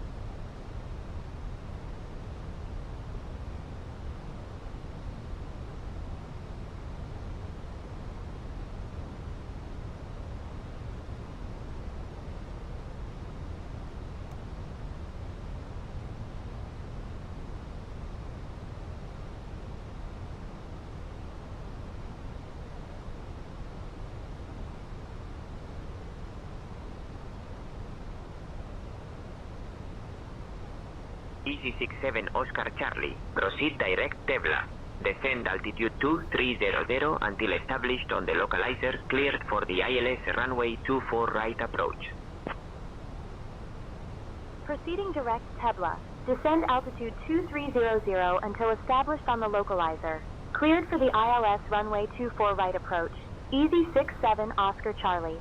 Easy 67 Oscar Charlie. Proceed direct Tebla. Descend altitude 2300 until established on the localizer cleared for the ILS runway 24 right approach. Proceeding direct Tebla. Descend altitude 2300 until established on the localizer. Cleared for the ILS runway 24 right approach. Easy 67 Oscar Charlie.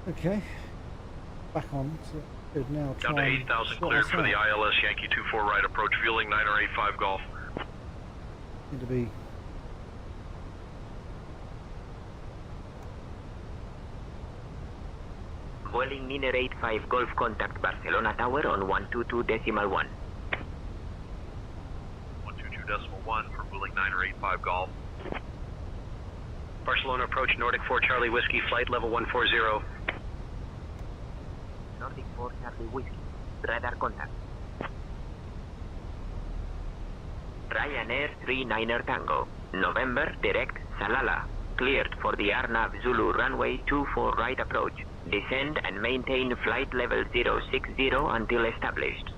Okay. Back on. So Good, now Down to try and 8,000 swap cleared us for the out. ILS Yankee 24 right approach, fueling 9085 Golf. Need to be. Vueling 985 Golf, contact Barcelona Tower on 122.1. 122.1 for fueling 9085 Golf. Barcelona approach, Nordic 4 Charlie Whiskey, flight level 140. Nordic 4 Charlie Whiskey, radar contact. Ryanair 39er Tango, November direct Salalah, cleared for the Arnav Zulu runway 24 right approach. Descend and maintain flight level 060 until established.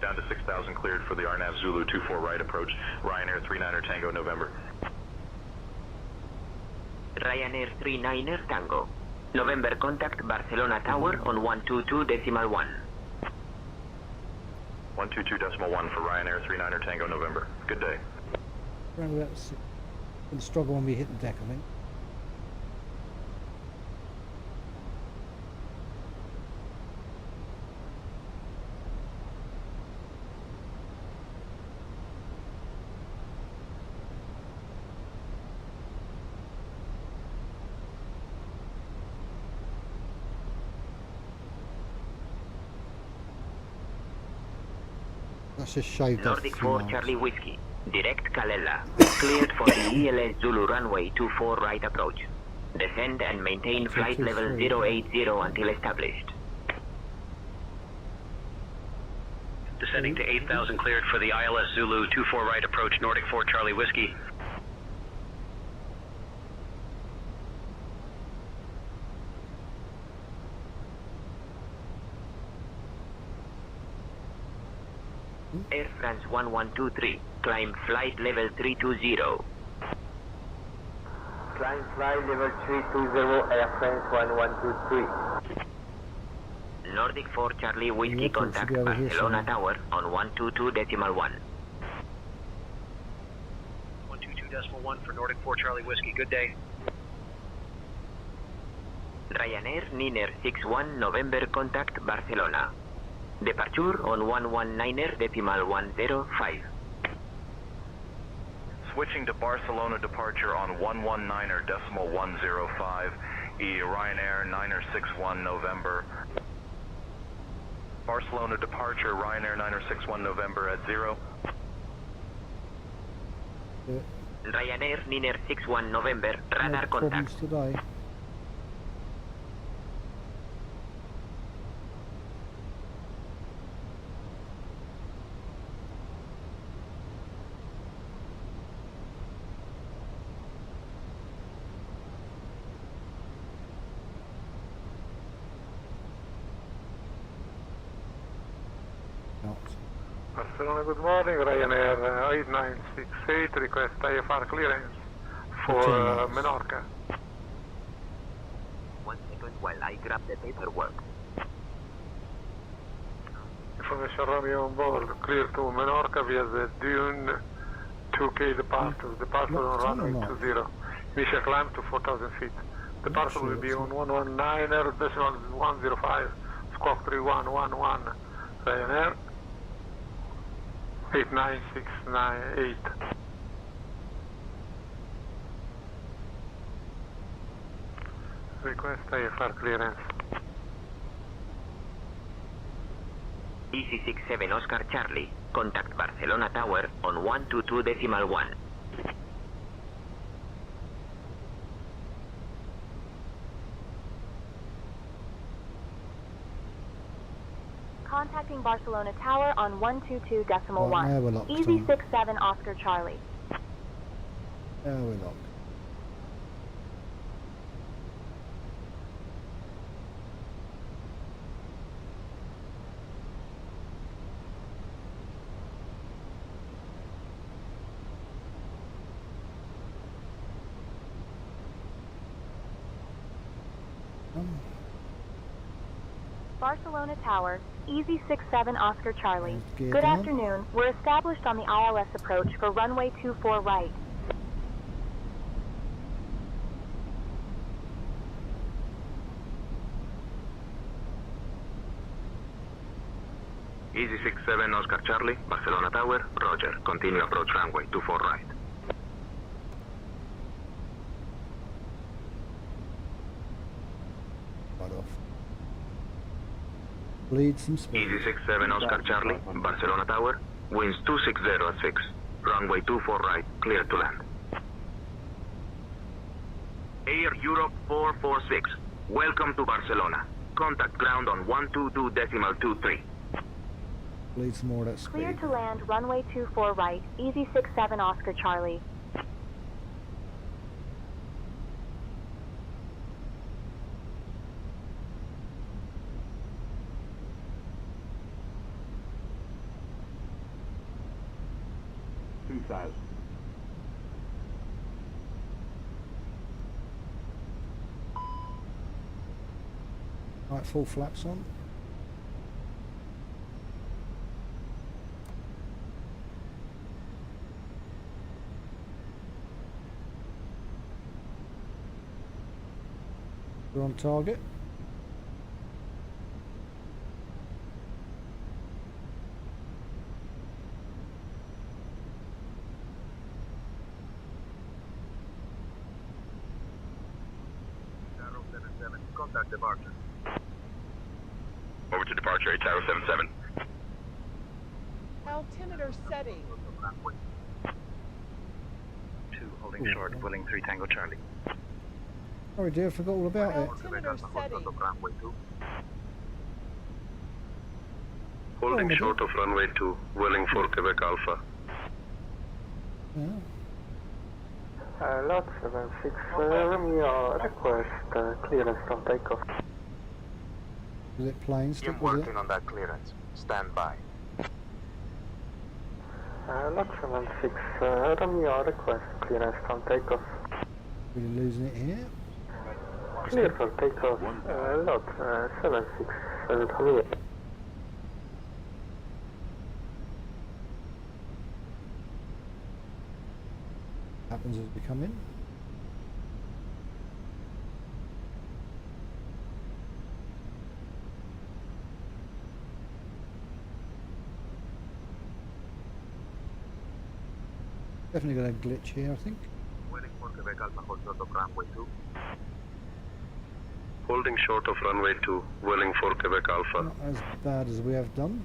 Down to 6,000 cleared for the Arnav Zulu 24 right approach, Ryanair 39er Tango November. Ryanair 39er Tango, November contact Barcelona Tower on 122.1. 122.1 for Ryanair 39er Tango November. Good day. Around about 6. Gonna struggle when we hit the deck, I think. That's just shaved off. Nordic 4 Charlie Whiskey, direct Kalela, cleared for the ELS Zulu runway 24 right approach. Descend and maintain flight level 080 until established. Descending to 8,000 cleared for the ILS Zulu 24 right approach, Nordic 4 Charlie Whiskey. Air France 1123, climb flight level 320. Climb flight level 320, Air France 1123. Nordic 4 Charlie Whiskey, contact Barcelona Tower on 122.1. 122.1 for Nordic 4 Charlie Whiskey, good day. Ryanair Niner 61 November, contact Barcelona. Departure on 119.105. Switching to Barcelona departure on 119.105, Ryanair 961 November. Barcelona departure, Ryanair 961 November at 0. Ryanair Niner 61 November, radar contact. Today. Barcelona, good morning. Ryanair 8968, request IFR clearance for Menorca. 1 second while I grab the paperwork. Information Romeo on board, clear to Menorca via the Dune 2K departure. Departure on runway 20. Initial climb to 4,000 feet. Departure will be on 119.105, squawk 3111. Ryanair 89698. Request IFR clearance. Easy 67 Oscar Charlie, contact Barcelona Tower on 122.1. Contacting Barcelona Tower on 122.1. Easy 67 Oscar Charlie. We're locked. Barcelona Tower, Easy 67 Oscar Charlie. Good down. afternoon. We're established on the ILS approach for runway 24 right. Easy 67 Oscar Charlie, Barcelona Tower, roger. Continue approach runway 24 right. Right off. Bleed some speed. Easy 67 Oscar Charlie, Barcelona Tower, winds 260 at 6. Runway 24 right, clear to land. Air Europe 446, welcome to Barcelona. Contact ground on 122.23. Bleed some more of that speed. Clear to land, runway 24 right, Easy 67 Oscar Charlie. Right, full flaps on. We're on target. Contact departure. Over to departure, Tower 77. Altimeter setting. 2 holding short, Willing 3 Tango Charlie. Sorry dear, I forgot all about it. Altimeter setting. Holding short of runway 2, Willing 4 Quebec Alpha. Yeah. Lot 76, Romeo, request clearance from takeoff. Was it plane? Stick I'm with working on that clearance. Stand by. Lot 76, Romeo, request clearance from takeoff. Really losing it here. Clear for takeoff, lot 76, Romeo. Happens as we come in. Definitely going to glitch here, I think. Waiting for Quebec Alpha, hold short of runway 2. Holding short of runway 2, Willing 4 Quebec Alpha. Not as bad as we have done.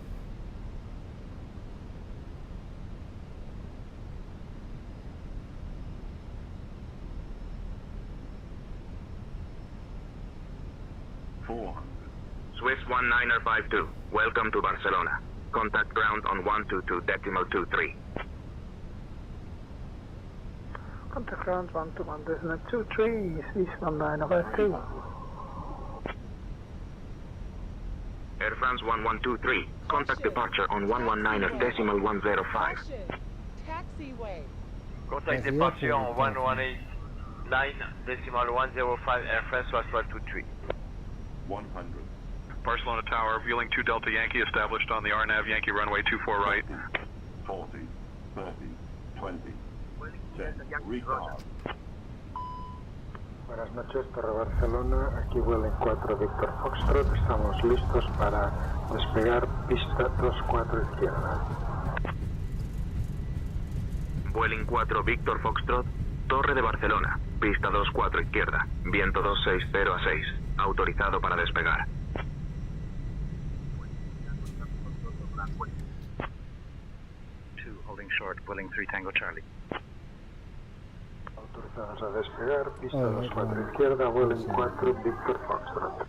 Swiss 1952, welcome to Barcelona. Contact ground on 122.23. Contact ground 121.23, Swiss 1952. Air France 1123, contact departure on 119.105. Taxiway. Contact departure on 119.105 Air France 1223. 100. Barcelona Tower, viewing 2 Delta Yankee established on the RNAV Yankee runway 24 right. 40, 30, 20. Check. Retard. Buenas noches, Torre Barcelona, aquí vuelen 4 Víctor Foxtrot, estamos listos para despegar pista 24 izquierda. Vueling 4 Víctor Foxtrot, Torre de Barcelona, pista 24 izquierda, viento 260 a 6, autorizado para despegar. Holding short, Willing 3 Tango Charlie. Autorizados a despegar, pista 24 izquierda, vuelen 4 Víctor Foxtrot.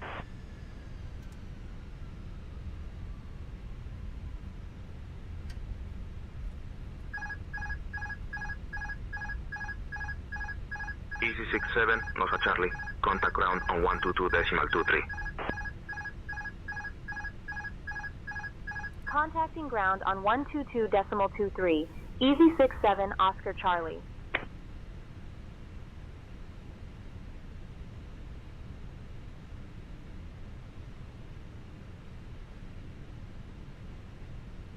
Easy 67, Oscar Charlie, contact ground on 122.23. Contacting ground on 122.23, Easy 67 Oscar Charlie.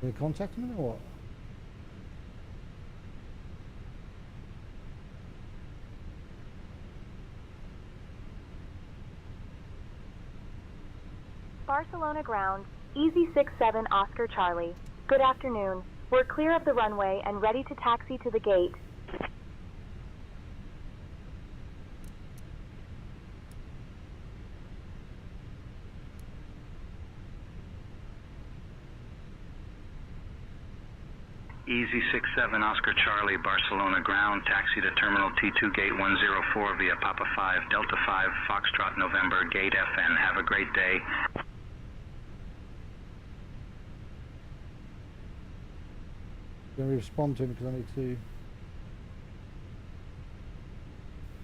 Are we contacting them or what? Barcelona ground, Easy 67 Oscar Charlie. Good afternoon. We're clear of the runway and ready to taxi to the gate. Easy 67 Oscar Charlie, Barcelona ground, taxi to Terminal T2 Gate 104 via Papa 5, Delta 5, Foxtrot November, Gate FN. Have a great day. I'm going to respond to him because I need to...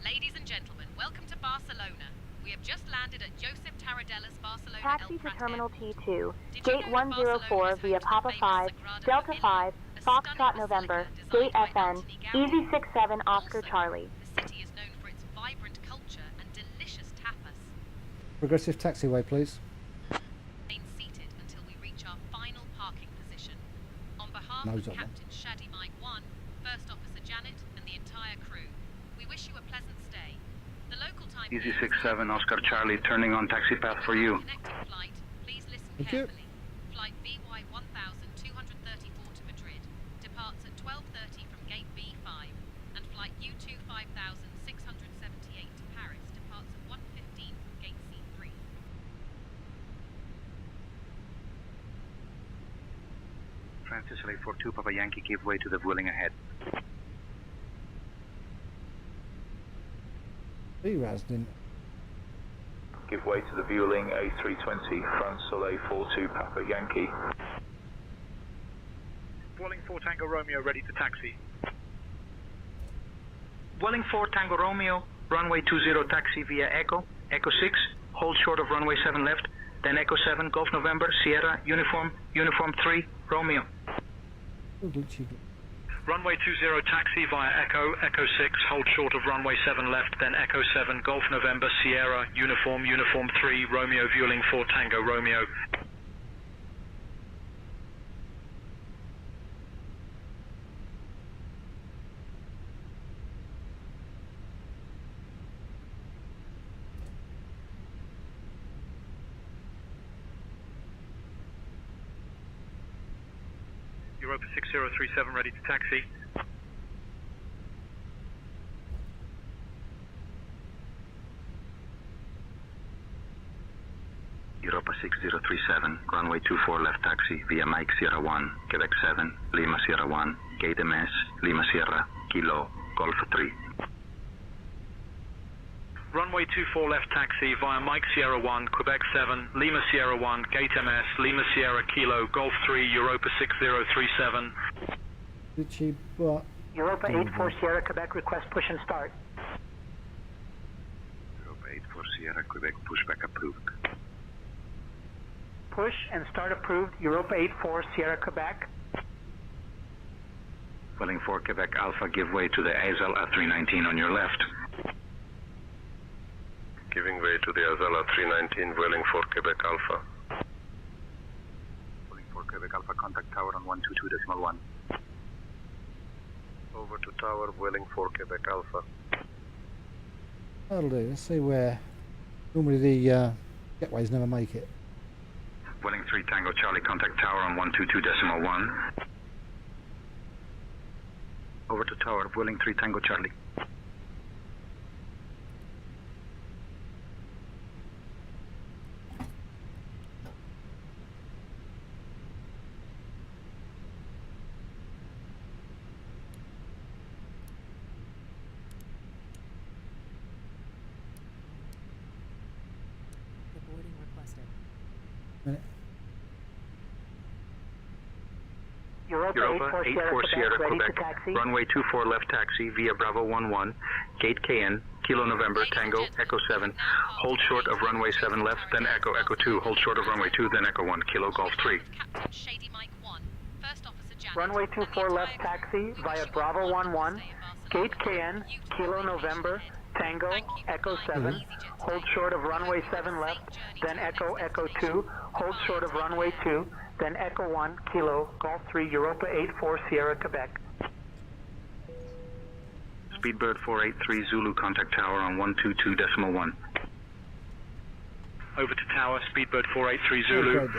Ladies and gentlemen, welcome to Barcelona. We have just landed at Josep Tarradella's Barcelona Taxi to Terminal T2, Gate 104 via Papa 5, Delta 5, Foxtrot November, Gate FN, Easy 67 Oscar Charlie. The city is known for its vibrant culture and delicious tapas. Progressive taxiway, please. Remain seated until we reach our final parking position. On behalf Nose of up, man. Captain Shadi Mike 1, First Officer Janet, and the entire crew, we wish you a pleasant stay. The local time Easy 67 Oscar Charlie, turning on taxi path for you. connecting flight. Please listen Thank you. carefully. Flight BY 1234 to Madrid departs at 12:30 from Gate B5, and flight U2 5678 to Paris departs at 1:15 from Gate C3. Francis LA 42 Papa Yankee, give way to the Vueling ahead. Hey, Rasdin. Give way to the Vueling A320, France Soleil 42 Papa Yankee. Vueling 4 Tango Romeo ready to taxi. Vueling 4 Tango Romeo, runway 20 taxi via Echo, Echo 6, hold short of runway 7 left, then Echo 7, Golf November, Sierra, Uniform 3, Romeo. Runway 20 taxi via Echo, Echo 6, hold short of runway 7 left, then Echo 7, Golf November, Sierra, Uniform 3, Romeo, Vueling 4 Tango Romeo. Europa 6037 ready to taxi. Europa 6037, runway 24 left taxi via Mike Sierra 1, Quebec 7, Lima Sierra 1, Gate MS, Lima Sierra, Kilo, Golf 3. Runway 24 left taxi via Mike Sierra 1, Quebec 7, Lima Sierra 1, Gate MS, Lima Sierra, Kilo, Golf 3, Europa 6037. Richie, but... Europa 84 Sierra, Quebec, request push and start. Europa 84 Sierra, Quebec, pushback approved. Push and start approved. Europa 84 Sierra, Quebec. Vueling 4 Quebec Alpha, give way to the Azal A319 on your left. Giving way to the Azala 319, Vueling 4 Quebec Alpha. Vueling 4 Quebec Alpha, contact tower on 122.1. Over to tower, Vueling 4 Quebec Alpha. That'll do. Let's see where... Normally the getaways never make it. Vueling 3 Tango Charlie, contact tower on 122.1. Over to tower, Vueling 3 Tango Charlie. Europa 84 Sierra, Quebec, runway 24 left taxi via Bravo 11, Gate KN, Kilo November, Tango, Echo 7, hold short of runway 7 left, then Echo, Echo 2, hold short of runway 2, then Echo 1, Kilo Golf 3. Runway 24 left taxi via Bravo 11, Gate KN, Kilo November, Tango, Echo 7, hold short of runway 7 left, then Echo, Echo 2, hold short of runway 2, then Echo 1, Kilo, Golf 3, Europa 84 Sierra, Quebec. Speedbird 483 Zulu, contact tower on 122.1. Over to tower, Speedbird 483 Zulu.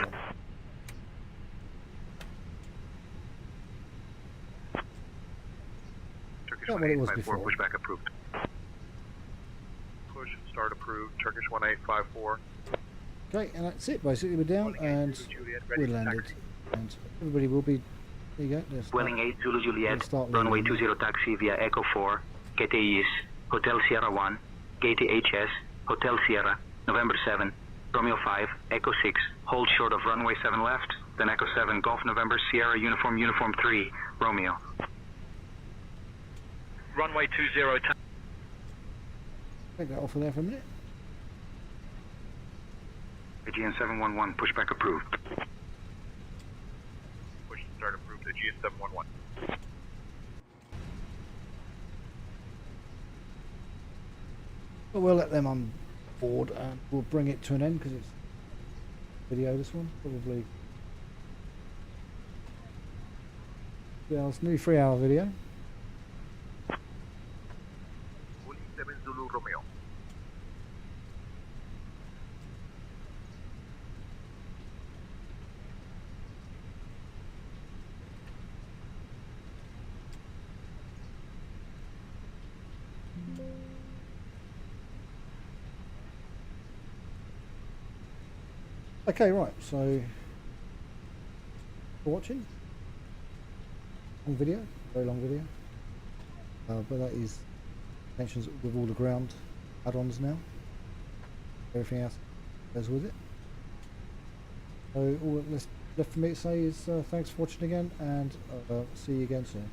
that what it was 1854, before? pushback approved. Push, start approved, Turkish 1854. Okay, and that's it. Basically, we're down and we're landed, and everybody will be. There you go. There's Welling 8 Zulu Juliet, start runway landing. 20 taxi via Echo 4, Gate East, Hotel Sierra 1, Gate HS, Hotel Sierra, November 7, Romeo 5, Echo 6, hold short of runway 7 left, then Echo 7, Golf November, Sierra Uniform 3, Romeo. Runway 20 taxi. Take that off of there for a minute. Aegean 711, pushback approved. Push, start approved, Aegean 711. But we'll let them on board and we'll bring it to an end because it's video. This one probably. Yeah, it's nearly 3-hour video. 7 Zulu Romeo. Okay, right, so for watching. Long video, very long video. But that is mentions with all the ground add-ons now. Everything else goes with it. So all that's left for me to say is thanks for watching again, and see you again soon.